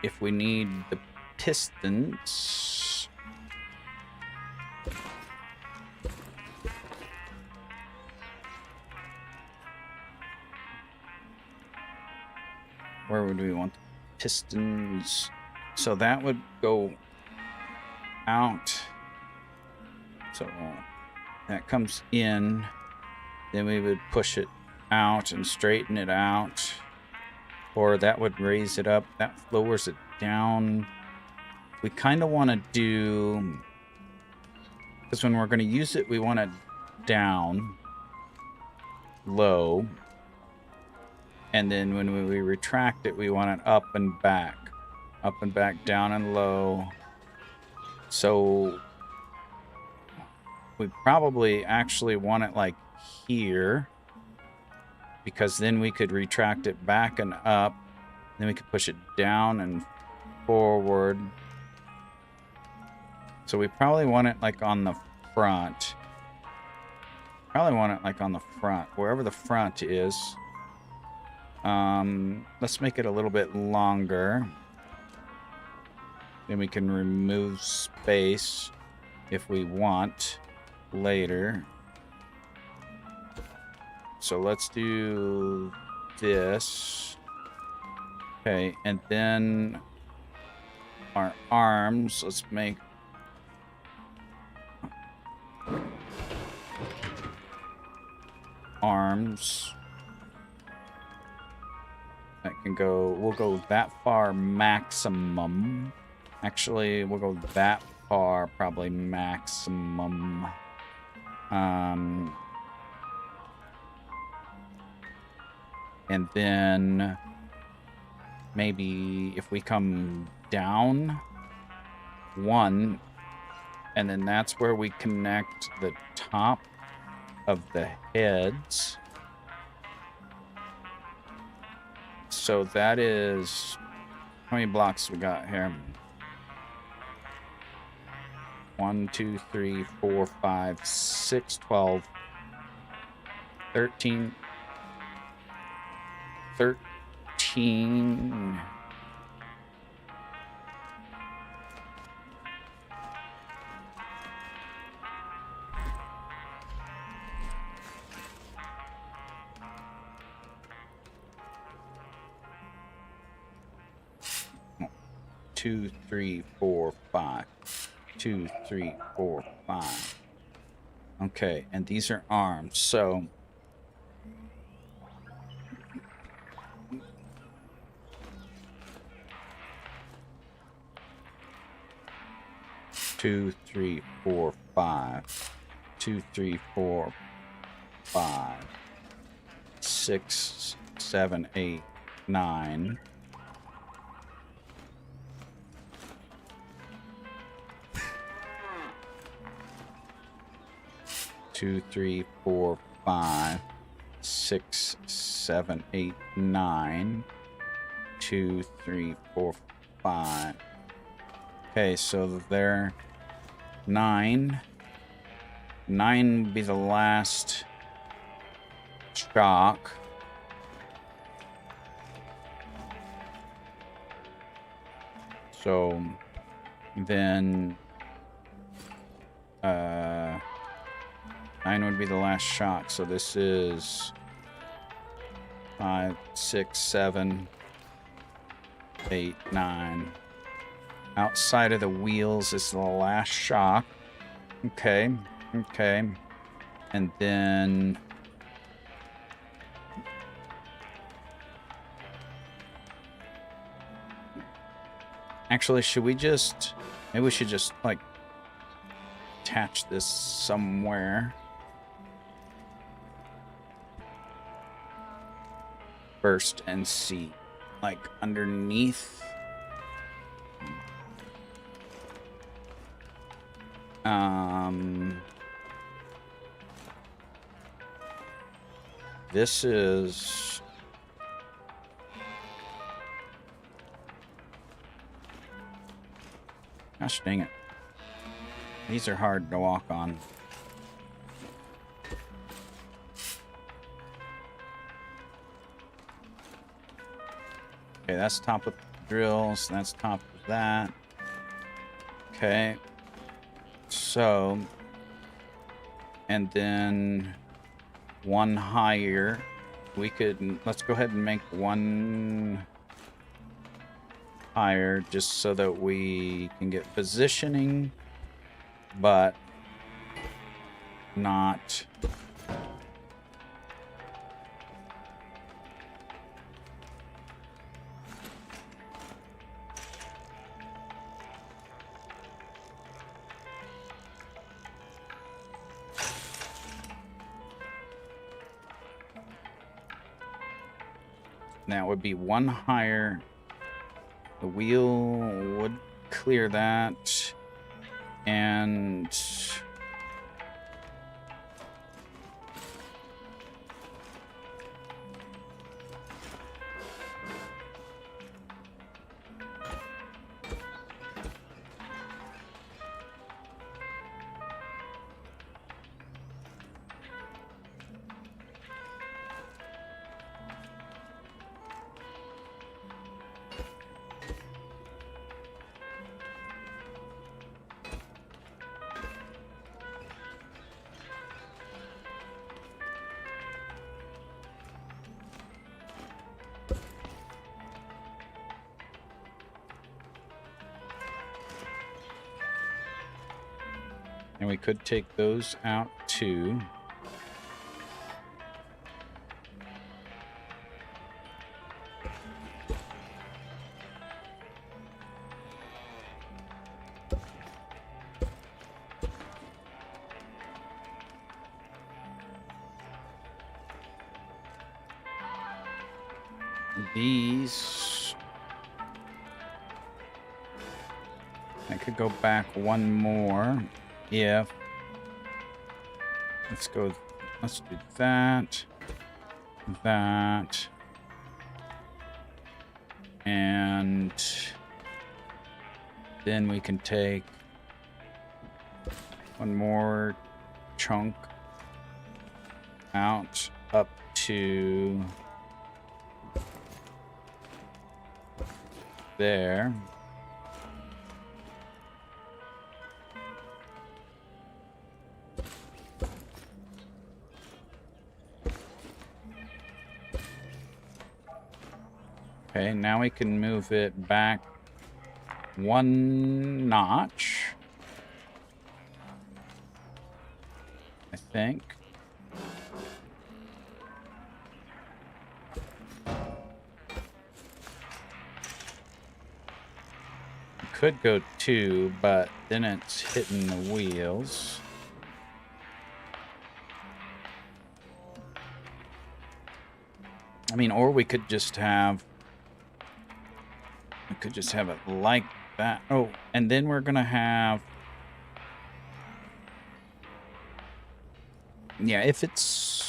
if we need the pistons, where would we want the pistons? So that would go out. So that comes in, then we would push it out and straighten it out, or that would raise it up, that lowers it down. We kind of want to do, because when we're going to use it, we want it down low, and then when we retract it, we want it up and back, down and low. So we probably actually want it like here, because then we could retract it back and up. Then we could push it down and forward. So we probably want it like on the front. Wherever the front is. Let's make it a little bit longer. Then we can remove space if we want later. So let's do this. Okay, and then our arms, let's make arms. That can go, we'll go that far maximum. Actually, we'll go that far, probably maximum. And then maybe if we come down one, and then that's where we connect the top of the heads. So that is, how many blocks we got here? 1, 2, 3, 4, 5, 6, 12, 13, 13. 2, 3, 4, 5. 2, 3, 4, 5. Okay, and these are arms, so... Two, 3, 4, 5. 2, 3, 4, 5. 6, 7, 8, 9. Two, 3, 4, 5, 6, 7, 8, 9. 2, 3, 4, 5. Okay, so there 9. 9 would be the last shock. So then 9 would be the last shock. So this is 5, 6, 7, 8, 9. Outside of the wheels is the last shock. Okay. Okay. And then actually, should we just... Maybe we should just, like, attach this somewhere. First and see. Like, underneath. This is... Gosh dang it. These are hard to walk on. Okay, that's top of the drills. That's top of that. Okay. So, and then one higher. We could, let's go ahead and make one higher just so that we can get positioning, but not that would be one higher. The wheel would clear that. And we could take those out too. These... I could go back one more if... Let's do that, that, and then we can take one more chunk out up to there. Okay, now we can move it back one notch, I think. Could go 2, but then it's hitting the wheels. I mean, or we could just have it like that. Oh, and then we're gonna have, yeah, if it's,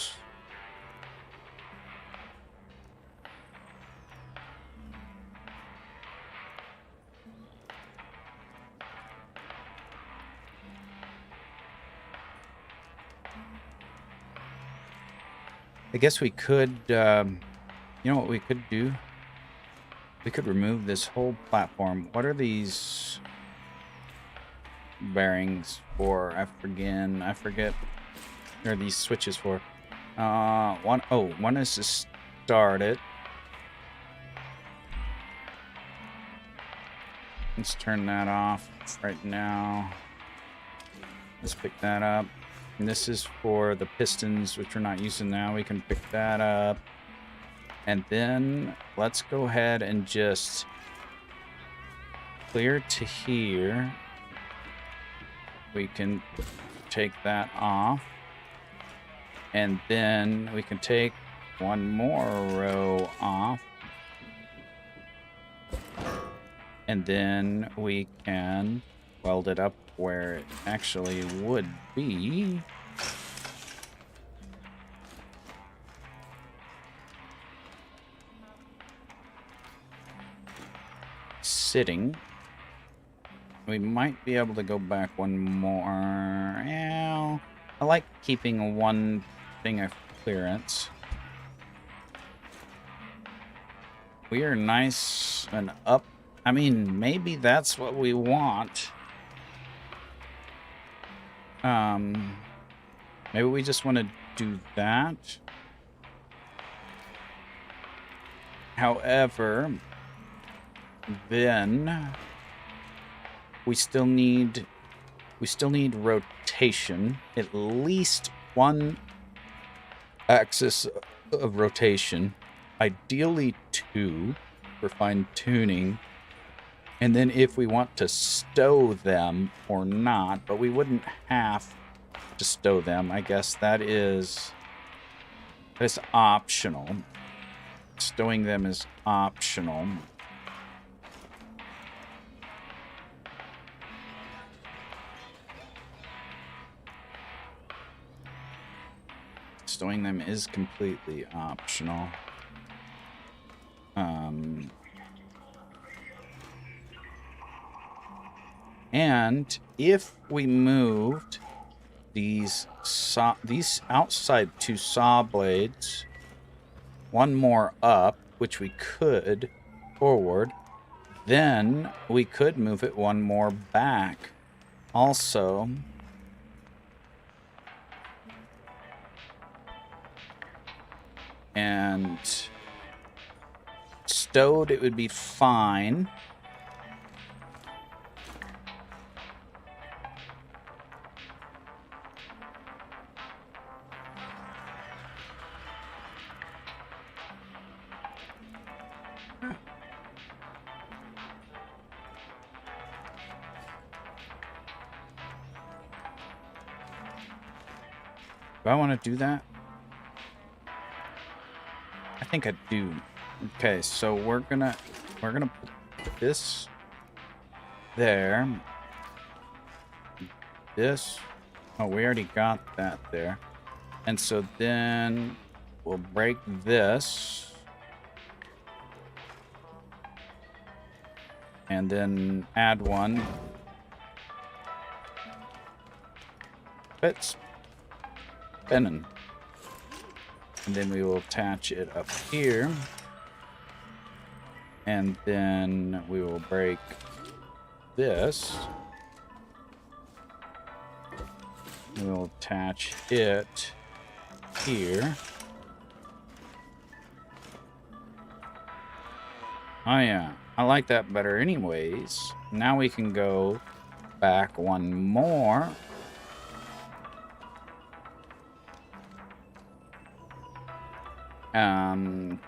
I guess we could, you know what we could do? We could remove this whole platform. What are these bearings for? I forget. What are these switches for? One is to start it. Let's turn that off right now. Let's pick that up. And this is for the pistons, which we're not using now. We can pick that up. And then let's go ahead and just clear to here. We can take that off. And then we can take one more row off. And then we can weld it up where it actually would be. Sitting. We might be able to go back one more. Yeah, I like keeping one thing of clearance. We are nice and up. I mean, maybe that's what we want. Maybe we just want to do that. However, then we still need rotation, at least one axis of rotation, ideally 2 for fine tuning. And then if we want to stow them or not, but we wouldn't have to stow them. I guess that is optional. Stowing them is optional. Stowing them is completely optional. And if we moved these outside 2 saw blades, one more up, which we could forward, then we could move it one more back also. And stowed, it would be fine. Do I want to do that? I think I do. Okay, so we're gonna put this there. This. Oh, we already got that there. And so then we'll break this. And then add one. It's spinning. And then we will attach it up here. And then we will break this. We will attach it here. Oh yeah, I like that better anyways. Now we can go back one more.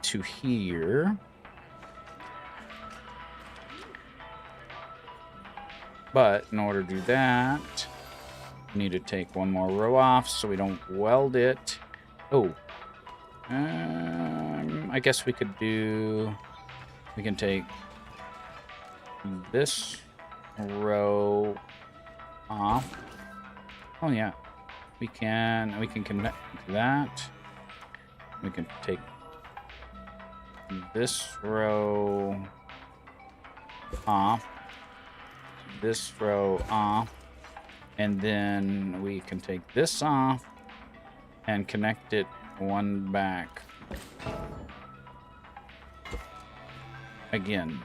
To here. But in order to do that, we need to take one more row off so we don't weld it. Oh. I guess we could do... We can take this row off. Oh, yeah. We can connect that. We can take this row off. This row off. And then we can take this off and connect it one back. Again.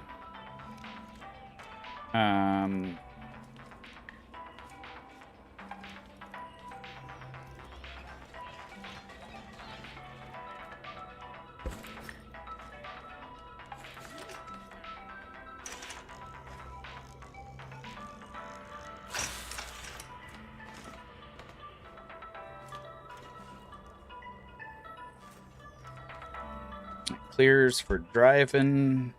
Clears for driving.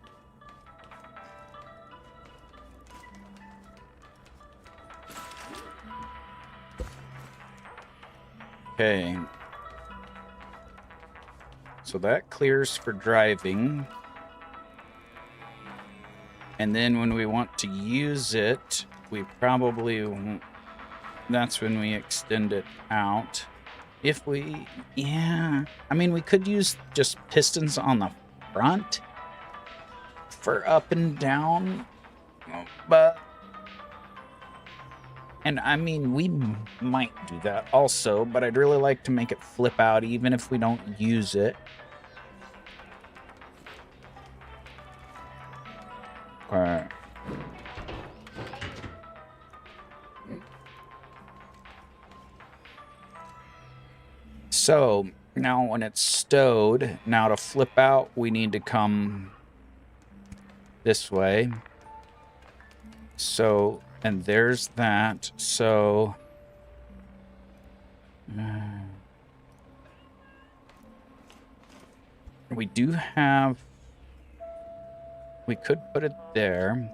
Okay. So that clears for driving. And then when we want to use it, we probably won't. That's when we extend it out. If we, yeah, I mean, we could use just pistons on the front for up and down, but, and I mean, we might do that also, but I'd really like to make it flip out even if we don't use it. Okay. So now when it's stowed, now to flip out, we need to come this way. So, and there's that. So, we do have, we could put it there.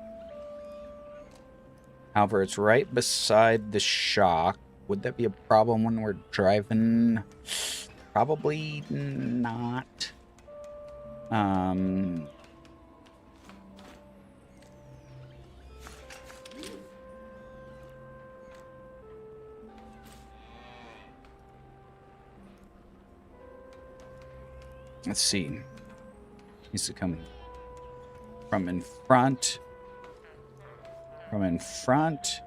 However, it's right beside the shock. Would that be a problem when we're driving? Probably not. Let's see. Needs to come from in front. From in front.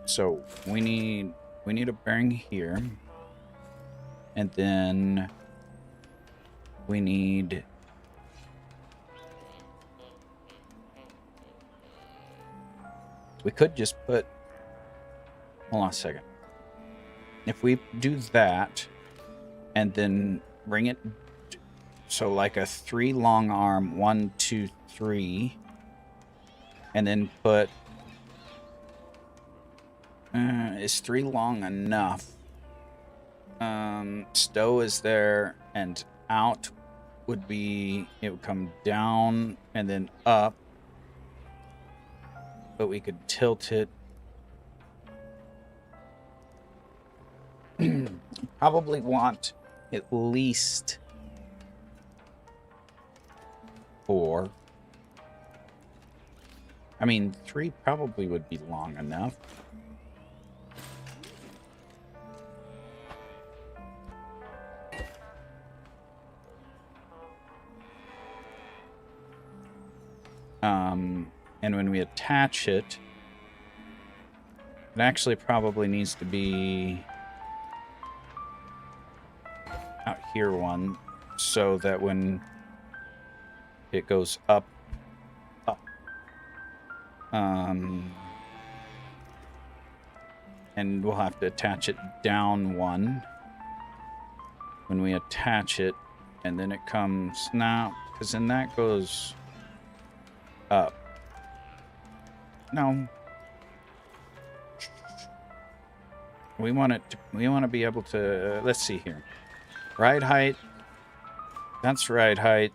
So we need a bearing here, and then we need we could just put, hold on a second. If we do that and then bring it, so like a 3 long arm, 1, 2, 3, and then put, is 3 long enough? Stow is there, and out would be, it would come down and then up, but we could tilt it. Probably want at least 4. I mean, 3 probably would be long enough. And when we attach it, it actually probably needs to be out here one, so that when it goes up, and we'll have to attach it down one. when we attach it, and then it comes now, because then that goes up. No. We want it to, we want to be able to, let's see here. Ride height. That's ride height.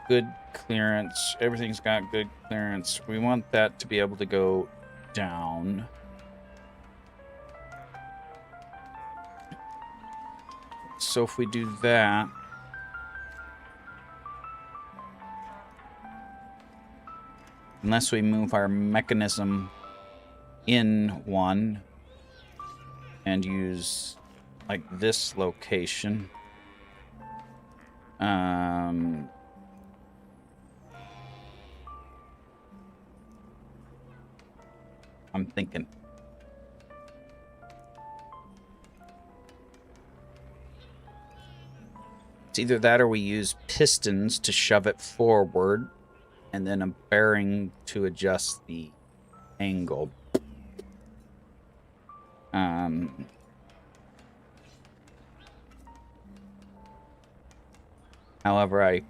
Good clearance. Everything's got good clearance. We want that to be able to go down. So if we do that, unless we move our mechanism in one and use like this location, I'm thinking. It's either that or we use pistons to shove it forward and then a bearing to adjust the angle. However, I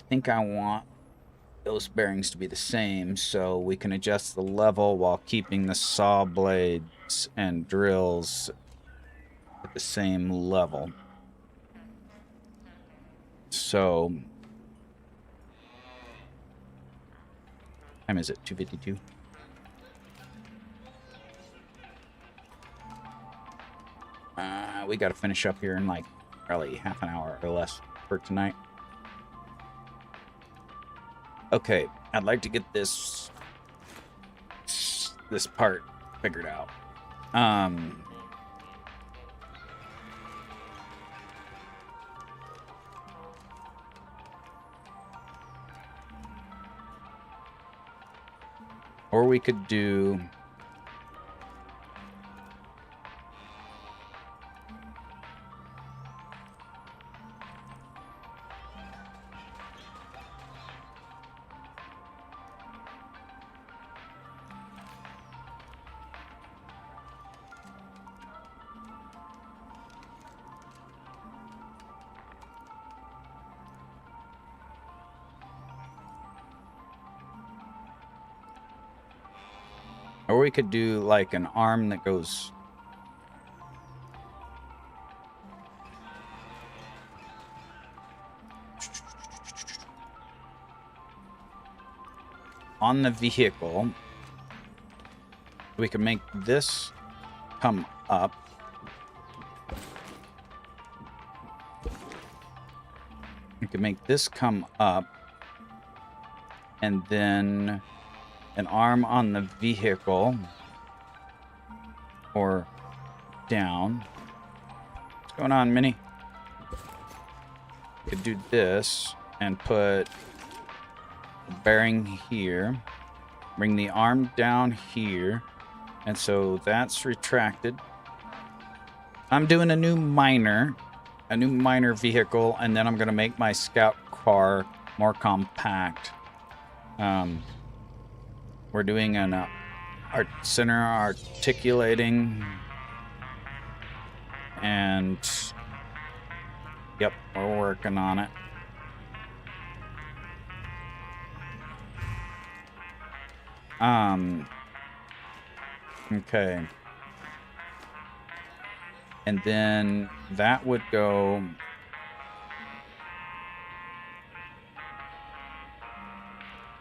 think I want those bearings to be the same so we can adjust the level while keeping the saw blades and drills at the same level. So, time is it? 2:52. We got to finish up here in like probably half an hour or less for tonight. Okay, I'd like to get this part figured out. Or we could do like an arm that goes on the vehicle. We can make this come up. We can make this come up, and then an arm on the vehicle or down. What's going on, Minnie? Could do this and put a bearing here, bring the arm down here, and so that's retracted. I'm doing a new minor vehicle, and then I'm going to make my scout car more compact. We're doing an center articulating, and yep, we're working on it. Okay. And then that would go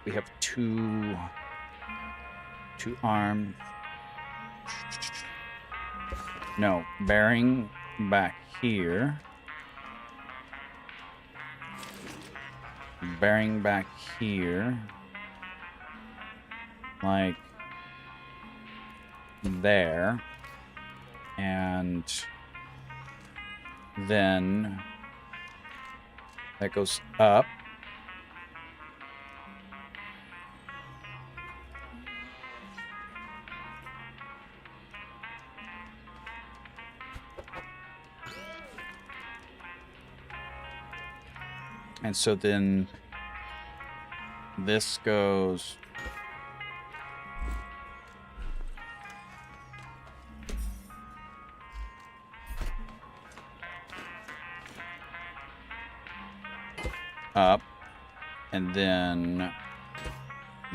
we have two arms. No, bearing back here. Bearing back here. Like there. And then that goes up. And so then this goes up, and then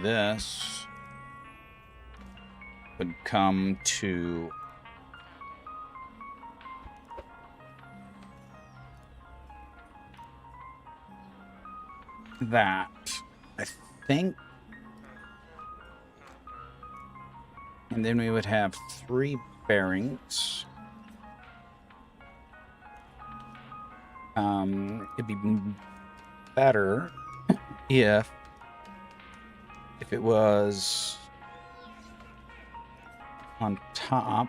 this would come to that, I think. And then we would have 3 bearings. It'd be better if it was on top.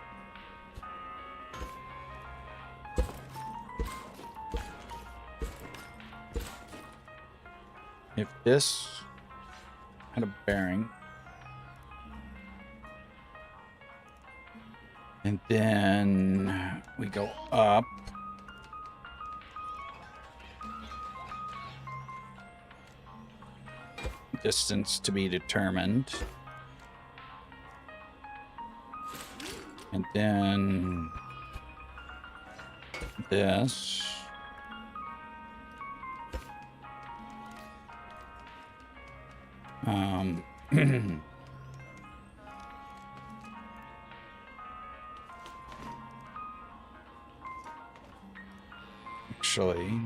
If this had a bearing, and then we go up, distance to be determined, and then this. Actually,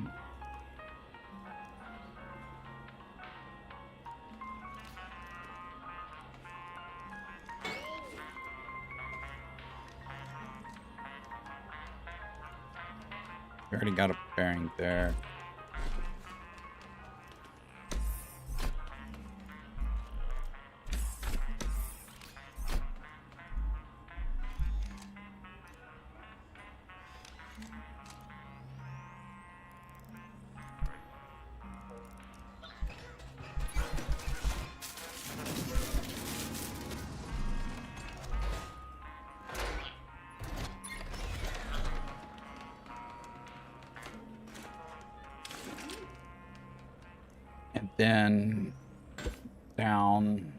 we already got a bearing there. And then down.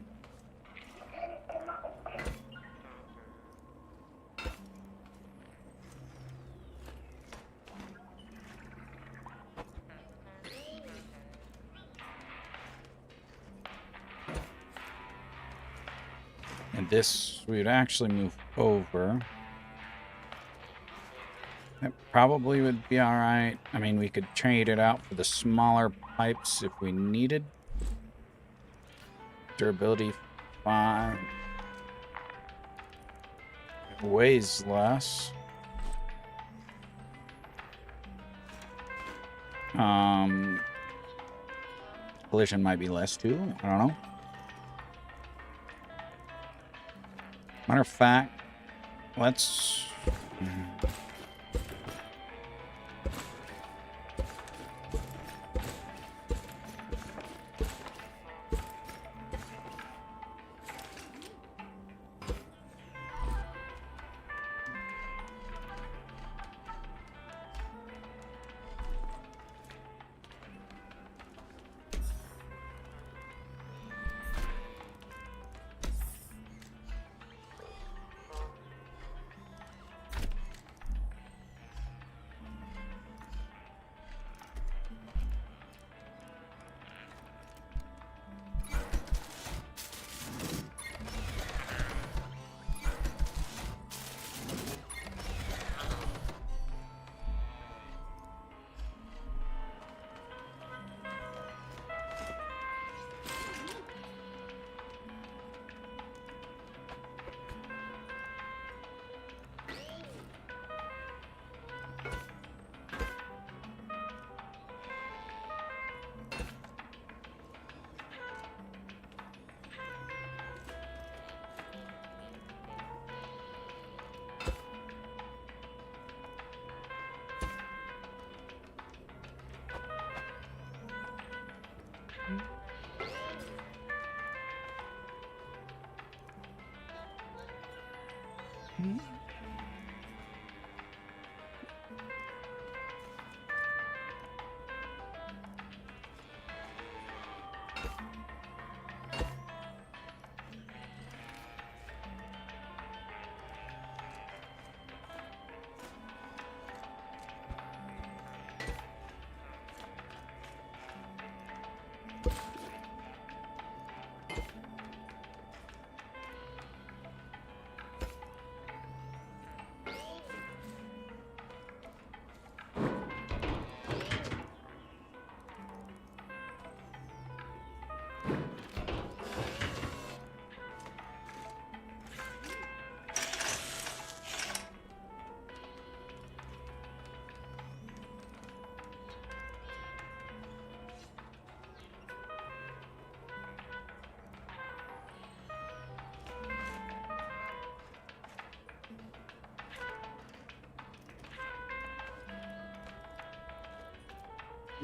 And this, we would actually move over. That probably would be all right. I mean, we could trade it out for the smaller pipes if we needed. Durability 5. It weighs less. Collision might be less too. I don't know. Matter of fact, let's...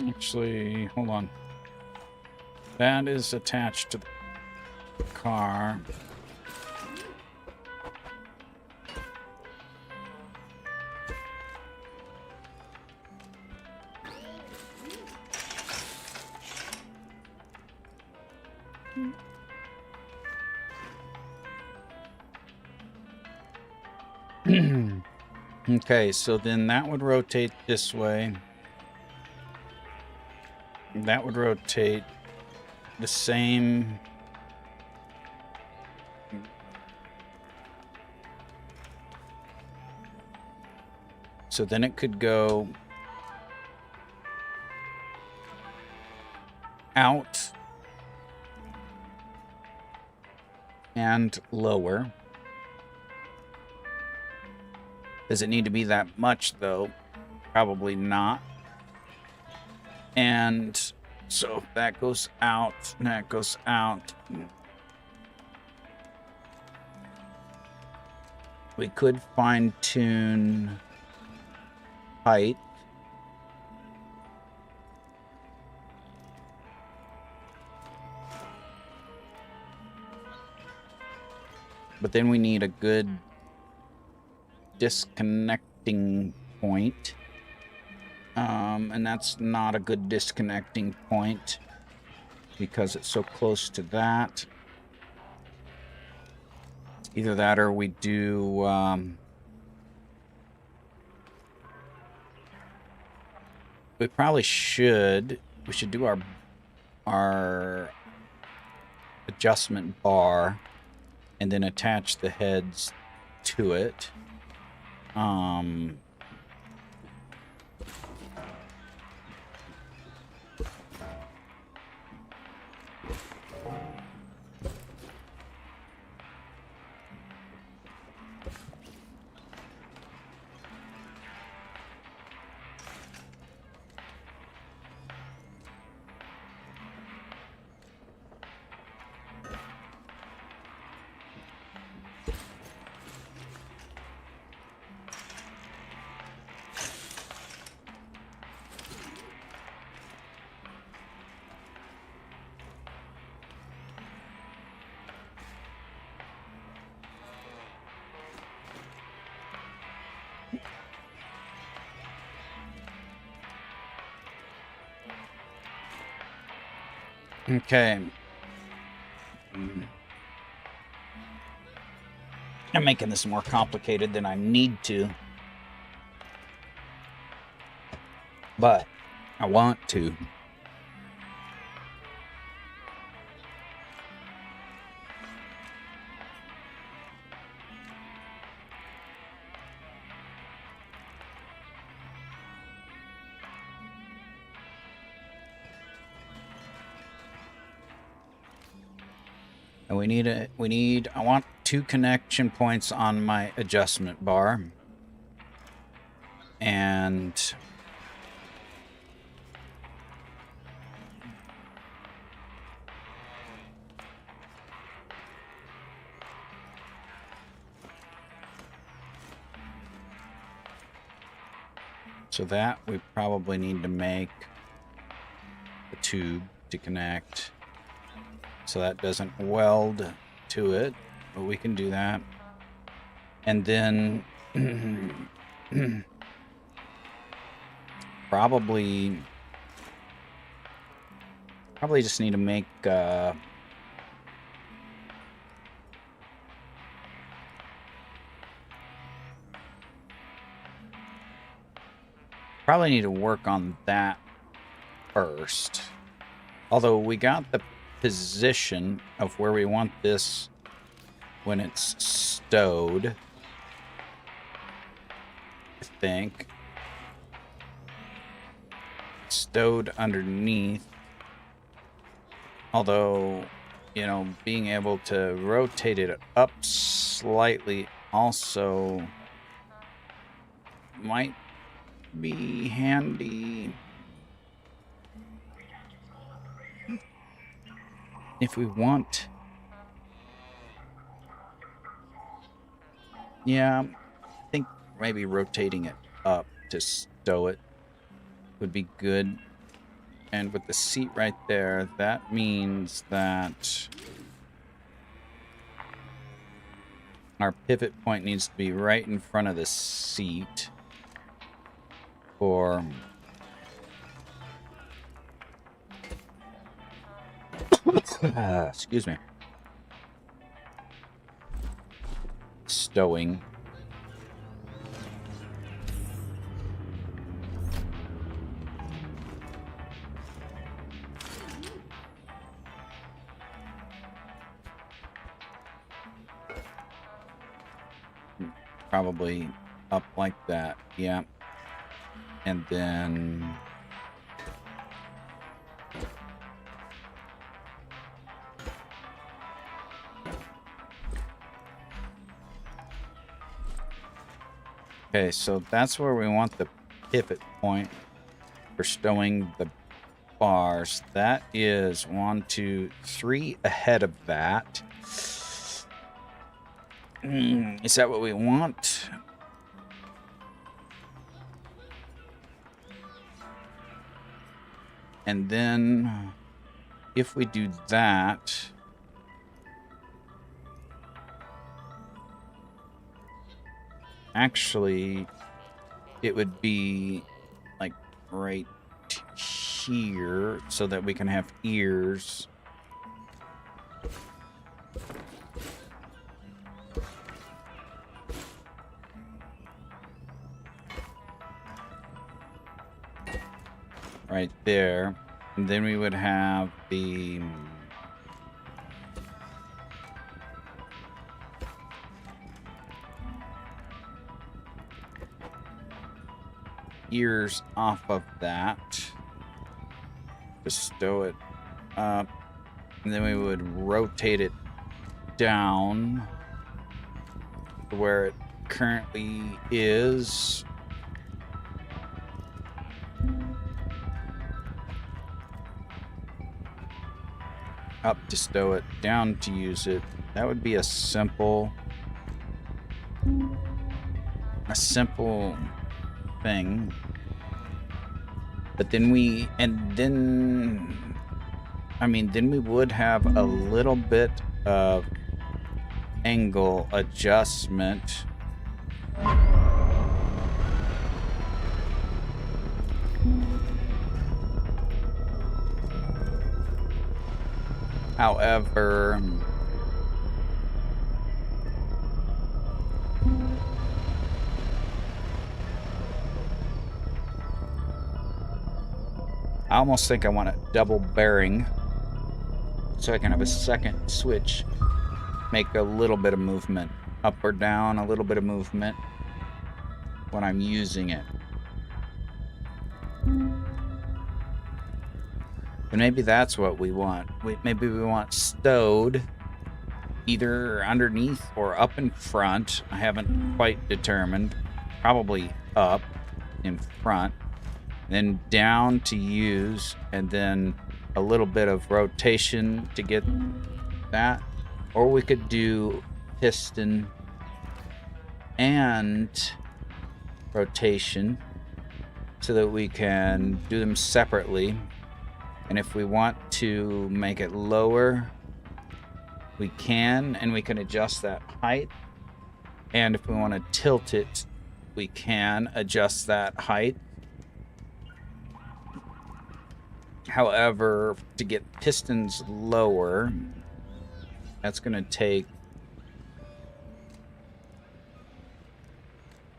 Actually, hold on. That is attached to the car. Okay, so then that would rotate this way. That would rotate the same. So then it could go out and lower. Does it need to be that much, though? Probably not. And so that goes out, and that goes out. We could fine-tune height. But then we need a good disconnecting point. And that's not a good disconnecting point because it's so close to that. Either that or we do we probably should do our adjustment bar and then attach the heads to it. Okay. I'm making this more complicated than I need to. But I want to. And I want 2 connection points on my adjustment bar. And so that we probably need to make a tube to connect. So that doesn't weld to it, but we can do that. And then probably just need to make probably need to work on that first. Although we got the position of where we want this when it's stowed, I think. Stowed underneath. Although, you know, being able to rotate it up slightly also might be handy. If we want. Yeah, I think maybe rotating it up to stow it would be good. And with the seat right there, that means that our pivot point needs to be right in front of the seat for excuse me, stowing. Probably up like that, yeah. And then okay, so that's where we want the pivot point for stowing the bars. That is 1, 2, 3 ahead of that. Is that what we want? And then if we do that, actually it would be like right here so that we can have ears. Right there. And then we would have the ears off of that. Just stow it up. And then we would rotate it down to where it currently is. Up to stow it, down to use it. That would be a simple thing. But then then we would have a little bit of angle adjustment. However, I almost think I want a double bearing so I can have a second switch, make a little bit of movement up or down, a little bit of movement when I'm using it. And maybe that's what we want. Maybe we want stowed either underneath or up in front. I haven't quite determined. Probably up in front. Then down to use, and then a little bit of rotation to get that. Or we could do piston and rotation so that we can do them separately. And if we want to make it lower, we can, and we can adjust that height. And if we want to tilt it, we can adjust that height. However, to get pistons lower, that's going to take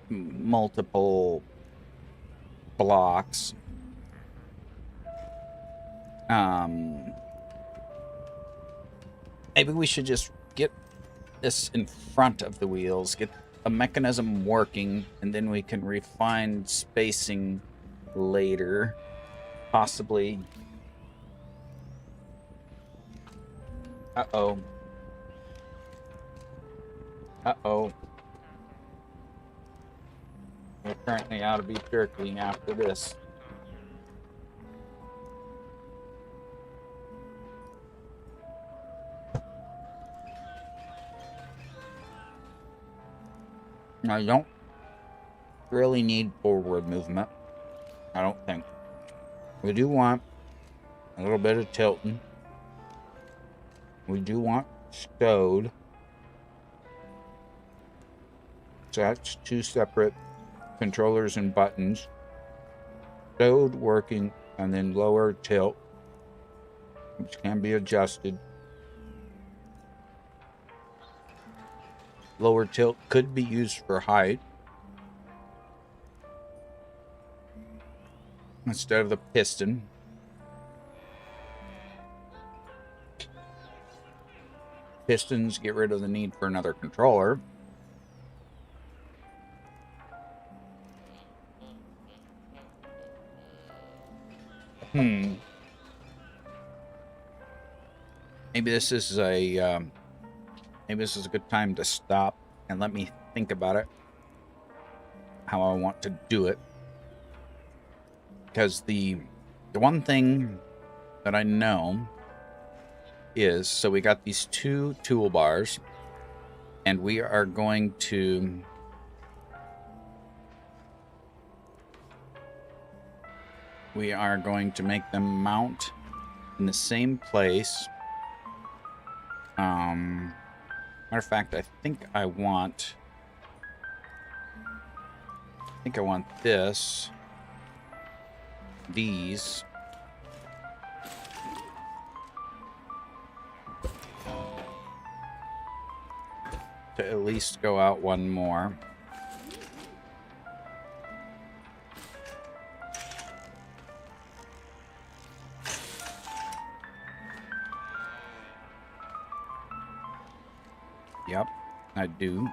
multiple blocks. Maybe we should just get this in front of the wheels, get a mechanism working, and then we can refine spacing later. Possibly. Uh-oh. Uh-oh. We're currently out of beef jerky after this. Now, you don't really need forward movement, I don't think. We do want a little bit of tilting. We do want stowed. So that's two separate controllers and buttons. Stowed working, and then lower tilt, which can be adjusted. Lower tilt could be used for height instead of the piston. Pistons get rid of the need for another controller. Maybe this is a good time to stop and let me think about it, how I want to do it. Because the one thing that I know is, so we got these two toolbars, and we are going to make them mount in the same place. Matter of fact, I think I want these to at least go out one more. Yep, I do.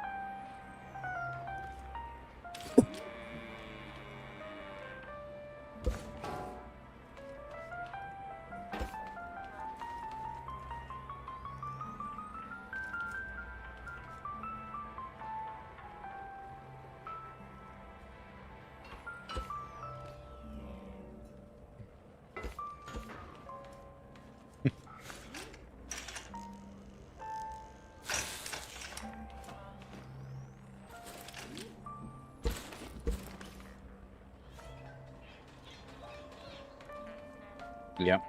Yep.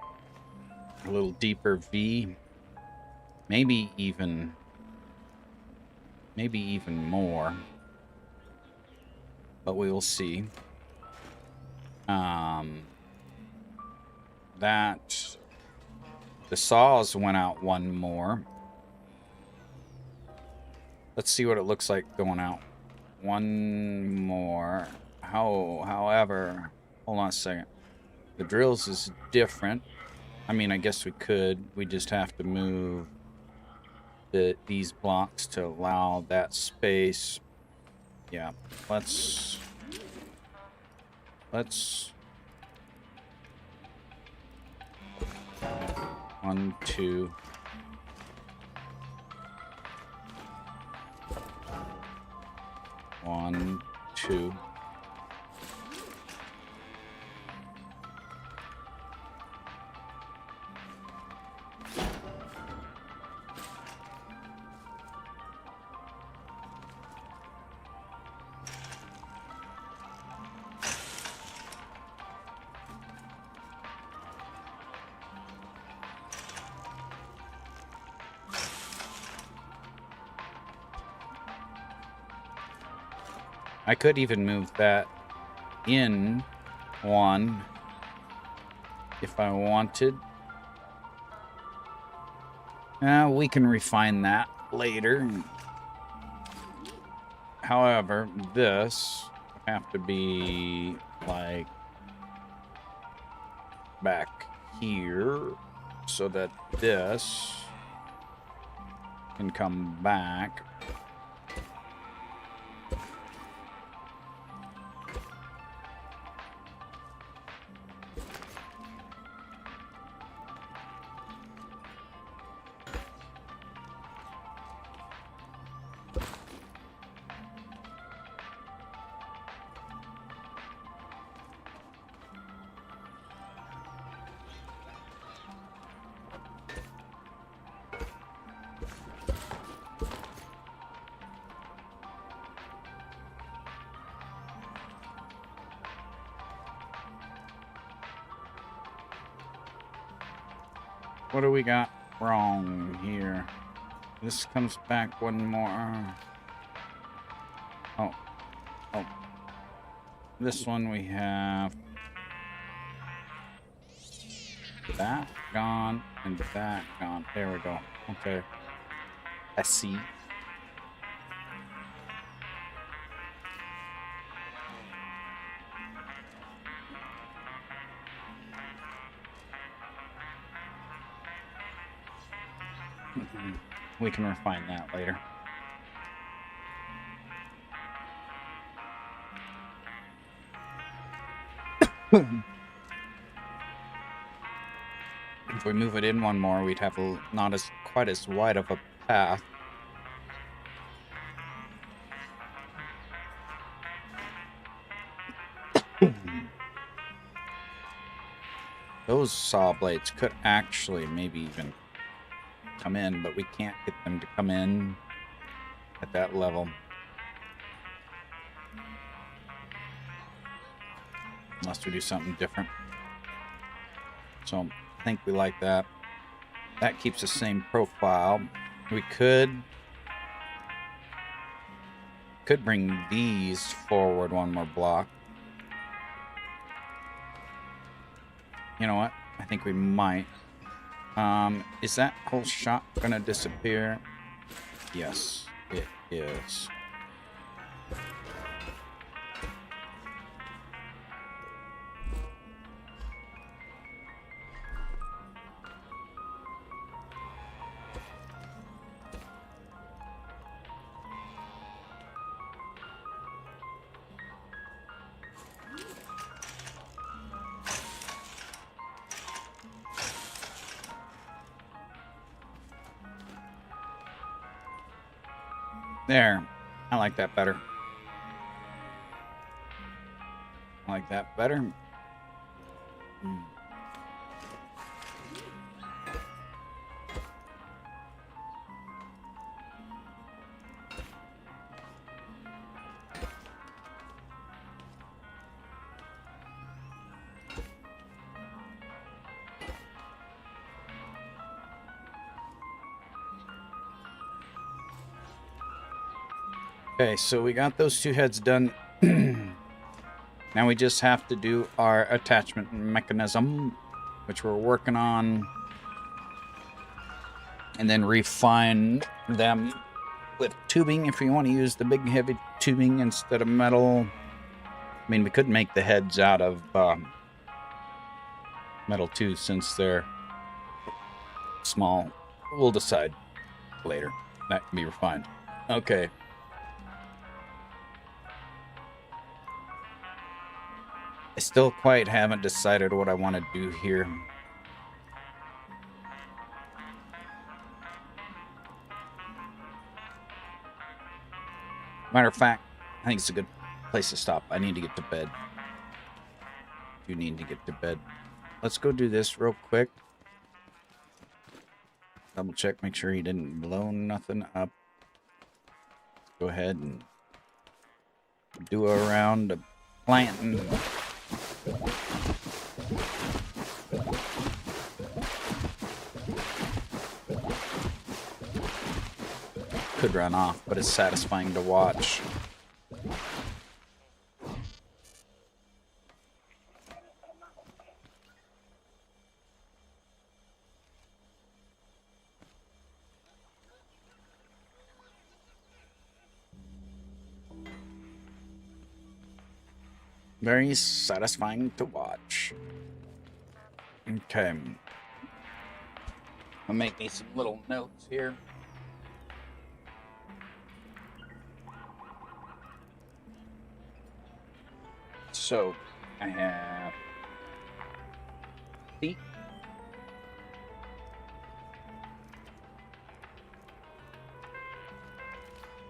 A little deeper V. Maybe even more. But we will see. That the saws went out one more. Let's see what it looks like going out one more. However, hold on a second. The drills is different. I mean, I guess we could. We just have to move these blocks to allow that space. Yeah, let's 1, 2. One, two. I could even move that in one if I wanted. We can refine that later. However, this would have to be like back here so that this can come back. What do we got wrong here? This comes back one more. Oh. Oh. This one we have that gone and that gone. There we go. Okay. I see. We can refine that later. If we move it in one more, we'd have not as quite as wide of a path. Those saw blades could actually maybe even come in, but we can't get them to come in at that level. Unless we do something different. So I think we like that. That keeps the same profile. We could bring these forward one more block. You know what? I think we might. Is that whole shot gonna disappear? Yes, it is. There. I like that better. I like that better. Okay, so we got those two heads done. Now we just have to do our attachment mechanism, which we're working on, and then refine them with tubing if you want to use the big heavy tubing instead of metal. I mean, we could make the heads out of metal too, since they're small. We'll decide later. That can be refined. Okay. I still quite haven't decided what I want to do here. Matter of fact, I think it's a good place to stop. I need to get to bed. You need to get to bed. Let's go do this real quick. Double check, make sure he didn't blow nothing up. Go ahead and do a round of planting. Could run off, but it's satisfying to watch. Very satisfying to watch. Okay. I'll make me some little notes here. So, I have feet.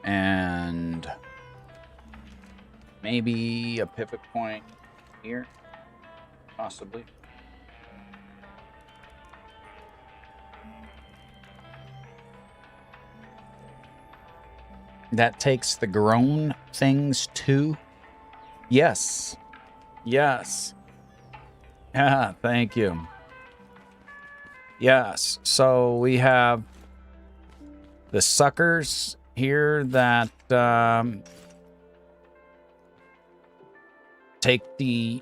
And maybe a pivot point here, possibly. That takes the grown things too. Yes. Yes. Yeah, thank you. Yes, so we have the suckers here that take the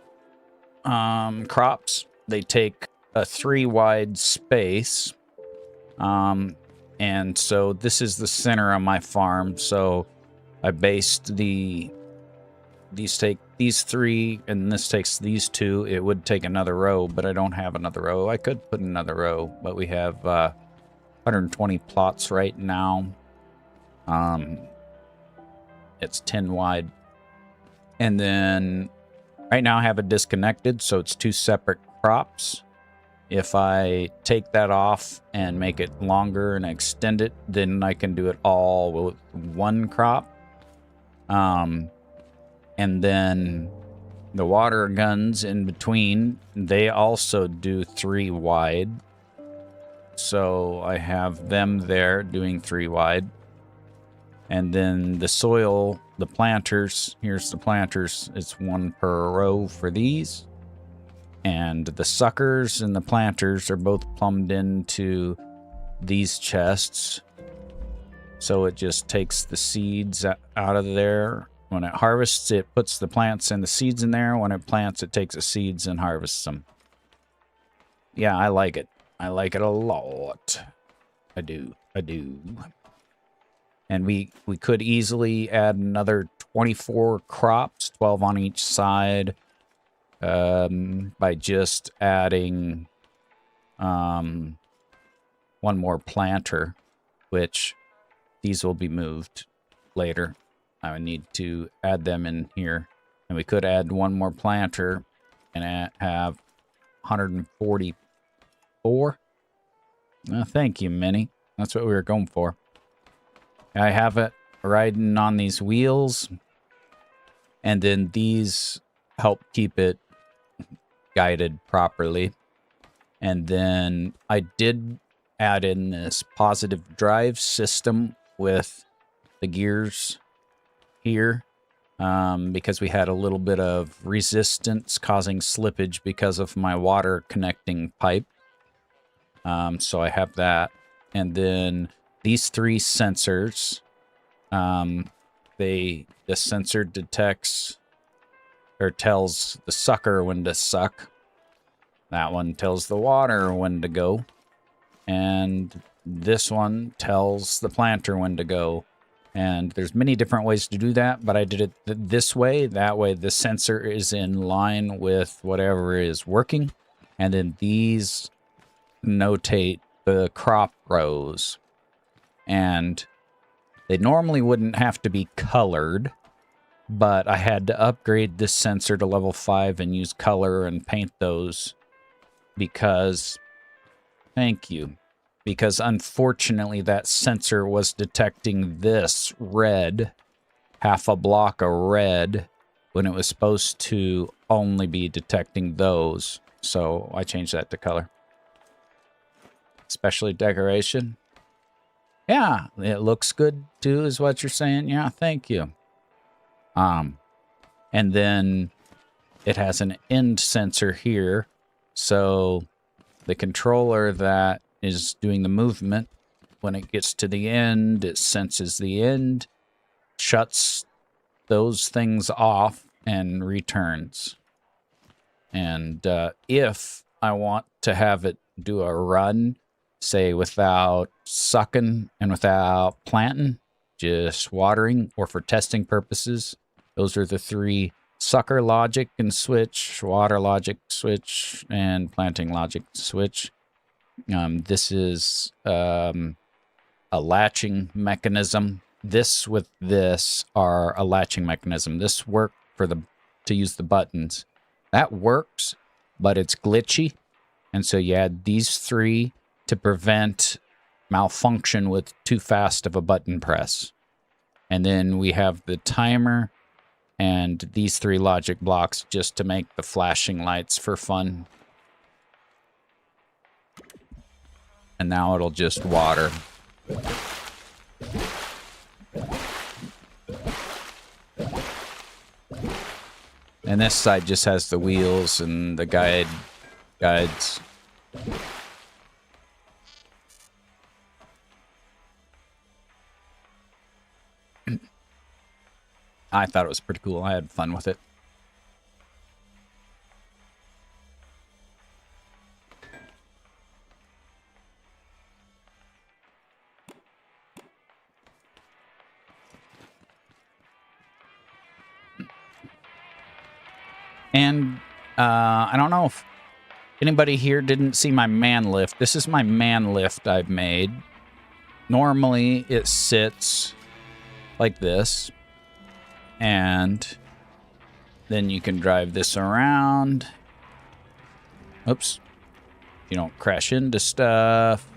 crops. They take a 3-wide space. And so this is the center of my farm. So I based these take these 3 and this takes these 2. It would take another row, but I don't have another row. I could put another row, but we have 120 plots right now. It's 10 wide. And then right now I have it disconnected, so it's 2 separate crops. If I take that off and make it longer and extend it, then I can do it all with 1 crop. And then the water guns in between, they also do 3 wide. So I have them there doing 3 wide. And then the soil, the planters, here's the planters. It's 1 per row for these. And the suckers and the planters are both plumbed into these chests. So it just takes the seeds out of there. When it harvests, it puts the plants and the seeds in there. When it plants, it takes the seeds and harvests them. Yeah, I like it. I like it a lot. I do. I do. And we could easily add another 24 crops, 12 on each side. By just adding 1 more planter, which these will be moved later. I would need to add them in here. And we could add 1 more planter and have 144. Thank you, Minnie. That's what we were going for. I have it riding on these wheels. And then these help keep it guided properly. And then I did add in this positive drive system with the gears here because we had a little bit of resistance causing slippage because of my water connecting pipe. So I have that. And then these 3 sensors, the sensor detects or tells the sucker when to suck. That one tells the water when to go. And this one tells the planter when to go. And there's many different ways to do that, but I did it this way. That way the sensor is in line with whatever is working. And then these notate the crop rows. And they normally wouldn't have to be colored, but I had to upgrade this sensor to level 5 and use color and paint those because, thank you, because unfortunately that sensor was detecting this red, half a block of red, when it was supposed to only be detecting those. So I changed that to color. Especially decoration. Yeah, it looks good too, is what you're saying. Yeah, thank you. And then it has an end sensor here. So the controller that is doing the movement, when it gets to the end, it senses the end, shuts those things off, and returns. And if I want to have it do a run, say without sucking and without planting, just watering or for testing purposes, those are the 3: sucker logic and switch, water logic switch, and planting logic switch. This is a latching mechanism. This with this are a latching mechanism. This worked for to use the buttons. That works, but it's glitchy. And so you add these 3 to prevent malfunction with too fast of a button press. And then we have the timer and these 3 logic blocks just to make the flashing lights for fun. And now it'll just water. And this side just has the wheels and the guides. I thought it was pretty cool. I had fun with it. And I don't know if anybody here didn't see my man lift. This is my man lift I've made. Normally it sits like this, and then you can drive this around. Oops. You don't crash into stuff.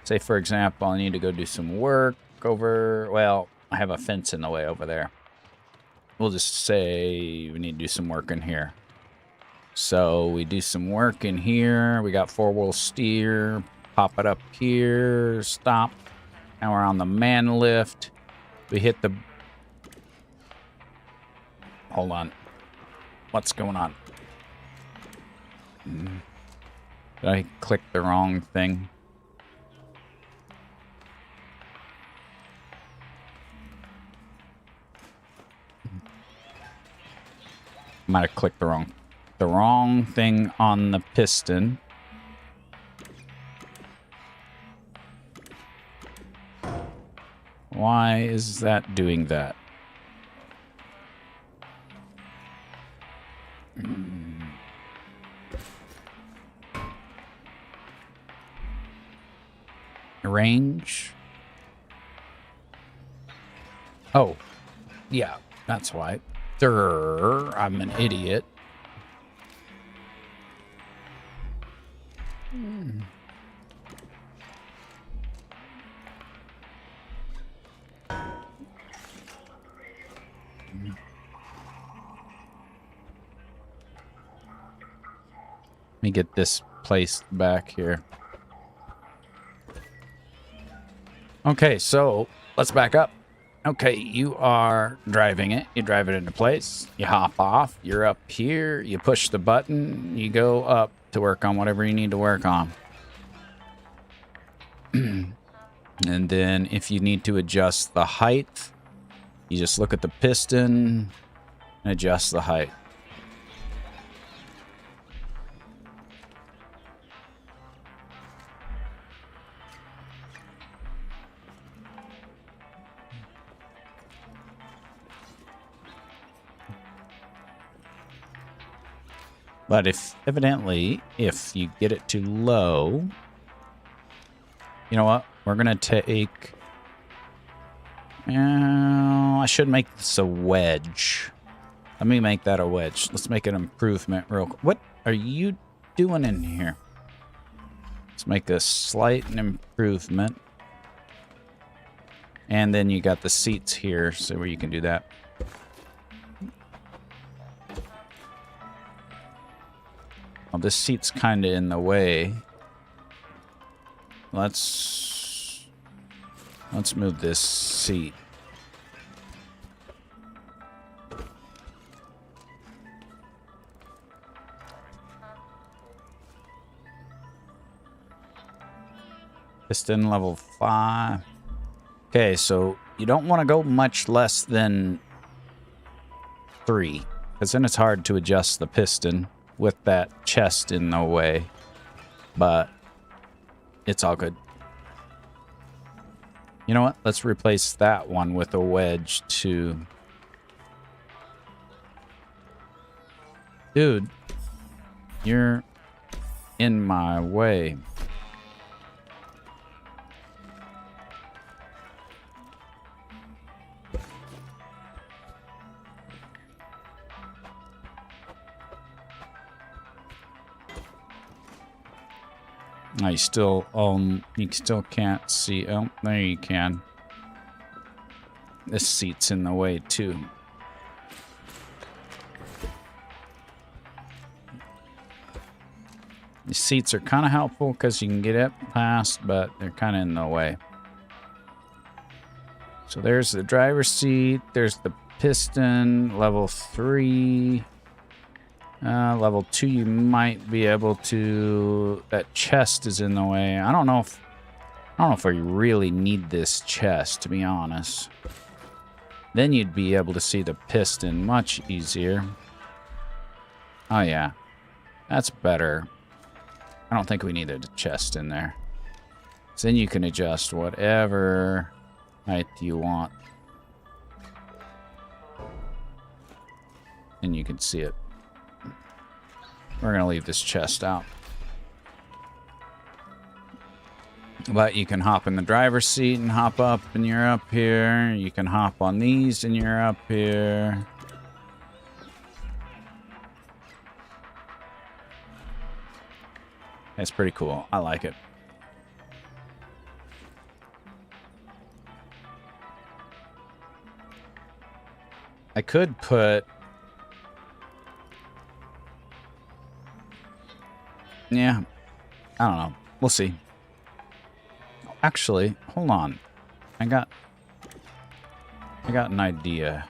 Say, for example, I need to go do some work over, well, I have a fence in the way over there. We'll just say we need to do some work in here. So we do some work in here. We got four-wheel steer. Pop it up here. Stop. Now we're on the man lift. We hit the... Hold on. What's going on? Did I click the wrong thing? Might have clicked the wrong thing on the piston. Why is that doing that? Range. Oh, yeah, that's why. I'm an idiot. Let me get this placed back here. Okay, so let's back up. Okay, you are driving it. You drive it into place. You hop off. You're up here. You push the button. You go up to work on whatever you need to work on. And then if you need to adjust the height, you just look at the piston and adjust the height. But evidently, if you get it too low, you know what? We're going to take... I should make this a wedge. Let me make that a wedge. Let's make an improvement real quick. What are you doing in here? Let's make a slight improvement. And then you got the seats here, so where you can do that. Well, this seat's kind of in the way. Let's move this seat. Piston level 5. Okay, so you don't want to go much less than 3, because then it's hard to adjust the piston with that chest in the way, but it's all good. You know what? Let's replace that one with a wedge too. Dude, you're in my way. I still, you still can't see. Oh, there you can. This seat's in the way too. The seats are kind of helpful because you can get up past, but they're kind of in the way. So there's the driver's seat. There's the piston, level 3. Level 2, you might be able to... That chest is in the way. I don't know if I really need this chest, to be honest. Then you'd be able to see the piston much easier. Oh, yeah. That's better. I don't think we needed a chest in there. So then you can adjust whatever height you want. And you can see it. We're going to leave this chest out. But you can hop in the driver's seat and hop up and you're up here. You can hop on these and you're up here. It's pretty cool. I like it. I could put... Yeah. I don't know. We'll see. Actually, hold on. I got an idea.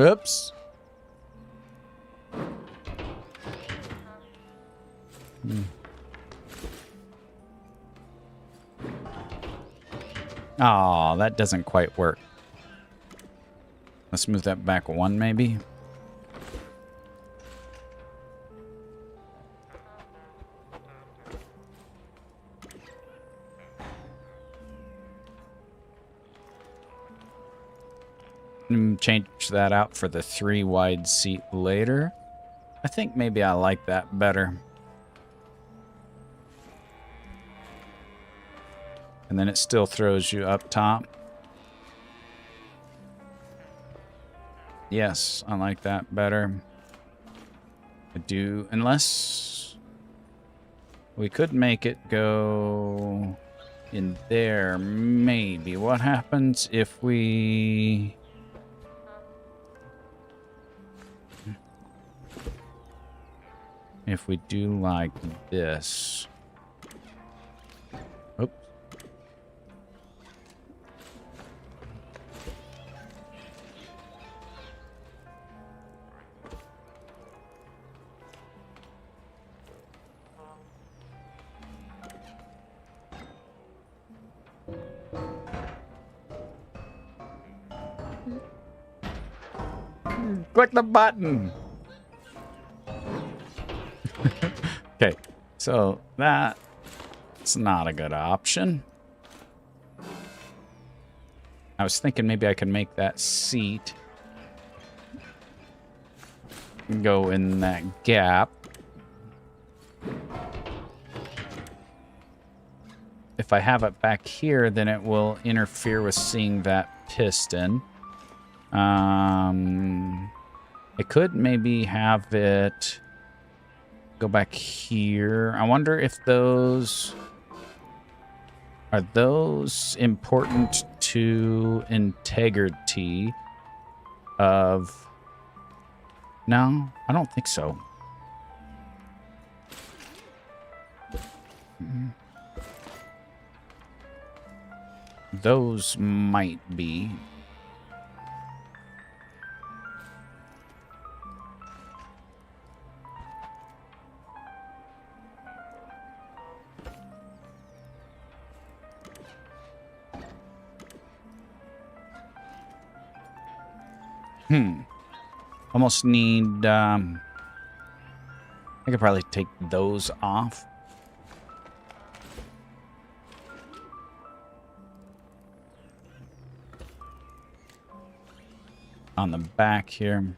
Oops. Oh, that doesn't quite work. Let's move that back one, maybe. Change that out for the 3 wide seat later. I think maybe I like that better. And then it still throws you up top. Yes, I like that better. I do, unless we could make it go in there, maybe. What happens if we... If we do like this. Oops. Click the button. Okay, so that's not a good option. I was thinking maybe I could make that seat go in that gap. If I have it back here, then it will interfere with seeing that piston. I could maybe have it go back here. I wonder if those... Are those important to integrity of... No, I don't think so. Those might be. Almost need, I could probably take those off. On the back here.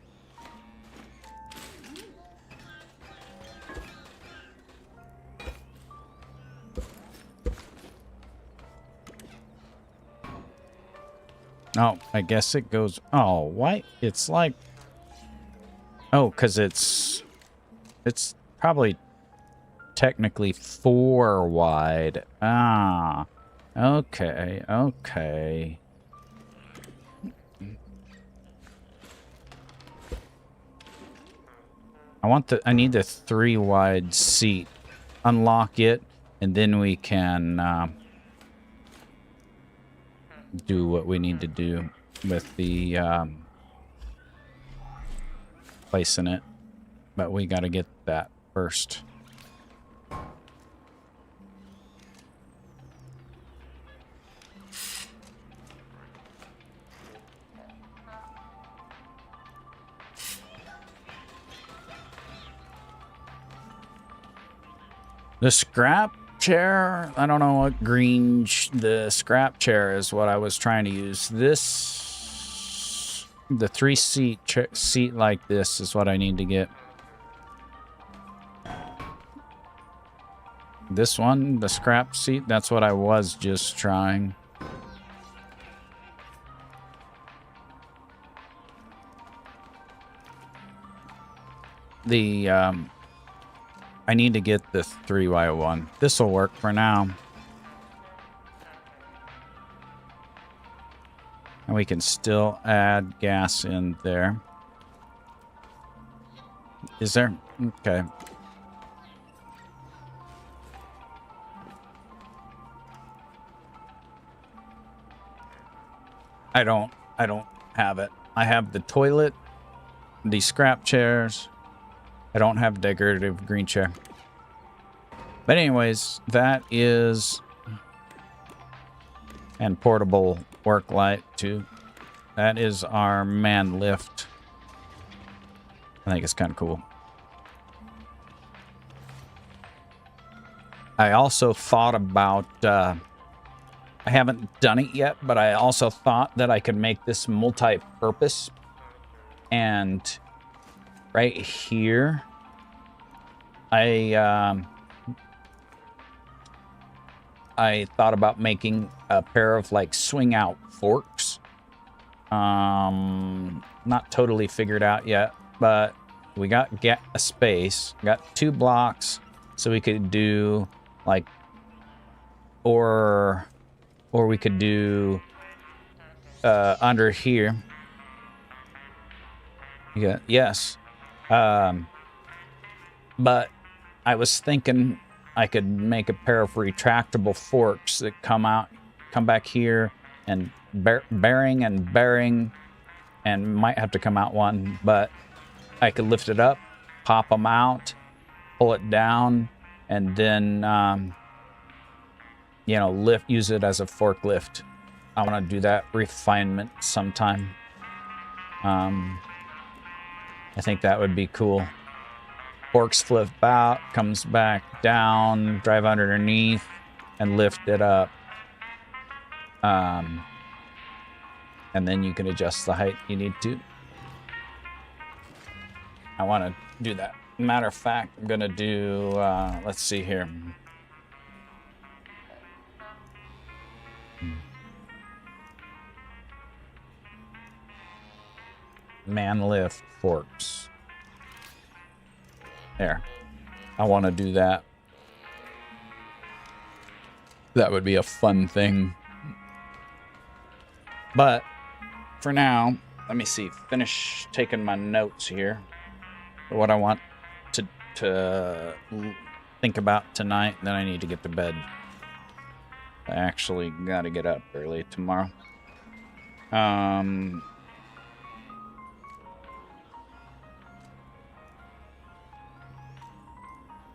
Oh, I guess it goes... Oh, why? It's like... Oh, because it's probably technically 4 wide. Ah, okay, okay. I need the 3 wide seat. Unlock it, and then we can do what we need to do with the placing it. But we got to get that first. The scrap chair, I don't know what green, the scrap chair is what I was trying to use. This, the 3-seat seat like this is what I need to get. This one, the scrap seat, that's what I was just trying. The, I need to get the 3x1. This will work for now. And we can still add gas in there. Is there? Okay. I don't have it. I have the toilet, the scrap chairs. I don't have decorative green chair. But anyways, that is... And portable work light, too. That is our man lift. I think it's kind of cool. I also thought about... I haven't done it yet, but I also thought that I could make this multi-purpose. And... right here, I thought about making a pair of like swing out forks. Not totally figured out yet, but we got a space, got 2 blocks, so we could do like, or we could do under here. Yeah, yes. But I was thinking I could make a pair of retractable forks that come back here and bearing, and might have to come out one, but I could lift it up, pop them out, pull it down, and then, you know, use it as a forklift. I want to do that refinement sometime. I think that would be cool. Forks flip out, comes back down, drive underneath, and lift it up. And then you can adjust the height you need to. I want to do that. Matter of fact, I'm going to do, let's see here. Man lift forks. There. I want to do that. That would be a fun thing. But for now, let me see. Finish taking my notes here. What I want to think about tonight. Then I need to get to bed. I actually got to get up early tomorrow.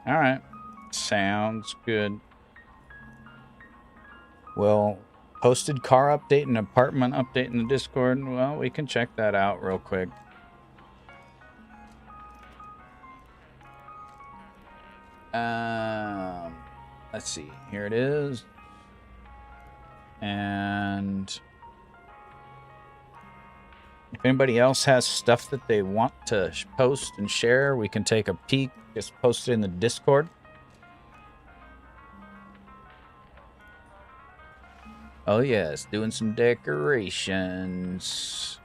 All right. Sounds good. Well, posted car update and apartment update in the Discord. Well, we can check that out real quick. Let's see. Here it is. And if anybody else has stuff that they want to post and share, we can take a peek. Just post it in the Discord. Oh yes, doing some decorations.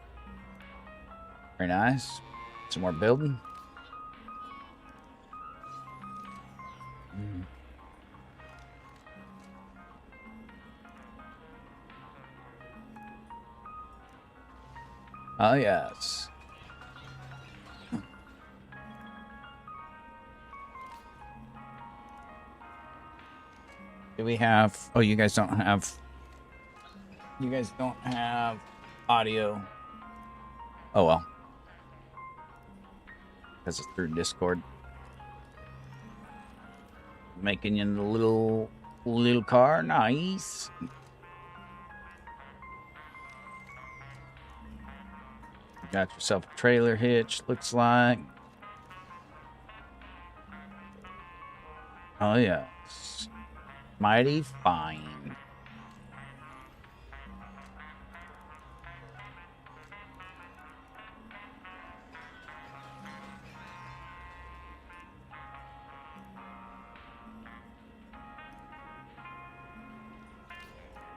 Very nice. Some more building. Oh yes. Do we have... Oh, you guys don't have... You guys don't have audio. Oh, well. Because it's through Discord. Making you a little car. Nice. Got yourself a trailer hitch, looks like. Oh, yes. Mighty fine.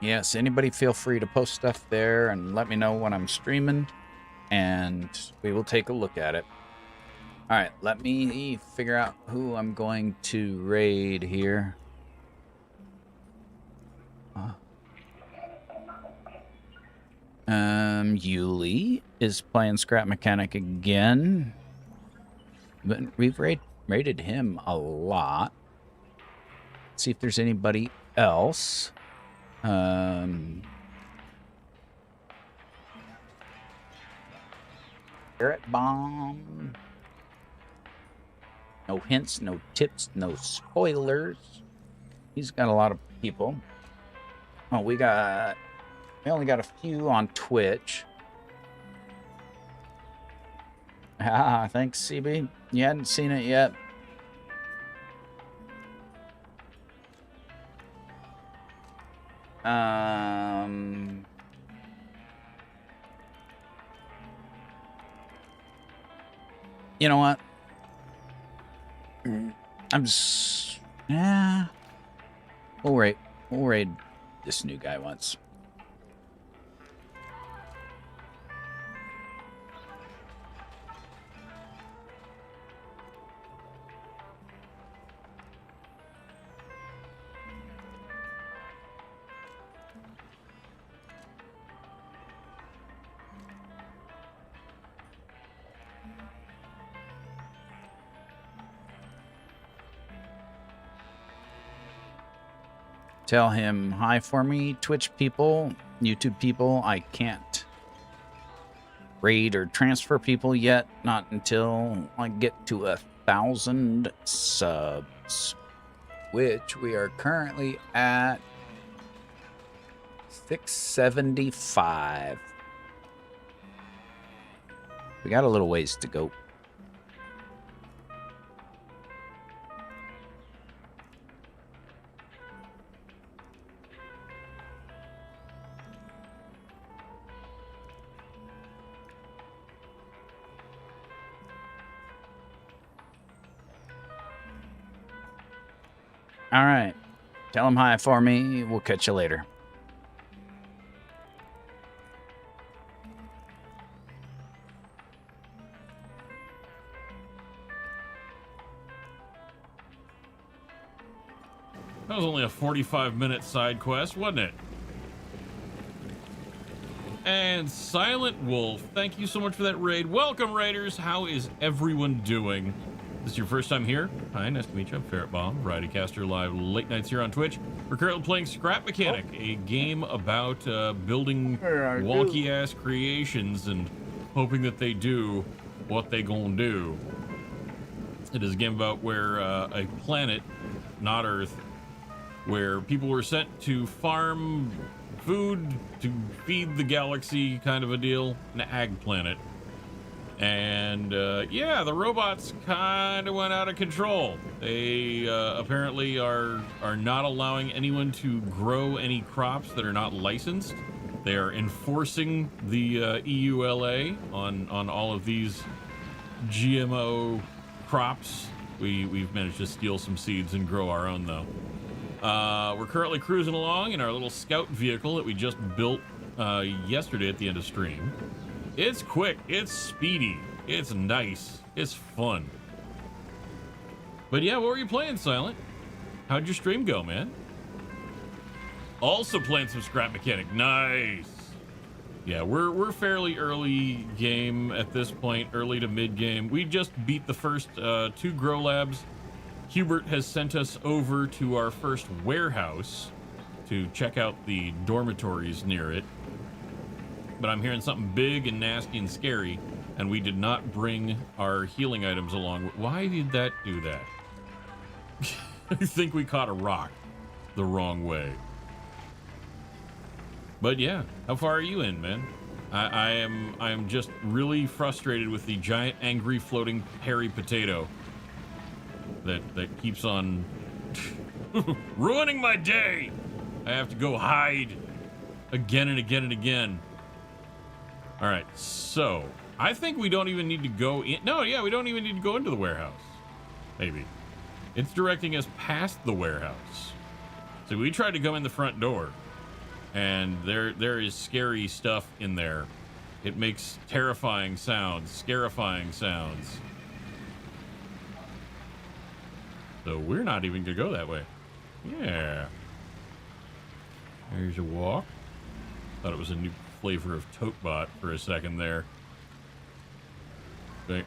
Yes, anybody feel free to post stuff there and let me know when I'm streaming, and we will take a look at it. All right, let me figure out who I'm going to raid here. Yuli is playing Scrap Mechanic again. But we've raided him a lot. Let's see if there's anybody else. Carrot Bomb. No hints, no tips, no spoilers. He's got a lot of people. Oh, we only got a few on Twitch. Ah, thanks, CB. You hadn't seen it yet. You know what? I'm just... Yeah. We'll raid this new guy once. Tell him hi for me, Twitch people, YouTube people. I can't raid or transfer people yet, not until I get to 1,000 subs, which we are currently at 675. We got a little ways to go. All right. Tell him hi for me. We'll catch you later. That was only a 45-minute side quest, wasn't it? And Silent Wolf, thank you so much for that raid. Welcome, raiders. How is everyone doing? This is your first time here? Hi, nice to meet you. I'm Ferret Bomb, Varietycaster live late nights here on Twitch. We're currently playing Scrap Mechanic, a game about building wonky-ass creations and hoping that they do what they gonna do. It is a game about where a planet, not Earth, where people were sent to farm food to feed the galaxy, kind of a deal, an ag planet. And yeah, the robots kind of went out of control. They apparently are not allowing anyone to grow any crops that are not licensed. They are enforcing the EULA on all of these GMO crops. We've managed to steal some seeds and grow our own, though. We're currently cruising along in our little scout vehicle that we just built yesterday at the end of stream. It's quick, it's speedy, it's nice, it's fun. But yeah, what were you playing, Silent? How'd your stream go, man? Also playing some Scrap Mechanic, nice. Yeah, we're fairly early game at this point, early to mid game. We just beat the first 2 grow labs Hubert has sent us over to our first warehouse to check out the dormitories near it. But I'm hearing something big and nasty and scary, and we did not bring our healing items along. Why did that do that? I think we caught a rock the wrong way. But yeah, how far are you in, man? I am just really frustrated with the giant, angry, floating, hairy potato that keeps on ruining my day. I have to go hide again and again and again. All right, so I think we don't even need to go in. No, yeah, we don't even need to go into the warehouse. Maybe. It's directing us past the warehouse. So we tried to go in the front door, and there is scary stuff in there. It makes terrifying sounds, scarifying sounds. So we're not even gonna go that way. Yeah. There's a walk. Thought it was a new flavor of Totebot for a second there.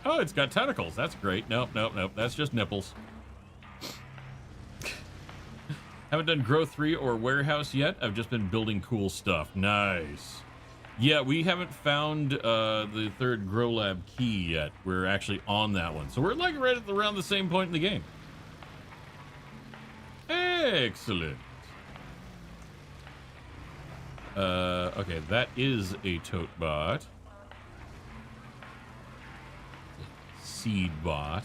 Oh, it's got tentacles. That's great. Nope, nope, nope. That's just nipples. Haven't done Grow 3 or Warehouse yet. I've just been building cool stuff. Nice. Yeah, we haven't found the third Grow Lab key yet. We're actually on that one. So we're like right at around the same point in the game. Excellent. Okay, that is a Totebot. Seed bot.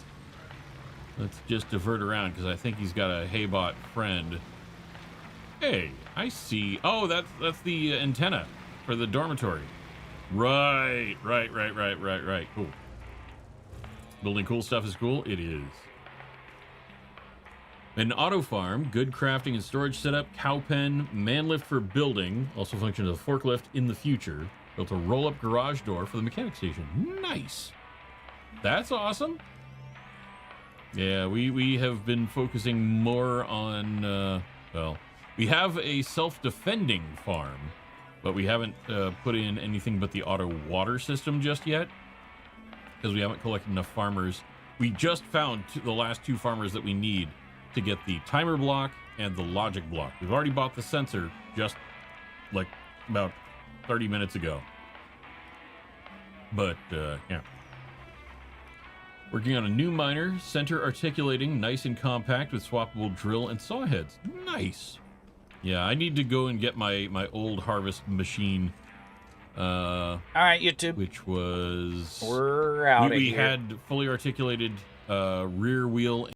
Let's just divert around because I think he's got a Haybot friend. Hey, I see. Oh, that's the antenna for the dormitory. Right. Cool. Building cool stuff is cool. It is. An auto farm, good crafting and storage setup, cow pen, man lift for building, also functions as a forklift in the future. Built a roll-up garage door for the mechanic station. Nice. That's awesome. Yeah, we have been focusing more on, well, we have a self-defending farm, but we haven't put in anything but the auto water system just yet, because we haven't collected enough farmers. We just found the last 2 farmers that we need to get the timer block and the logic block. We've already bought the sensor just like about 30 minutes ago. But, yeah. Working on a new miner, center articulating, nice and compact with swappable drill and saw heads. Nice. Yeah, I need to go and get my old harvest machine. All right, YouTube. Which was... We're out of here. We had fully articulated rear wheel